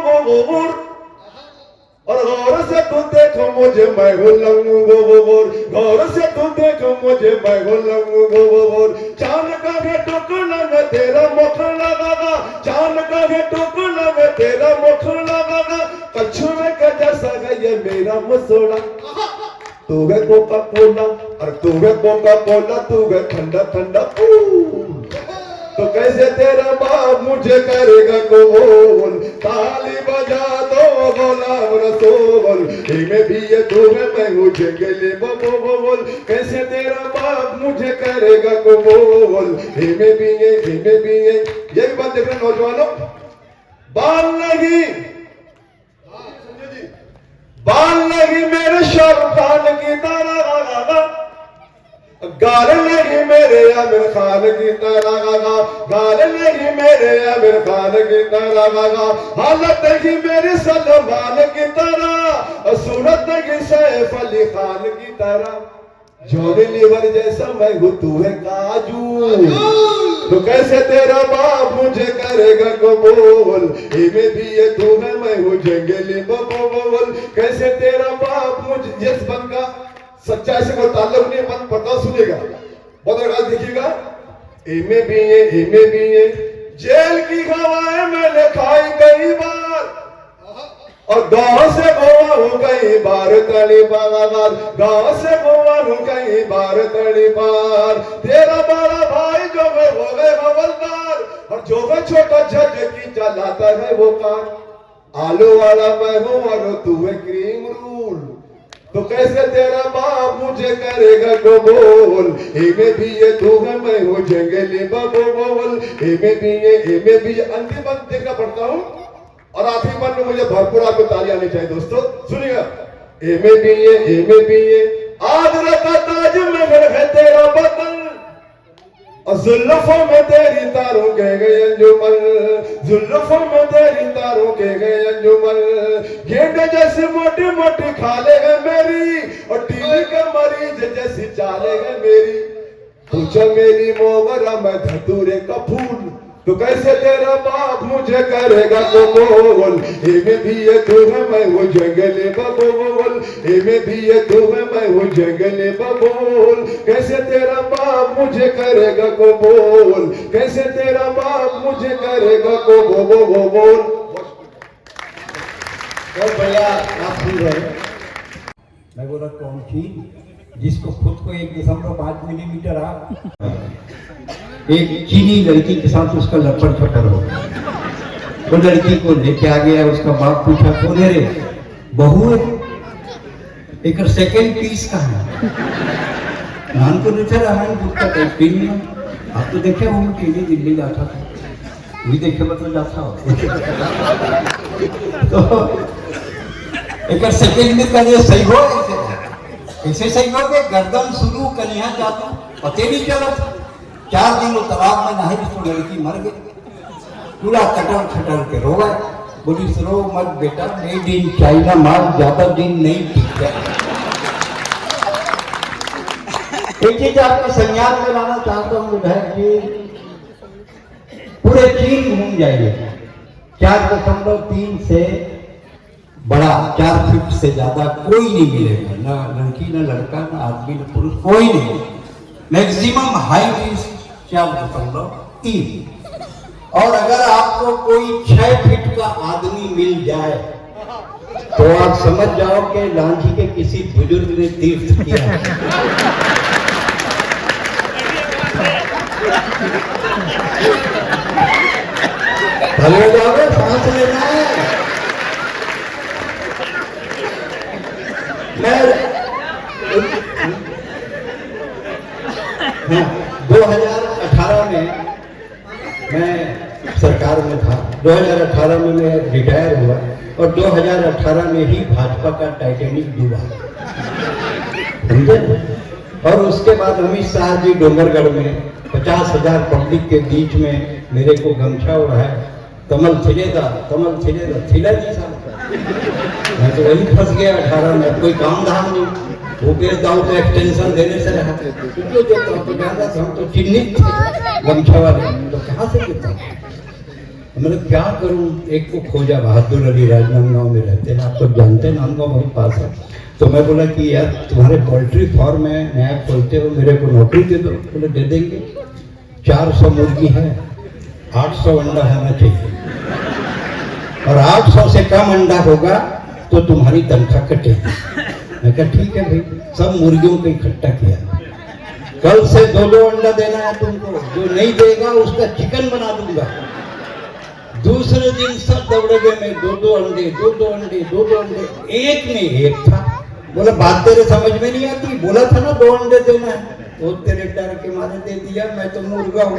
और गौर से तू देखो मुझे मैं हूँ लंगू गोबर, गौर से तू देखो मुझे मैं हूँ लंगू गोबर। चांद का है टुकड़ा में तेरा मुख लगागा, चांद का है टुकड़ा में तेरा मुख लगागा, कछुए का जैसा है ये मेरा मसोड़ा। तू है कोका कोला और तू है कोका कोला, तू है ठंडा ठंडा तो कैसे तेरा बाप मुझे करेगा कबूल। ताली बजा दो गुलाम रसूल, में भी ये तू है मैं हूँ जंगली बबोल, कैसे तेरा बाप मुझे करेगा कबूल। में भी ये भी बात देख रहे नौजवानों, बाल लगी मेरे शाहरुख खान की तरह, गाल लगी मेरे आमिर खान की तरह, गाल लगी मेरे आमिर खान की तरह, हालत लगी मेरी सलमान की तरह, सूरत लगी सैफ अली खान की तरह। जॉनी लीवर जैसा मैं हूँ तू है काजू, तो कैसे तेरा बाप मुझे करेगा कबूल। में भी ये तू है मैं हूँ जंगली बबोल, कैसे तेरा बाप मुझे, जिस बन का सच्चाई से कोई ताल्लुक नहीं, मन पता सुनेगा, बहुत आवाज देखिएगा। में भी ये जेल की हवाएं मैंने खाई कई बार, और गांव से गोवा हूँ कई बार तड़ी बार, गांव से गोवा हूँ कई बार तड़ी बार। तेरा बड़ा भाई जो है वो है हवलदार, और जो है छोटा जज की चलाता है वो कार। आलू वाला मैं हूँ और तू है क्रीम रूल, तो कैसे तेरा बाप मुझे करेगा कबूल। में भी ये तू है मैं हूँ जंगली बबोल, में भी ये अंतिम बात देखना पड़ता हूँ, और आखिरी बार में मुझे भरपूर आपको ताली आनी चाहिए दोस्तों, सुनिएगा। में भी ये आगरा का ताजमहल है तेरा बदन, और जुल्फों में तेरी तारों के गए अंजुमन, जुल्फों में तेरी तारों के गए अंजुमन। गेंडे जैसी मोटी मोटी खाले है मेरी, और टीवी के मरीज जैसी चाले है मेरी। पूछो मेरी मोगरा मैं धतूरे का फूल, तो कैसे तेरा बाप मुझे करेगा कबूल। में भी ये तू है मैं हूँ जंगली बबोल, में भी ये तू है मैं हूँ जंगली बबोल, कैसे तेरा बाप मुझे करेगा कबूल, कैसे तेरा बाप मुझे करेगा कबूल। गया, आप सुन रहे। मैं बोला कौन थी जिसको खुद को 1.5 मिलीमीटर एक चीनी लड़की के साथ उसका लपड़ छपड़ हो। वो लड़की को लेके आ गया, उसका बाप पूछा कौन है रे? बहू है। एक सेकेंड पीस का है नान को नहीं चला है दूध का टीवी में। आप तो देखे वो टीवी दिल्ली जाता था, भी देखे मतलब जाता हो तो एक सेकेंड में कर सही हो ऐसे सही हो गए। गर्दन शुरू कन्या जाता पते नहीं चला। 4 दिन वो तालाब में नहाई तो लड़की मर गई। पूरा कटर खटर के रो गए। बोली रो मत बेटा, मेड इन चाइना माल ज्यादा दिन नहीं टिकता। एक चीज आपके संज्ञान में लाना चाहता हूँ विधायक जी, पूरे चीन घूम जाइए, 4.3 से बड़ा 4 फीट से ज्यादा कोई नहीं मिलेगा, ना लड़की ना लड़का ना आदमी ना पुरुष, कोई नहीं। Maximum height is 4.3। और अगर आपको कोई 6 फीट का आदमी मिल जाए तो आप समझ जाओ कि लांझी के किसी बुजुर्ग ने तीर्थ किया है। भले जाओगे, सांस लेना है। मैं 2018 में मैं सरकार में था। 2018 में मैं रिटायर हुआ और 2018 में ही भाजपा का टाइटैनिक डूबा, समझे। और उसके बाद अमित शाह जी डोंगरगढ़ में 50,000 पब्लिक के बीच में मेरे को गमछा उड़ाया, कमल खिलेगा खिला जी साहब। मैं तो वही फंस गया 18 में, कोई काम धाम नहीं। भूपेश दाऊ को एक्सटेंशन देने से रहा, क्यों देता हूँ? तो ज्यादा हम तो चिन्हित थे गमछा वाले, तो कहाँ से देता हूँ? मतलब क्या करूं। एक को खोजा, बहादुर अली राजनांदगांव में रहते हैं, आप सब जानते हैं, नांदगांव बहुत पास है। तो मैं बोला कि यार तुम्हारे पोल्ट्री फार्म में नया खोलते हो, मेरे को नौकरी दे दो। बोले दे देंगे। 400 मुर्गी है, 800 अंडा होना चाहिए, और 800 से कम अंडा होगा तो तुम्हारी तनख्वाह कटेगी। मैं कहा ठीक है भाई। सब मुर्गियों को इकट्ठा किया। कल से 2-2 अंडा देना है तुमको, जो नहीं देगा उसका चिकन बना दूंगा। दूसरे दिन सब दौड़े में 2-2 अंडे, 2-2 अंडे, 2-2 अंडे। एक में एक था। बोला बात तेरे समझ में नहीं आती, बोला था ना 2 अंडे देना है। वो तेरे डर के मारे दे दिया, मैं तो मुर्गा हूँ।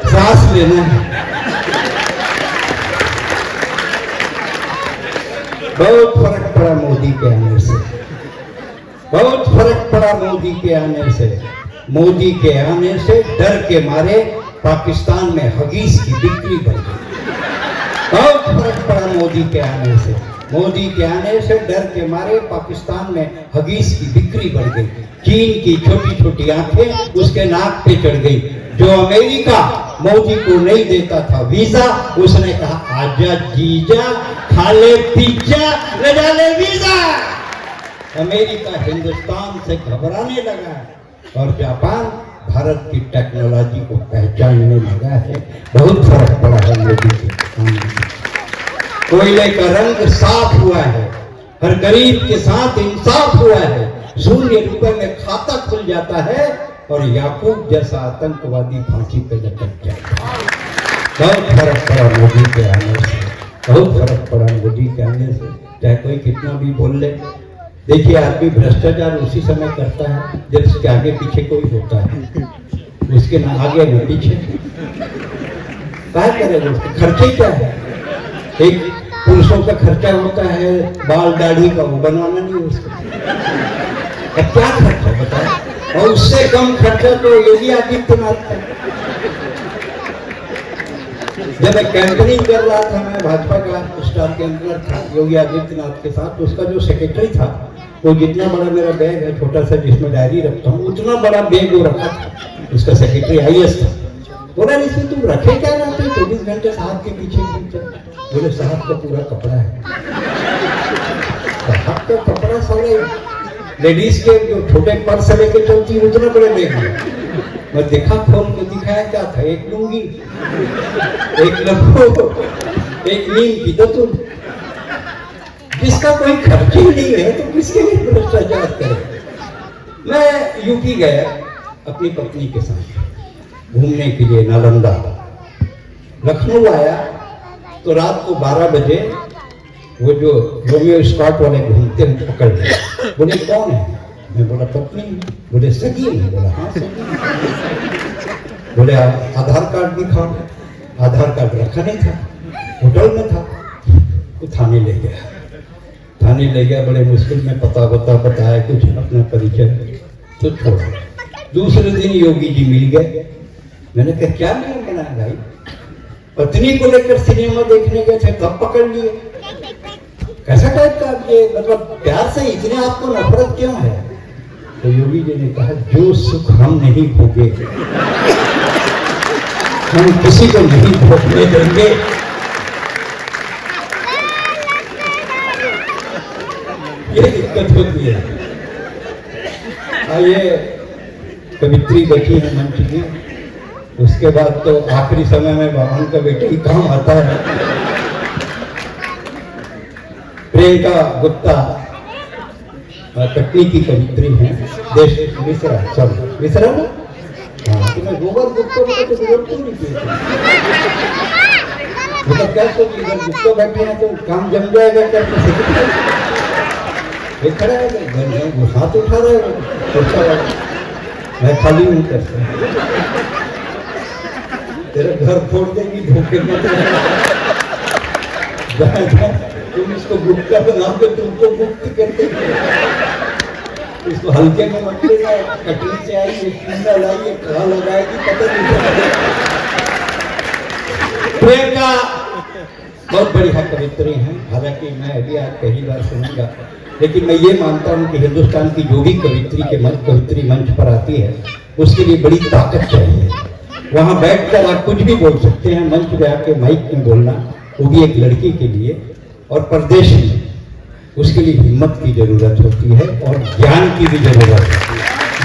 सांस लेना है। बहुत फर्क पड़ा मोदी के आने से, बहुत फर्क पड़ा मोदी के आने से। मोदी के आने से डर के मारे पाकिस्तान में हगीज की बिक्री बढ़ गई। बहुत फर्क पड़ा मोदी के आने से। मोदी के आने से डर के मारे पाकिस्तान में हगीज की बिक्री बढ़ गई। चीन की छोटी छोटी आंखें उसके नाक पे चढ़ गई। जो अमेरिका मोदी को नहीं देता था वीजा, उसने कहा आजा जीजा, खा ले पिज्जा, ले जा ले वीजा। अमेरिका हिंदुस्तान से घबराने लगा और जापान भारत की टेक्नोलॉजी को पहचानने लगा है। बहुत फर्क पड़ा है मोदी के। कोयले का रंग साफ हुआ है, हर गरीब के साथ इंसाफ हुआ है। 0 रुपए में खाता खुल जाता है और याकूब जैसा आतंकवादी फांसी पे लटक जाता है। बहुत फर्क पड़ा मोदी के आने से, बहुत फर्क पड़ा मोदी के आने से। चाहे कोई कितना भी बोल ले, देखिए आदमी भ्रष्टाचार उसी समय करता है जब उसके आगे पीछे कोई होता है, उसके ना आगे ना पीछे। क्या करेगा? उसके खर्चे क्या है? एक पुरुषों का खर्चा होता है बाल दाढ़ी का, वो बनवाना नहीं उसको। क्या खर्चा बताओ? और उससे कम खर्चा तो योगी आदित्यनाथ का। जब मैं कैंपेनिंग कर रहा था, मैं भाजपा का स्टार कैंपेनर था योगी आदित्यनाथ के साथ, तो उसका जो सेक्रेटरी था वो जितना बड़ा मेरा बैग है छोटा सा जिसमें डायरी रखता हूँ, उतना बड़ा बैग वो रखा था। उसका सेक्रेटरी IAS था। बोला इसमें तुम रखे क्या रहते? 24 घंटे साहब के पीछे घूमते। बोले साहब का पूरा कपड़ा है। साहब का कपड़ा सारे लेडीज के जो छोटे पर्स लेके चलती है उतना बड़े बैग है। मैं देखा, खोल के दिखाया क्या था, एक लुंगी, एक लम्बो, एक नीम की तुम, जिसका कोई खर्च ही नहीं है तो किसके लिए भ्रष्टाचार करे। मैं यूपी गया अपनी पत्नी के साथ घूमने के लिए नालंदा। लखनऊ आया तो रात को 12 बजे वो जो रोमियो स्कॉट वाले घूमते हैं पकड़ लिया। बोले कौन है? मैं बोला पत्नी। बोले सगी है? बोला हाँ सगी। बोले आधार कार्ड दिखाओ। आधार कार्ड रखा नहीं था, होटल में था। वो थाने ले गया। थाने ले गया, बड़े मुश्किल में पता बताया कुछ अपना परिचय तो छोड़ा। दूसरे दिन योगी जी मिल गए। मैंने कहा क्या नियम बनाया भाई? पत्नी को लेकर सिनेमा देखने गए थे तब पकड़ लिए। कैसा टाइप का ये, मतलब प्यार से इतने आपको नफरत क्यों है? तो योगी जी ने कहा जो सुख हम नहीं भोगे हम किसी को नहीं भोगने देंगे। ये दिक्कत होती है। ये कवित्री बैठी है मंच की, उसके बाद तो आखिरी समय में भगवान का बेटा ही काम आता है। प्रियंका गुप्ता कटनी की कवित्री हैं, देश मिश्रा, सॉरी मिश्रा ना, हाँ तो मैं गोबर गुप्ता को तो जरूरत क्यों नहीं की? मतलब क्या सोच, इधर गुप्ता बैठे हैं तो काम जम जाएगा क्या? ये खड़ा है वो हाथ उठा रहा है, सोचता है मैं खाली हूँ कैसे, तेरा घर फोड़ देंगी धोखे में। तुम इसको गुप्ता बनाओ तो तुमको मुक्त कर देंगे। इसको हल्के में मत लेना, कटनी से आई है, चूना लाई है, कहाँ लगाएगी पता नहीं चलेगा। प्रियंका बहुत बढ़िया कवित्री हैं, हालांकि मैं अभी आज पहली बार सुनूंगा, लेकिन मैं ये मानता हूँ कि हिंदुस्तान की जो भी कवित्री मंच पर आती है उसके लिए बड़ी ताकत चाहिए। वहाँ बैठकर आप कुछ भी बोल सकते हैं, मंच पे आके माइक में बोलना, वो भी एक लड़की के लिए, और प्रदेश में उसके लिए हिम्मत की जरूरत होती है और ज्ञान की भी जरूरत है।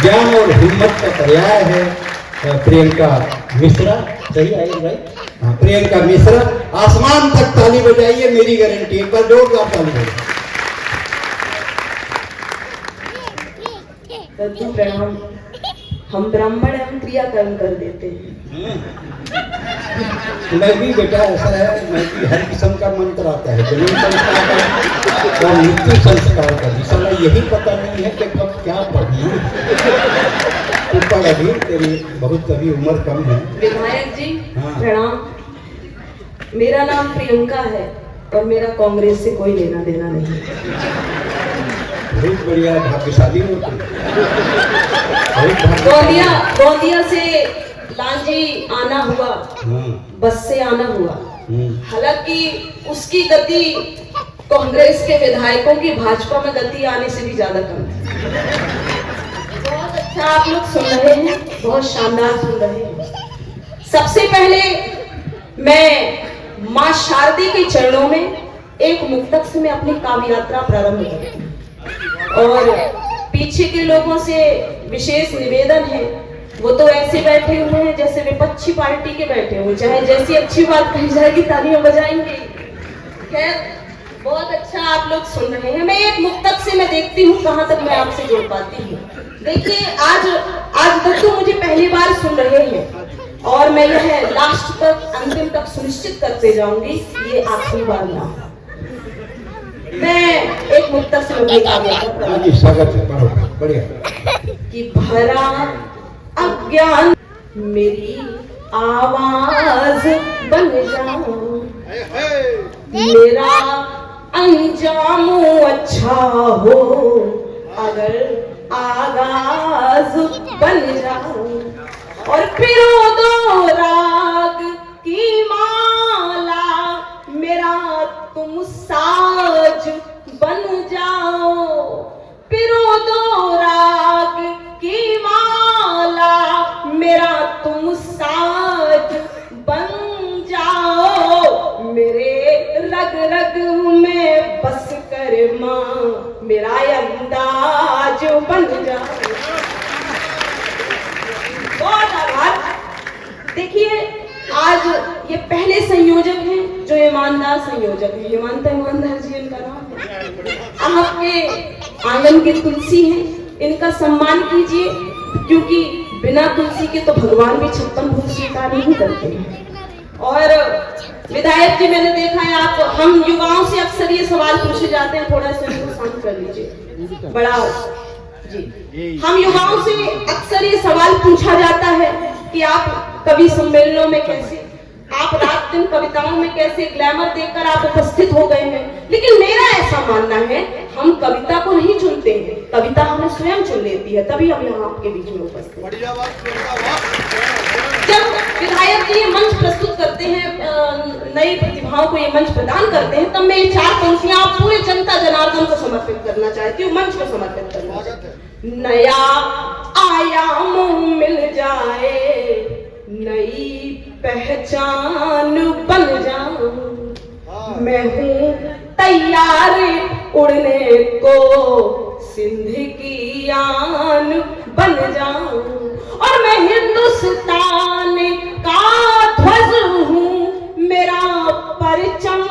ज्ञान और हिम्मत का पर्याय है प्रियंका मिश्रा। सही है राइट? हाँ, प्रियंका मिश्रा। आसमान तक ताली बजाइए, मेरी गारंटी। एक बार जोरदार ताली बजाइए। दद्दू प्रणाम। हम ब्राह्मण हम क्रियाकर्म कर देते हैं। मैं भी बेटा ऐसा है, मैं भी हर किस्म का मंत्र आता है, जन्म संस्कार का और मृत्यु संस्कार का। समय यही पता नहीं है कि कब क्या पढ़ना। तू पढ़ अभी, तेरी बहुत अभी उम्र कम है। विधायक जी हाँ। प्रणाम। मेरा नाम प्रियंका है और मेरा कांग्रेस से कोई लेना देना नहीं। बहुत बढ़िया, भाग्यशाली हो तुम। गोंदिया से लांजी आना हुआ, बस से आना हुआ। हालांकि उसकी गति कांग्रेस के विधायकों की भाजपा में गति आने से भी ज्यादा कम है। बहुत अच्छा आप लोग सुन रहे हैं, बहुत शानदार सुन रहे हैं। सबसे पहले मैं मां शारदी के चरणों में एक मुक्तक से मैं अपनी काव्य यात्रा प्रारंभ करती हूँ, और पीछे के लोगों से विशेष निवेदन है, वो तो ऐसे बैठे हुए हैं जैसे विपक्षी पार्टी के बैठे हुए, चाहे जैसी अच्छी बात कही जाएगी तालियां बजाएंगे। खैर बहुत अच्छा आप लोग सुन रहे हैं। मैं एक मुक्तक से मैं देखती हूँ कहाँ तक मैं आपसे जोड़ पाती हूँ। देखिए आज तक तो मुझे पहली बार सुन रहे हैं और मैं यह लास्ट तक अंतिम तक सुनिश्चित करते जाऊंगी ये आखिरी बार ना। मैं एक मुक्तक से स्वागत है, बढ़िया। कि भरा अज्ञान मेरी आवाज बन जाओ, मेरा अंजाम अच्छा हो अगर आगाज बन जाओ, और पिरो दो राग की माला मेरा तुम साज बन जाओ, पिरो दो राग की माला मेरा तुम साज बन जाओ, मेरे रग रग में बस कर माँ मेरा अंदाज बन जाओ। बहुत देखिए, आज ये पहले संयोजक हैं जो ईमानदार संयोजक है। ईमानदार जी इनका नाम है। आपके आंगन की तुलसी है, इनका सम्मान कीजिए, क्योंकि बिना तुलसी के तो भगवान भी 56 भोग स्वीकार नहीं करते हैं। और विधायक जी, मैंने देखा है आप, हम युवाओं से अक्सर ये सवाल पूछे जाते हैं, थोड़ा सा इनको शांत कर लीजिए बड़ा जी। हम युवाओं से अक्सर ये सवाल पूछा जाता है कि आप कवि सम्मेलनों में कैसे, आप रात दिन कविताओं में कैसे, ग्लैमर देखकर आप उपस्थित हो गए हैं। लेकिन मेरा ऐसा मानना है, हम कविता को नहीं चुनते हैं, कविता हमें स्वयं चुन लेती है, तभी हम यहाँ आपके बीच में उपस्थित हैं। जब विधायक जी ये मंच प्रस्तुत करते हैं, नई प्रतिभाओं को ये मंच प्रदान करते हैं, तब मैं ये 4 पंक्तियां पूरे जनता जनार्दन को समर्पित करना चाहती हूँ, मंच को समर्पित करना चाहती हूँ। नया आयाम मिल जाए, नई पहचान बन जाऊं, मैं हूँ तैयार उड़ने को, सिंध की आन बन जाऊं, और मैं हिंदुस्तान का ध्वज हूँ, मेरा परचम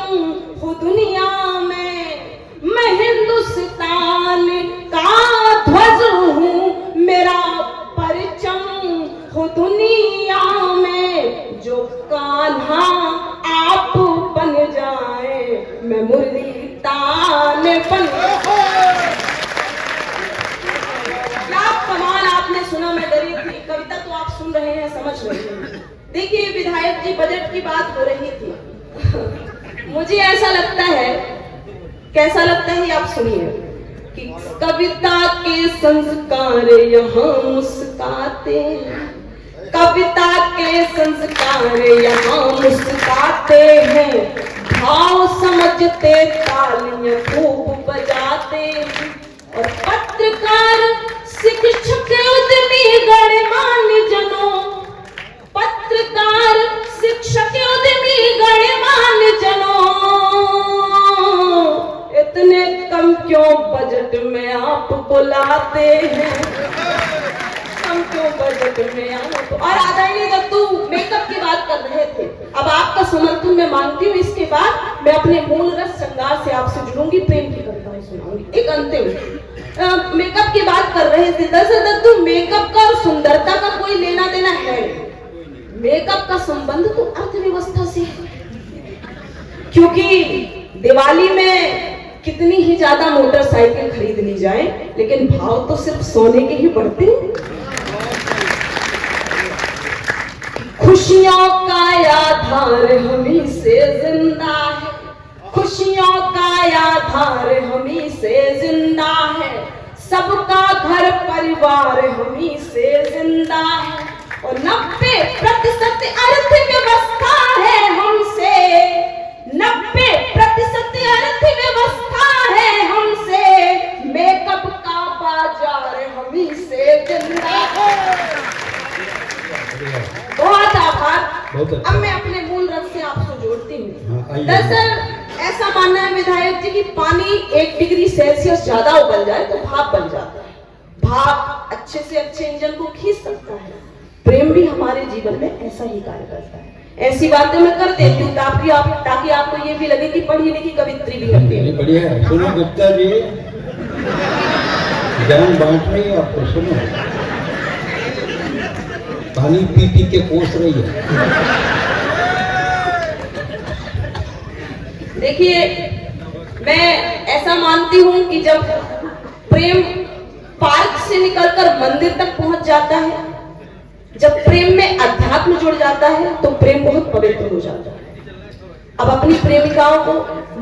हो दुनिया में। मैं हिंदुस्तान का ध्वज हूँ, मेरा परचम हो दुनिया में। जो कान्हा आप बन जाए, मैं मुरली तान बन। क्या कमाल आपने सुना, मैं डरी थी। कविता तो आप सुन रहे हैं, समझ रहे हैं। देखिए विधायक जी, बजट की बात हो रही थी। मुझे ऐसा लगता है, कैसा लगता है आप सुनिए, कि कविता के संस्कार यहाँ मुस्काते हैं, कविता के संस्कार यहाँ मुस्काते हैं, भाव समझते तालियां खूब बजाते हैं, और पत्रकार शिक्षक उद्यमी गणमान्य जनों, पत्रकार शिक्षक उद्यमी गणमान्य जनों, इतने कम क्यों बजट में आप बुलाते हैं, कम क्यों बजट में आप। और आदरणीय दत्तू मेकअप की बात कर रहे थे, अब आपका समर्थन मैं मांगती हूँ। इसके बाद मैं अपने मूल रस श्रृंगार से आपसे जुड़ूंगी, प्रेम की कविताएं सुनाऊंगी। एक अंतिम मेकअप की बात कर रहे थे। दरअसल दत्तू, मेकअप का और सुंदरता का कोई लेना देना है, मेकअप का संबंध तो अर्थव्यवस्था से है, क्योंकि दिवाली में कितनी ही ज्यादा मोटरसाइकिल खरीद ली जाए, लेकिन भाव तो सिर्फ सोने के ही बढ़ते हैं। खुशियों का आधार हमी से जिंदा है, खुशियों का आधार हमी से जिंदा है, सबका घर परिवार हमी से जिंदा है, और 90% अर्थव्यवस्था है हमसे, 90% अर्थव्यवस्था है हमसे, मेकअप का बाजार हमी से जिंदा है। बहुत आभार। अब मैं अपने मूल रंग से आपसे जोड़ती हूँ। दरअसल ऐसा मानना है विधायक जी कि पानी 1 डिग्री सेल्सियस ज्यादा उबल जाए तो भाप बन जाता है, भाप अच्छे से अच्छे इंजन को खींच सकता है। प्रेम भी हमारे जीवन में ऐसा ही कार्य करता है। ऐसी बातें मैं कर देती हूँ ताकि आपको ये भी लगे कि पढ़ी लिखी कवित्री भी होती है। बढ़िया है। सुनो गुप्ता जी, ज्ञान बांट रही है आपको, सुनो। पानी पी पी के कोस रही है। देखिए, मैं ऐसा मानती हूँ कि जब प्रेम पार्क से निकलकर मंदिर तक पहुंच जाता है, जब प्रेम में अध्यात्म जुड़ जाता है, तो प्रेम बहुत पवित्र हो जाता है। अब अपनी प्रेमिकाओं को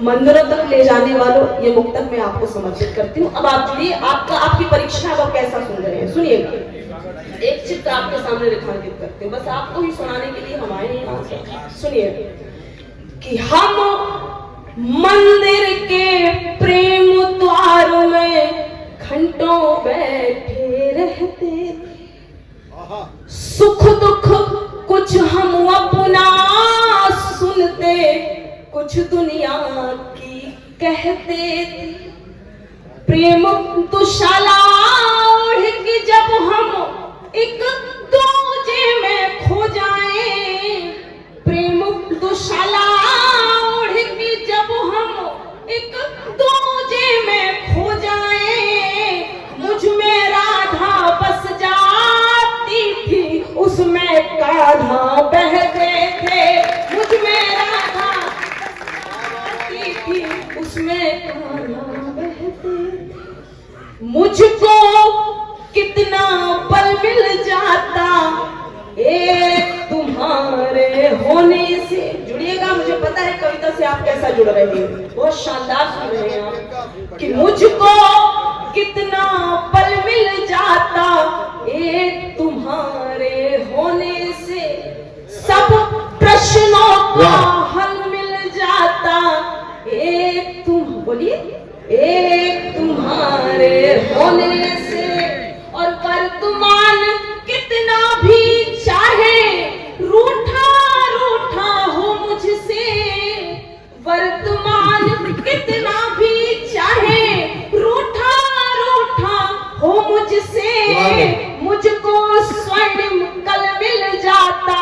मंदिरों तक ले जाने वालों, ये मुक्तक मैं आपको समर्पित करती हूँ। अब आप जुड़िए, आपकी परीक्षा अब कैसा सुन रहे हैं, सुनिएगा। एक चित्र आपके सामने रेखांकित करते हैं, बस आपको ही सुनाने के लिए हम आए हैं। सुनिए कि हम मंदिर के प्रेम द्वार में घंटों बैठे रहते थे, सुख दुख कुछ हम अपना सुनते, कुछ दुनिया की कहते थे। प्रेम दुशाला ओढ़ के जब हम एक दूजे में खो जाएं, एक दूजे में खो जाए, मुझ में राधा बस जाती थी, उसमें कान्हा बहते थे। मुझ में राधा बस थी, उसमें कान्हा बहते थे। मुझको कितना पल मिल जाता एक तुम्हारे होने से। जुड़िएगा, मुझे पता है कविता से आप कैसा जुड़ रहे हैं, बहुत शानदार सुन रहे हैं आप। कि मुझको कितना पल मिल जाता एक तुम्हारे होने से, सब प्रश्नों का हल मिल जाता एक तुम, बोलिए, एक तुम्हारे होने से। और वर्तमान कितना भी चाहे रूठा रूठा हो मुझसे, वर्तमान कितना भी चाहे रूठा रूठा हो मुझसे, मुझको स्वर्णिम कल मिल जाता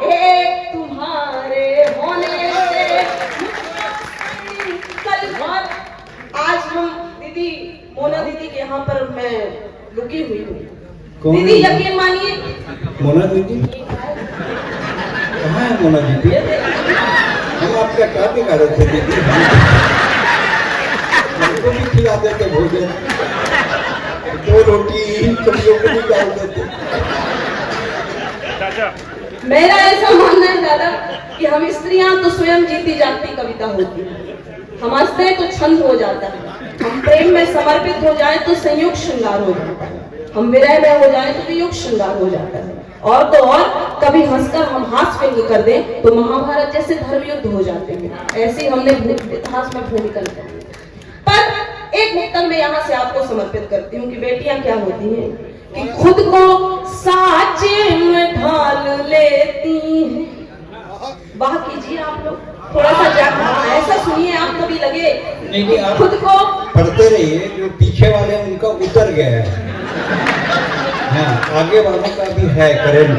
एक तुम्हारे होने से। कल आज हम दीदी मोना दीदी के यहाँ पर मैं रुकी हुई हूँ। दीदी यकीन मानिए, मोना दीदी कहाँ है? मोना दीदी, हम आपका क्या बिगा रहे थे दीदी? हमको भी खिला देते भोजन, 2 रोटी कमियों को भी डाल देते। मेरा ऐसा मानना है दादा कि हम स्त्रियां तो स्वयं जीती जागती कविता होती है। हम हंसते हैं तो छंद हो जाता है, हम प्रेम में समर्पित हो जाए तो संयोग श्रृंगार हो जाता है, हम विरह में हो जाए तो वियोग श्रृंगार हो जाता है, और तो और कभी हंसकर हम हास्य व्यंग कर दें तो महाभारत जैसे धर्म युद्ध हो जाते हैं। ऐसी हमने इतिहास में भूमिका निभाई। पर एक मुक्तक मैं यहाँ से आपको समर्पित करती हूँ कि बेटियां क्या होती हैं कि खुद को साचे में ढाल लेती हैं। वाह कीजिए आप लोग, थोड़ा सा ऐसा सुनिए आप, कभी लगे नहीं, आप खुद को पढ़ते रहिए, जो पीछे वाले हैं उनका उतर गया है। हाँ, आगे वालों का भी है करंट,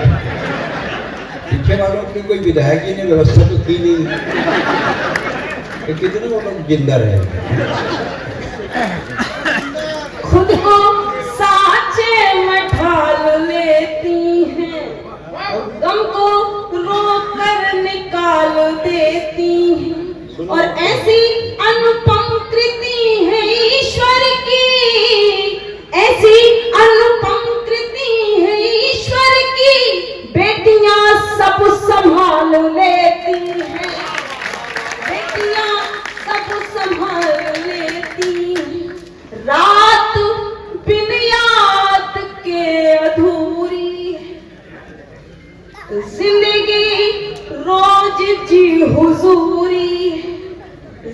पीछे वालों की कोई विधायक जी ने व्यवस्था तो की नहीं, तो कितने वो लोग जिंदा रहे। खुद को साचे में ढाल लेती हैं, गम को रोकर निकाल देती हैं, और ऐसी अनुपम कृति है ईश्वर की, ऐसी अनुपम कृति है ईश्वर की, बेटियां सब संभाल लेती हैं, बेटियां सब संभाल लेती हैं। रात बिन याद के अधूरी है, जिंदगी रोज जी हुजूरी है,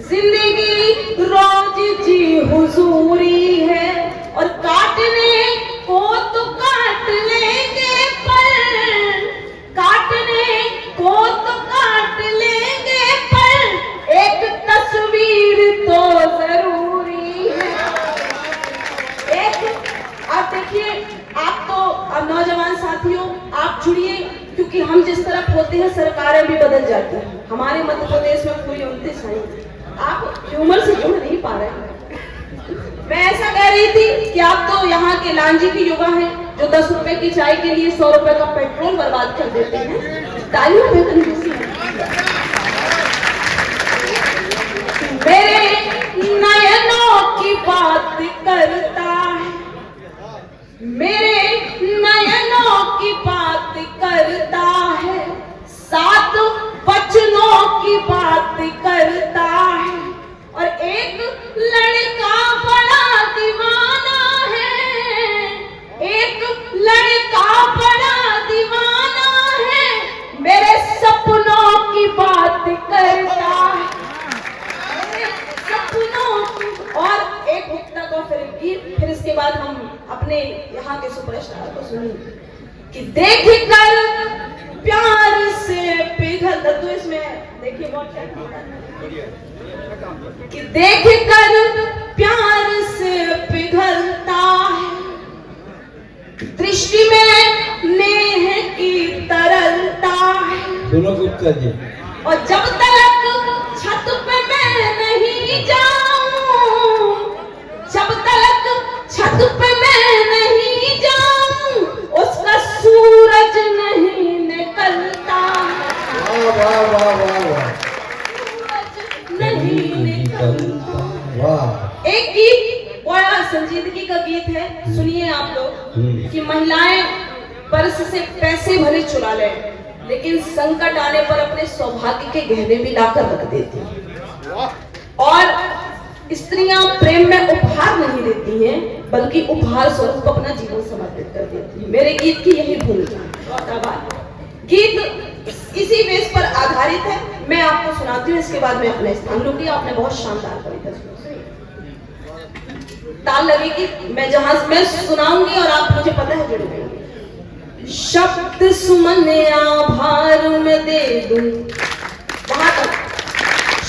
जिंदगी रोज जी हुजूरी है, और काटने को तो काट लेंगे पर, काटने को तो काट लेंगे पर, एक तस्वीर तो जरूरी है। एक आप देखिए, आप तो अब नौजवान साथियों आप जुड़िए, क्योंकि हम जिस तरफ होते हैं सरकारें भी बदल जाती हैं। हमारे मध्य प्रदेश में पूरी 29 आई, आप ह्यूमर से जुड़ नहीं पा रहे हैं। मैं ऐसा कह रही थी कि आप तो यहाँ के लांजी के युवा हैं जो 10 रुपए की चाय के लिए 100 रुपए का पेट्रोल बर्बाद कर देते हैं। तालियों में कंजूसी है। मेरे नयनों की बात करता है, मेरे नयनों की बात करता है, 7 वचनों की बात करता है, और एक लड़का बड़ा दीवाना है, एक लड़का बड़ा दीवाना है, मेरे सपनों की बात करता है, सपनों। और एक मुक्तक और फिर इसके बाद हम अपने यहाँ के सुपरस्टार को सुनिए कि देख कर प्यार से पिघल, तो इसमें देखिए बहुत क्या कि देख कर प्यार से पिघलता है, दृष्टि में नेह की तरलता है। सुनो गुप्ता जी, और जब तक छत पे मैं नहीं जा छत पे मैं नहीं जाऊं, उसका सूरज नहीं निकलता, वाह वाह वाह वाह वाह, नहीं निकलता। वाह। एक गीत बड़ा संजीदगी का गीत है, सुनिए आप लोग कि महिलाएं पर्स से पैसे भले चुरा ले, लेकिन संकट आने पर अपने सौभाग्य के गहने भी लाकर रख देती हैं। और स्त्रियां प्रेम में उपहार नहीं देती हैं, बल्कि उपहार स्वरूप अपना जीवन समर्पित कर देती हैं। मेरे गीत की यही भूमिका। गीत इसी बेस पर आधारित है। मैं आपको सुनाती हूँ, इसके बाद मैं अपना स्थान लूंगी। आपने बहुत शानदार कविता सुनी, ताल लगेगी मैं जहां मैं सुनाऊंगी और आप मुझे पता है जुड़ेंगे। शब्द सुमन आभार में दे दूं, वहां तक।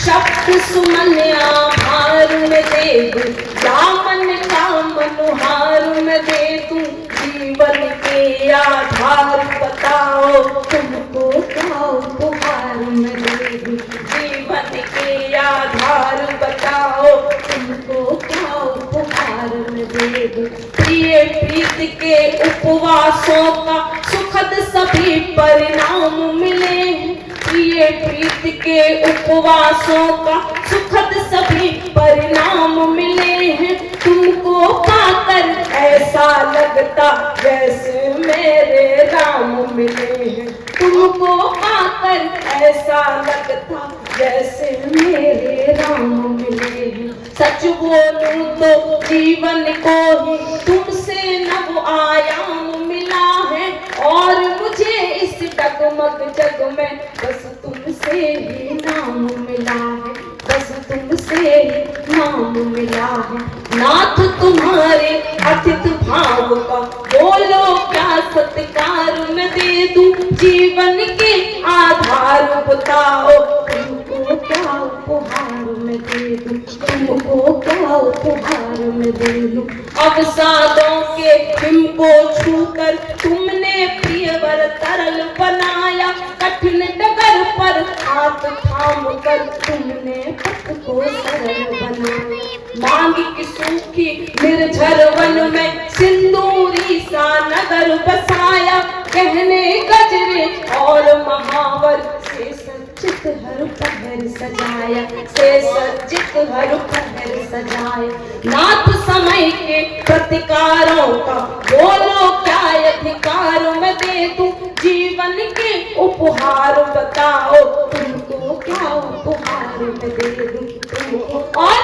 शब्द सुमन आभार में दे दूं, या मन का मनोहार में दे दूं, जीवन के आधार बताओ तुमको क्या उपहार में दे दूं, जीवन के आधार बताओ तुमको क्या उपहार में दे दूं। प्रिय प्रीत के उपवासों का सुखद सभी परिणाम मिले हैं, प्रिय प्रीत के उपवासों का सुखद सभी परिणाम मिले हैं। तुमको पाकर ऐसा लगता जैसे मेरे राम मिले हैं, तुमको पाकर ऐसा लगता जैसे मेरे राम मिले हैं। सच बोलूं तो जीवन को ही तुमसे नव आयाम मिला है, और मुझे इस डगमग जग में बस तुमसे ही नाम मिला है, बस तुमसे ही नाम मिला है। नाथ तुम्हारे अतिथि भाव का बोलो क्या सत्कार में दे दूं, जीवन के आधार बताओ तुमको क्या उपहार में दे दूं, तुमको क्या उपहार में दे दूं। अवसादों के हिम को छूकर तुमने प्रियवर तरल बनाया, कठिन डगर पर हाथ थाम कर तुमने पथ को सरल बनाया। मांग की सूखी निर्झर वन में सिंदूरी सा नगर बसाया, गहने गजरे और महावर से सज्जित हर पहर सजाया, से सज्जित हर पहर सजाया। नाथ समय के प्रतिकारों का बोलो क्या अधिकार में दे दूं, जीवन के उपहार बताओ तुमको क्या उपहार में दे दूं तुमको। और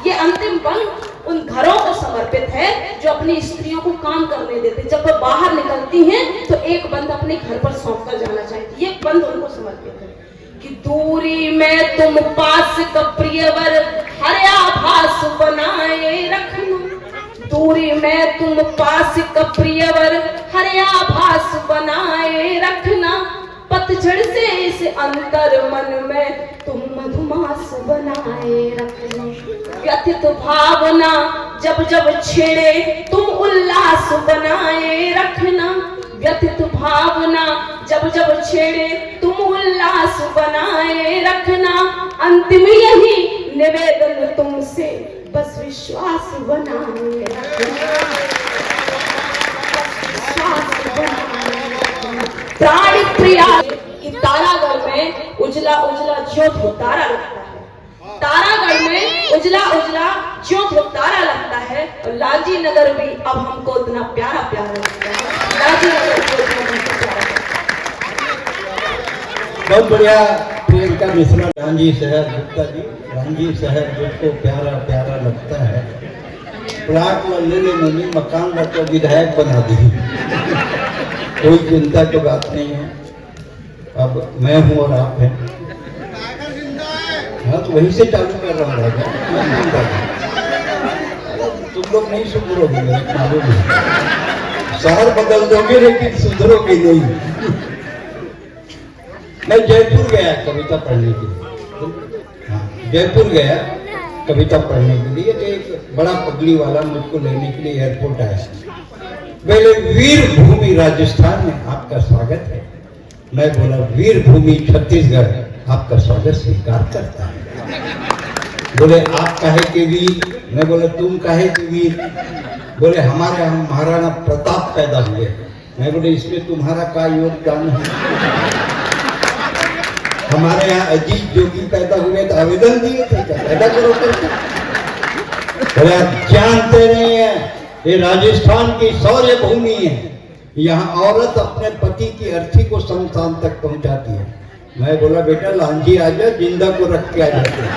ये अंतिम पंक्ति उन घरों को समर्पित है जो अपनी स्त्रियों को काम करने देते। जब वो बाहर निकलती हैं तो एक बंद अपने घर पर सौंप कर जाना चाहती है, ये बंद उनको समर्पित है कि दूरी में तुम पास का प्रियवर हर आभास बनाए रखना, दूरी में तुम पास का प्रियवर हर आभास बनाए रखना। पतझड़ से इस अंतर मन में तुम मधुमास बनाए रखना। व्यथित भावना जब जब छेड़े तुम उल्लास बनाए रखना, व्यथित भावना जब जब छेड़े तुम उल्लास बनाए रखना। अंतिम यही निवेदन तुमसे बस विश्वास बनाए रखना, विश्वास बनाए रखना। प्राण प्रिया कि तारागढ़ में उजला उजला ज्योत हो तारा लगता है, तारागढ़ में उजला उजला ज्योत हो तारा लगता है, और लालजी नगर भी अब हमको इतना प्यारा प्यारा लगता है। लालजी नगर को इतना प्यारा। बहुत बढ़िया प्रियंका मिश्रा। रांझी शहर गुप्ता जी, रांझी शहर जिसको प्यारा प्यारा लगता है, प्लाट ले ले मनी मकान का तो विधायक बना दी, कोई चिंता की बात नहीं है। अब मैं हूँ और आप हैं, हाँ तो वहीं से चालू कर रहा हूँ राजा। तुम लोग नहीं सुधरोगे, मालूम है। शहर बदल दोगे लेकिन सुधरोगे नहीं। मैं जयपुर गया कविता पढ़ने के लिए, हाँ जयपुर गया कविता पढ़ने के लिए, तो एक बड़ा पगड़ी वाला मुझको लेने के लिए एयरपोर्ट आया। पहले वीर भूमि राजस्थान में आपका स्वागत है। मैं बोला वीर भूमि छत्तीसगढ़ आपका स्वागत स्वीकार करता है। बोले आप काहे के वीर? मैं बोला तुम काहे के वीर? बोले हमारे यहाँ महाराणा प्रताप पैदा हुए। मैं बोले इसमें तुम्हारा क्या योगदान है? हमारे यहाँ अजीत जोगी पैदा हुए तो आवेदन दिए थे क्या पैदा करो करके? बोले आप जानते नहीं है, ये राजस्थान की शौर्य भूमि है, यहाँ औरत अपने पति की अर्थी को शमशान तक पहुंचाती है। मैं बोला बेटा लांजी आ जा, जिंदा को रख के आ जाते हैं।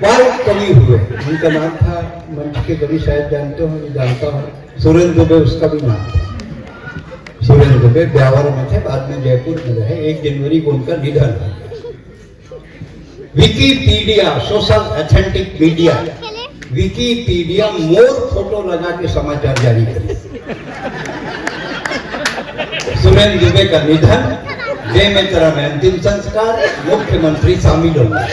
बाल कवि हुए, उनका नाम था, मंच के कवि शायद जानते हो, मैं जानता हूँ, सुरेंद्र दुबे उसका भी नाम था। सुरेंद्र दुबे ब्यावर में थे, बाद में जयपुर में रहे। 1 जनवरी को उनका निधन हो गया। Wikipedia, social authentic media, Wikipedia more photo लगा के समाचार जारी करे। सुरेंद्र दुबे का निधन, बेमेतरा में अंतिम संस्कार, मुख्यमंत्री शामिल हो गए।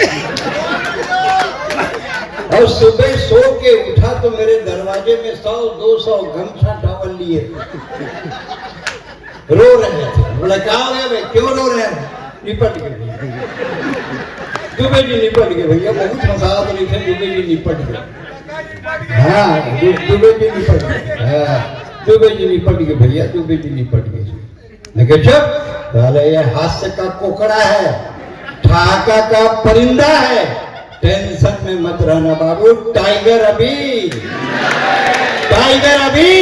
और सुबह सो के उठा तो मेरे दरवाजे में 100-200 गमछा टॉवल लिए रो रहे थे। बोला क्या हो गया भाई, क्यों रो रहे हैं? निपट गए दुबे जी, निपट गए भैया, बहुत मसाला तो नहीं थे, दुबे जी निपट गए। हाँ दुबे जी निपट गए, हाँ दुबे जी निपट गए भैया, दुबे जी निपट गए। मैं कह चुप, ये हास्य का कोकड़ा है, ठाका का परिंदा है, टेंशन में मत रहना बाबू, टाइगर अभी, टाइगर अभी।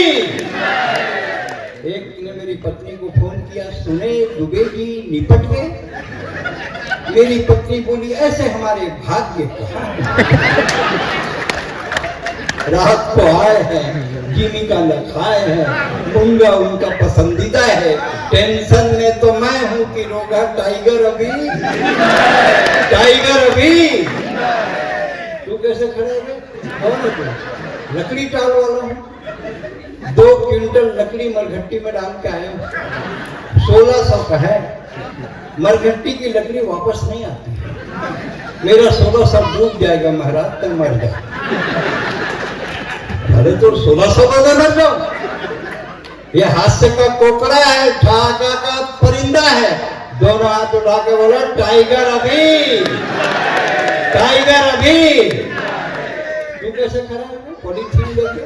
एक ने मेरी पत्नी को फोन किया, सुने दुबे जी निपट गए? मेरी पत्नी बोली ऐसे हमारे भाग्य रात को आए हैं, जीविका लखाए हैं, मुंगा उनका पसंदीदा है, टेंशन में तो मैं हूं कि रोगा टाइगर अभी, टाइगर अभी। तू कैसे खड़े हो? लकड़ी टाल वाला हूं, 2 क्विंटल लकड़ी मरघट्टी में डाल के आया हूं, 1600 का है। मरघट्टी की लकड़ी वापस नहीं आती, मेरा 1600 डूब जाएगा महाराज, तब मर जाए। अरे तो 1600 का मर जाओ। ये हास्य का कोकड़ा है, ठाका का परिंदा है, दोनों हाथ उठा के बोला टाइगर अभी, टाइगर अभी। तू कैसे खड़ा है? पॉलीथीन लेके,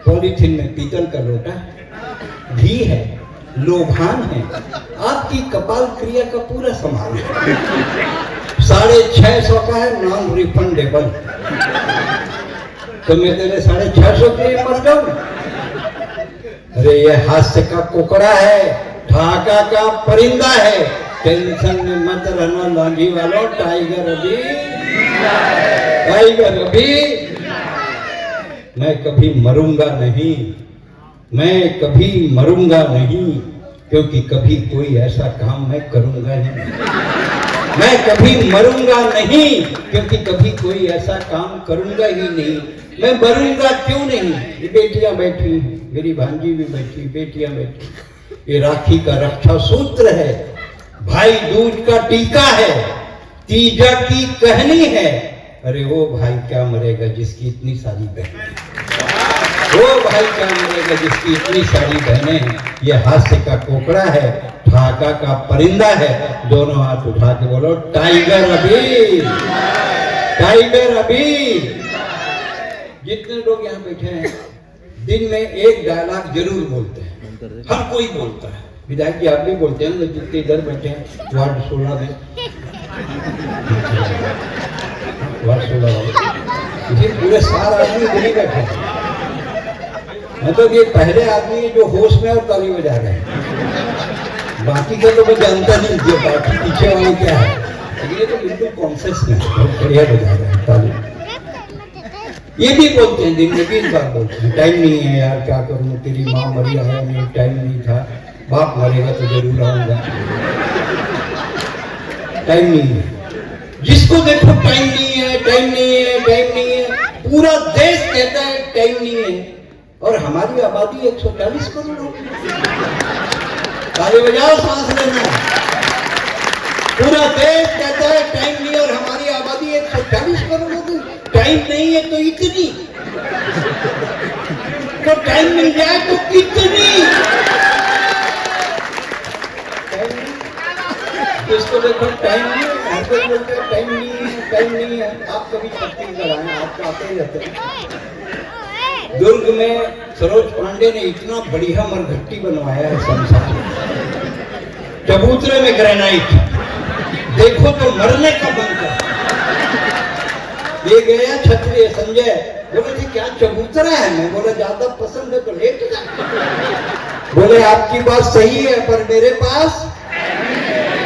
पॉलीथीन में पीतल का लोटा, घी है, लोभान है, आपकी कपाल क्रिया का पूरा सामान है, 650 का है, नॉन रिफंडेबल। तो मैं तेरे 650 के लिए मर जाऊं? अरे ये हास्य का कोकड़ा है, ठाका का परिंदा है, टेंशन में मत रहना लांगी वालों, टाइगर अभी, टाइगर अभी। मैं कभी मरूंगा नहीं, मैं कभी मरूंगा नहीं, क्योंकि कभी कोई ऐसा काम मैं करूंगा ही नहीं। मैं कभी मरूंगा नहीं, क्योंकि कभी कोई ऐसा काम करूंगा ही नहीं। मैं मरूंगा क्यों नहीं? ये बेटियां बैठी, मेरी भांजी भी बैठी, बेटियां बैठी। ये राखी का रक्षा सूत्र है, भाई दूज का टीका है, तीजा की कहनी है। अरे वो भाई क्या मरेगा जिसकी इतनी सारी बहनें, वो भाई क्या मरेगा जिसकी इतनी सारी बहनें हैं। ये हास्य का कोकड़ा है, ठाका का परिंदा है, दोनों हाथ उठा के बोलो टाइगर अभी, टाइगर अभी। जितने लोग यहाँ बैठे हैं दिन में एक डायलॉग जरूर बोलते हैं, हर कोई बोलता है। विधायक जी आप भी बोलते हैं, जितने इधर बैठे हैं वार्ड 16 में, वार्ड 16 वाले पूरे 4 आदमी इधर ही बैठे हैं। मतलब ये पहले आदमी जो होश में और ताली बजा रहे हैं, बाकी का तो मैं जानता नहीं, जो बाकी पीछे वाले क्या है, लेकिन ये तो बिल्कुल कॉन्शियस में बहुत बढ़िया बजा रहे हैं ताली। ये भी बोलते हैं दिन में 20 बार बोलते हैं, टाइम नहीं है यार, क्या करूं, तेरी माँ मरी है, नहीं टाइम नहीं था, बाप मरेगा तो जरूर आऊंगा, टाइम नहीं है। जिसको देखो टाइम नहीं है, टाइम नहीं है, टाइम नहीं है, पूरा देश कहता है टाइम नहीं है। और हमारी आबादी 140 करोड़ हो, ताली बजाओ, सांस लेना। पूरा देश कहता है टाइम नहीं, और हमारी आबादी 140 करोड़ हो गई। टाइम नहीं है तो इतनी, तो टाइम मिल जाए तो कितनी। जिसको देखो टाइम नहीं, हर कोई बोलता है टाइम नहीं है, टाइम नहीं है। आप कभी छत्तीसगढ़ आए, आप तो आते ही रहते हैं। दुर्ग में सरोज पांडे ने इतना बढ़िया मरघट्टी बनवाया है संसार, चबूतरे में ग्रेनाइट, देखो तो मरने का मन कर। ये गया क्षत्रिय संजय, बोले जी क्या चबूतरा है? मैं बोला ज्यादा पसंद है तो लेट जा। बोले आपकी बात सही है पर मेरे पास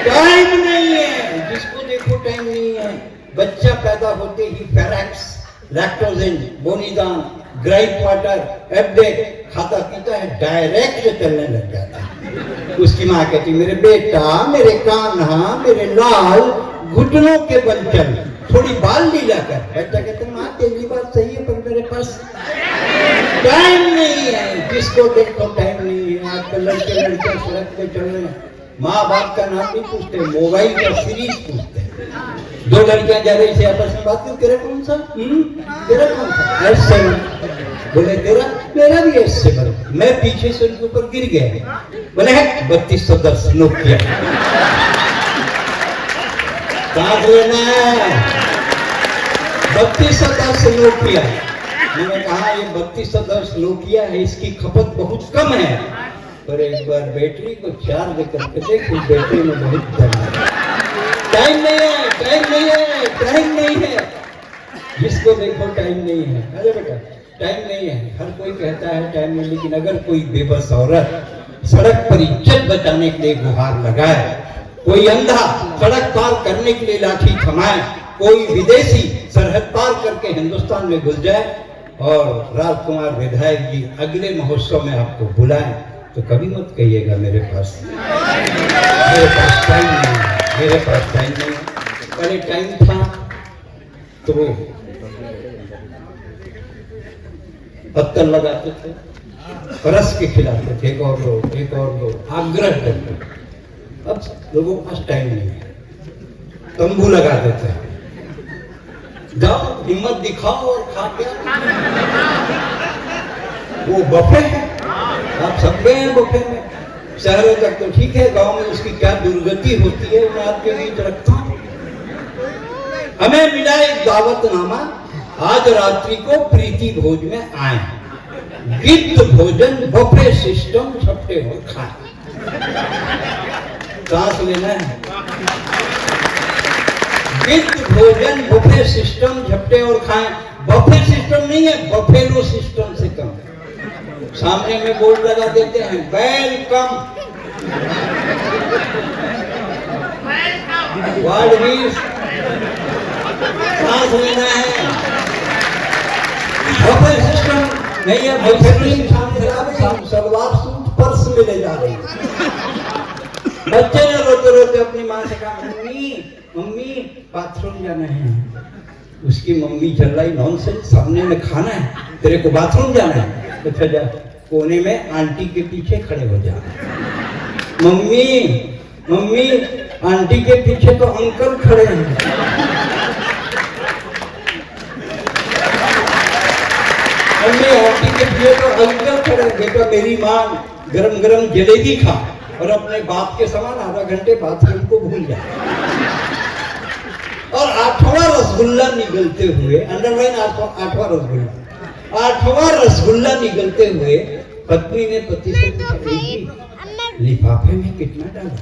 टाइम नहीं है। जिसको देखो टाइम नहीं है। बच्चा पैदा होते ही फेरेक्स, लैक्टोजेन, बोनीदान, ग्राइप वाटर, एब्डेक खाता पीता है, डायरेक्ट चलने लग जाता है। उसकी माँ कहती मेरे बेटा, मेरे कान्हा, मेरे लाल, घुटनों के बल चल, थोड़ी बाल लीला कर। बच्चा कहता माँ तेरी बात सही है पर मेरे पास टाइम नहीं है। जिसको देखो टाइम नहीं है। आजकल लड़के लड़कियां सड़क पे चल रहे हैं, माँ बाप का नाम नहीं पूछते, मोबाइल का सीरीज पूछते हैं। दो लड़कियां जा रही थी आपस में बात, तेरा कौन सा? तेरा कौन सा? S7। बोले तेरा? मेरा भी S7। मैं पीछे से उनके ऊपर गिर गया। बोले 3210 नोकिया। सांस लेना है, 3210 नोकिया। मैंने कहा ये 3210 नोकिया है, इसकी खपत बहुत कम है, पर एक बार बैटरी को चार्ज करके देखो, बैटरी में बहुत दम है। टाइम नहीं है, टाइम नहीं है, टाइम नहीं है। जिसको देखो टाइम नहीं है। अरे बेटा टाइम नहीं है, हर कोई कहता है टाइम नहीं, लेकिन अगर कोई बेबस औरत सड़क पर इज्जत बचाने के लिए गुहार लगाए, कोई अंधा सड़क पार करने के लिए लाठी थमाए, कोई विदेशी सरहद पार करके हिंदुस्तान में घुस जाए और राजकुमार विधायक जी अगले महोत्सव में आपको बुलाएं, तो कभी मत कहिएगा मेरे पास टाइम नहीं है, मेरे पास टाइम नहीं है। पहले टाइम था तो वो पत्थर लगाते थे, रस के खिलाते थे, एक और दो, एक और दो, आग्रह करते। अब लोगों के पास टाइम नहीं है, तंबू लगा देते हैं, जाओ हिम्मत दिखाओ और खा के। वो बफे है, आप सब गए हैं बफे में। शहरों तक तो ठीक है, गांव में उसकी क्या दुर्गति होती है मैं आपके बीच रखता हूं। हमें मिला एक दावतनामा, आज रात्रि को प्रीति भोज में आए, गिफ्ट भोजन बफे सिस्टम छपटे हो खाए। सांस लेना है। गिफ्ट भोजन बफे सिस्टम झपटे और खाएं। बफे सिस्टम नहीं है, बफेलो सिस्टम से कम। सामने में बोर्ड लगा देते हैं वेलकम, वर्ड मीन्स सांस लेना है। बफे सिस्टम नहीं है, बफे सलवार सूट पर्स में ले जा रही है। बच्चे ने रोते रोते अपनी माँ से कहा मम्मी मम्मी बाथरूम जाना है। उसकी मम्मी चल रही नॉनसेंस, सामने में खाना है, तेरे को बाथरूम जाना है तो जा, कोने में आंटी के पीछे खड़े हो जा। मम्मी मम्मी आंटी के पीछे तो अंकल खड़े हैं। मम्मी आंटी के पीछे तो अंकल खड़े। बेटा मेरी माँ गरम गरम जलेबी खा और अपने बाप के समान आधा घंटे बाथरूम को भूल जाए। और 8वां रसगुल्ला निगलते हुए, अंडरलाइन 8वां रसगुल्ला, 8वां रसगुल्ला निगलते हुए पत्नी ने पति से पूछा लिफाफे में कितना डाला?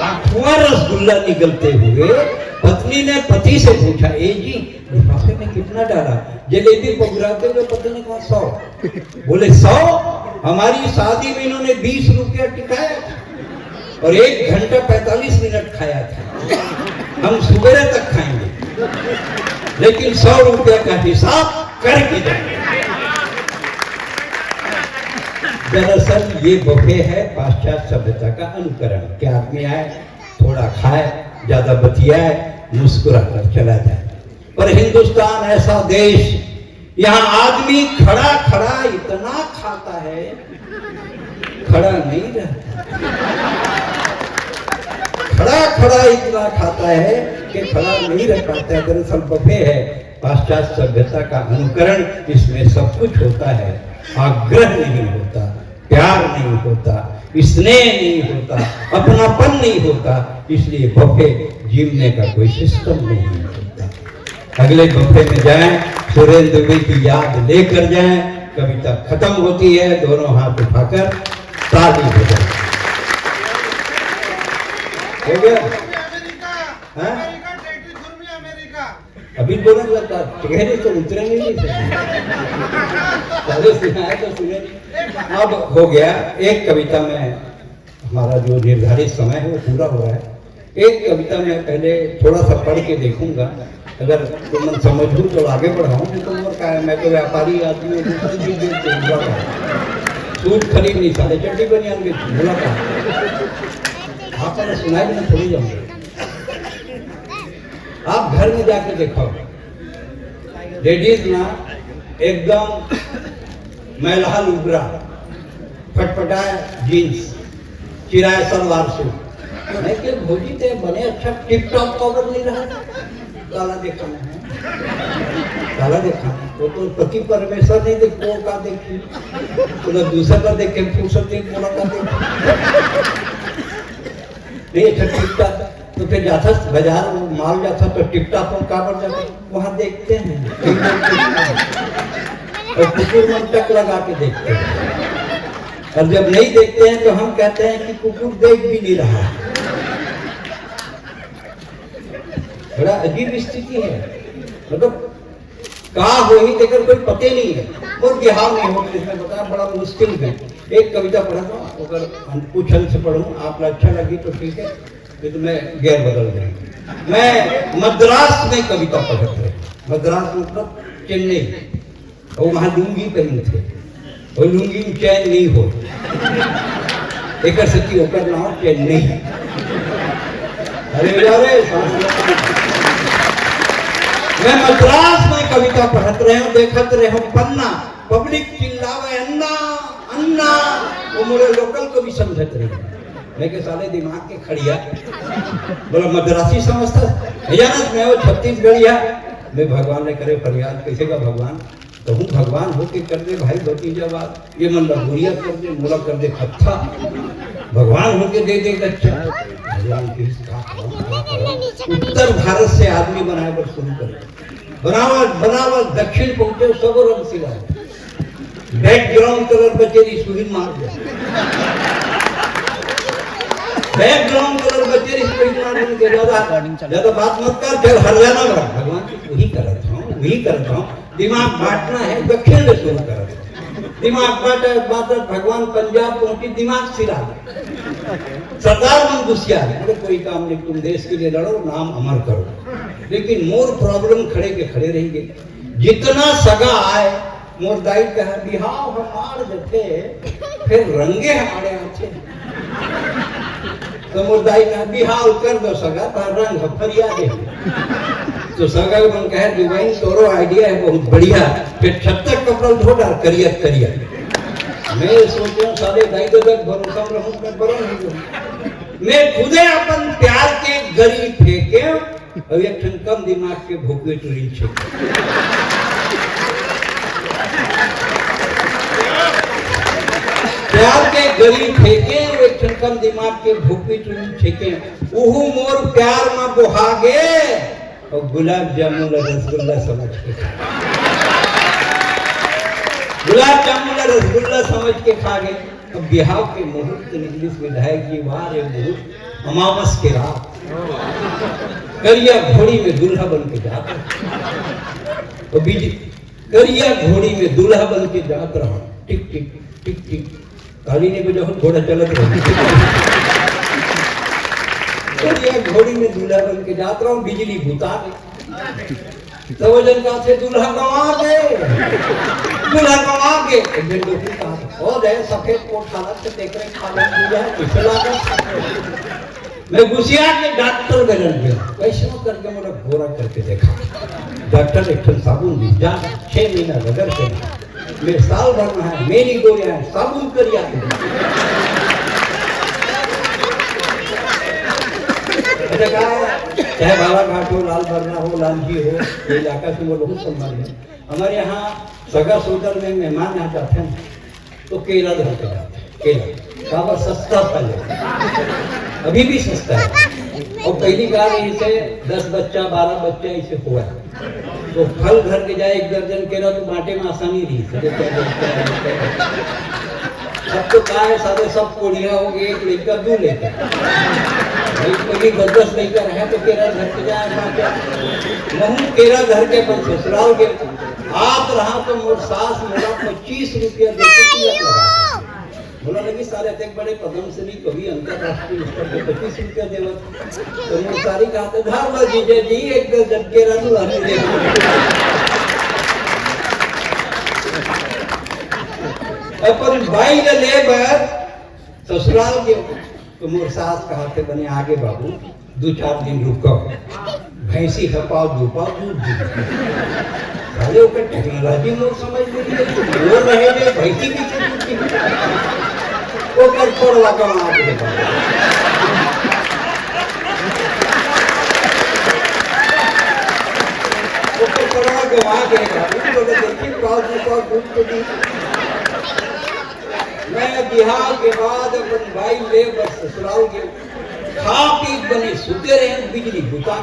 8वां रसगुल्ला निगलते हुए पत्नी ने पति से पूछा ए जी लिफाफे में कितना डाला? जलेबी पगुराते हुए पति ने कहा 100। बोले 100? हमारी शादी में इन्होंने 20 रुपया टिकाया था और 1 घंटा 45 मिनट खाया था। हम सुबह तक खाएंगे, लेकिन 100 रुपया का हिसाब करके जाएंगे। दरअसल ये बफे है पाश्चात्य सभ्यता का अनुकरण। क्या आदमी आए, थोड़ा खाए, ज्यादा बतियाए, मुस्कुरा कर चला जाए। पर हिंदुस्तान ऐसा देश, यहाँ आदमी खड़ा खड़ा इतना खाता है, खड़ा नहीं रहता। खड़ा खड़ा इतना खाता है कि खड़ा नहीं रह पाता। दरअसल बफे है पाश्चात्य सभ्यता का अनुकरण। इसमें सब कुछ होता है, आग्रह नहीं होता, प्यार नहीं होता, स्नेह नहीं होता, अपनापन नहीं होता, इसलिए बफे जीवने का कोई सिस्टम नहीं होता। अगले बफे में जाएं, सुरेंद्र दुबे की याद लेकर जाएं। कविता खत्म होती है, दोनों हाथ उठाकर ताली बजाएं। हो गया? हाँ? अभी बोला जाता चेहरे तो उतरेंगे नहीं पहले सुनाया तो सुने नहीं। अब हो गया, एक कविता में हमारा जो निर्धारित समय है वो पूरा हो रहा है। एक कविता में पहले थोड़ा सा पढ़ के देखूंगा, अगर तुम समझूं तो आगे बढ़ाऊं। तो और क्या है, मैं तो व्यापारी आदमी हूं, सूट खरीद नहीं साले चड्डी बनियान के बोला था आप सुनाई मैं थोड़ी जाऊंगा। आप घर में जाके देखो, लेडीज ना एकदम मैला लुगरा, फटफटाया जीन्स, चिराया सलवार सूट, मैं कि भोजी थे बने अच्छा टिप टॉप कवर नहीं रहा, काला देखा काला देखा। वो तो पति परमेश्वर नहीं देख, वो का देखी तो दूसरा का देखे फुर्सत नहीं बोला का नहीं अच्छा टिप टॉप। तो फिर जाता बाजार माल जाता तो टिपटा पर काबर जाते वहां देखते हैं और कुकुर मन टक लगा के देखते हैं। और जब नहीं देखते हैं तो हम कहते हैं कि कुकुर देख भी नहीं रहा। बड़ा अजीब स्थिति है, मतलब कहा हो ही देकर कोई पते नहीं है और बिहार नहीं हो, इसमें बताया बड़ा मुश्किल है। एक कविता पढ़ा था, अगर कुछ अंश से पढ़ूं आप अच्छा लगी तो ठीक है, तो मैं गैर बदल देंगे। मैं मद्रास में कविता पढ़ते थे, मद्रास मतलब चेन्नई, और वहां लुंगी पहने थे और लुंगी में चैन नहीं हो, एक सती होकर ना चेन्नई। अरे मैं मद्रास में कविता पढ़त रहे हूँ, देखत रहे हूँ पन्ना, पब्लिक चिल्लावे अन्ना अन्ना, वो मेरे लोकल को भी समझत रहे। मैं के साले दिमाग के खड़िया बोला मद्रासी समझता भैया ना, मैं वो छत्तीसगढ़िया। मैं भगवान ने करे फरियाद, कैसे का भगवान तो हूँ, भगवान हो के कर दे भाई भतीजा बात, ये मन लगुरिया कर दे, मोला कर दे खत्ता, भगवान हो के दे दे अच्छा। भगवान की उत्तर भारत से आदमी बनाए पर शुरू करे, बनावट बनावट दक्षिण पहुंचे सब रंग सिला, बैकग्राउंड कलर बचेरी सुहिन मार दे, बैकग्राउंड कलर बच्चे ज्यादा बात मत कर, फिर हरियाणा बड़ा भगवान वही करता हूँ। दिमाग बांटना है, दक्षिण में शुरू कर दिमाग बांटा भगवान पंजाब पहुंची, दिमाग सिरा सरदार मन गुस्सिया है, कोई काम नहीं, तुम देश के लिए लड़ो, नाम अमर करो। लेकिन मोर प्रॉब्लम खड़े के खड़े रहेंगे, जितना सगा आए मोर दाई कहा बिहाव हमार जथे फिर रंगे हमारे आते, तो मोर दाई कहा बिहाव कर दो सगा पर रंग फरिया दे। तो सगा मन कहे दुबई तोरो आइडिया है बहुत बढ़िया, फिर 36 कपड़ा धो डाल करियर करियर। मैं सोचूं सारे दाई दो भरोसा रहूं मैं बरो नहीं, मैं खुदे अपन प्यार के गरी फेंके और एक ठन कम दिमाग के भोके टुरी छे। प्यार के गरी फेंके एक ठन कम दिमाग के भोके टुरी छेके, उहु मोर प्यार में बोहागे और गुलाब जामुन रसगुल्ला समझ के, गुलाब जामुन रसगुल्ला समझ के खा गए। अब बिहाव के मुहूर्त इंग्लिश विधायक जी वाह रे मुहूर्त अमावस के रात, करिया घोड़ी में दूल्हा बन के जाता, तो बीजी करिया घोड़ी में दूल्हा बन के जात रहा, टिक टिक टिक टिक ताली ने बजा घोड़ा चलत रहा, करिया घोड़ी में दूल्हा बन के जात रहा, बिजली भूता तो वजन का से दूल्हा गवा गए, दूल्हा गवा गए, एक दिन लोग कहा और है सफेद कोट खाना से देख रहे खाना पूजा है किसे लागा। मैं गुसिया के डॉक्टर बन गया, कैसे करके मेरा गोरा करके देखा, डॉक्टर एक ठन साबुन दी जा 6 महीना रगड़ के मैं साल भर में है मेरी गोलियां है साबुन करिया चाहे बालाघाट हो, लाल बरना हो, लालजी हो, ये इलाका से वो बहुत सम्मान है। हमारे यहाँ सगा सोदर में मेहमान आ जाते हैं तो केला धरते जाते हैं, केला काबर सस्ता पहले, अभी भी सस्ता है, और पहली बार इसे 10 बच्चा 12 बच्चा इसे हुआ। तो फल घर के जाए 1 दर्जन केरा तो बांटे में आसानी रही। अब तो क्या है, सारे सब कोड़िया हो गए, 1 लेकर 2 लेकर, कोई 10 लेकर है तो केरा घर के जाए बांटे। वहीं केरा घर के बन ससुराल के आप रहा तो मोर सास मेरा 25 रुपया देते लगा। बोला लगी सारे तक बड़े पद्मश्री कवि अंतरराष्ट्रीय स्तर पे 25 रुपया देवत। तो मोर सारी कहते धार जीजे जी 1 दर्जन केरा तो हमें दे। अपन भाई ने ले बर ससुराल के तो मोर सास कहते बने आगे बाबू 2-4 दिन रुको, भैंसी खपाओ दूपाओ दूध दी। अरे ओकर टेक्नोलॉजी मोर समझ नहीं मोर रहे थे भैंसी की ओकर छोड़वा कमा के ओकर छोड़वा गवा के तो देखिए पाँच दूपाओ दूध तो दी। मैं बिहार के बाद अपन भाई ले बस ससुराल के खा पी बने सुते रहे बिजली बुता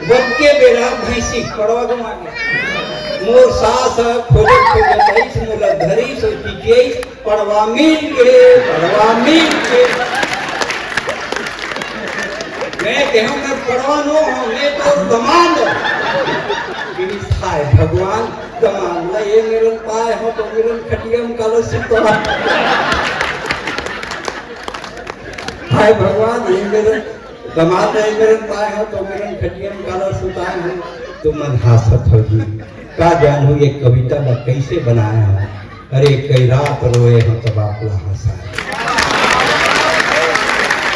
बच्चे बेरा भैंसी कड़वा गवा के मोर सास खोजे खोजे 23 मोला धरी सोची के पड़वा मिल के मैं कहूं मैं पड़वा नो हूं मैं तो दमान हाय भगवान दमान ये मेरे पाए हो तो मेरे खटिया में कालो सुतो हाय भगवान ये मेरे दमाद है मेरे पाए हो तो मेरे खटिया में कालो सुता है तो मन हासत होगी का जान हो ये कविता मैं कैसे बनाया है। अरे कई रात रोए हो तब आपला हंसा,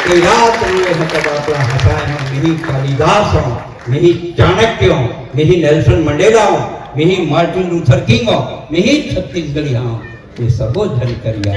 कई रात रोए हो तब आपला हंसा है। मेरी कालिदास हो, मेरी चाणक्य हो, मेरी नेल्सन मंडेला हो, मेरी मार्टिन लूथर किंग हो, मेरी छत्तीसगढ़ी हो, ये सबो धन करिया।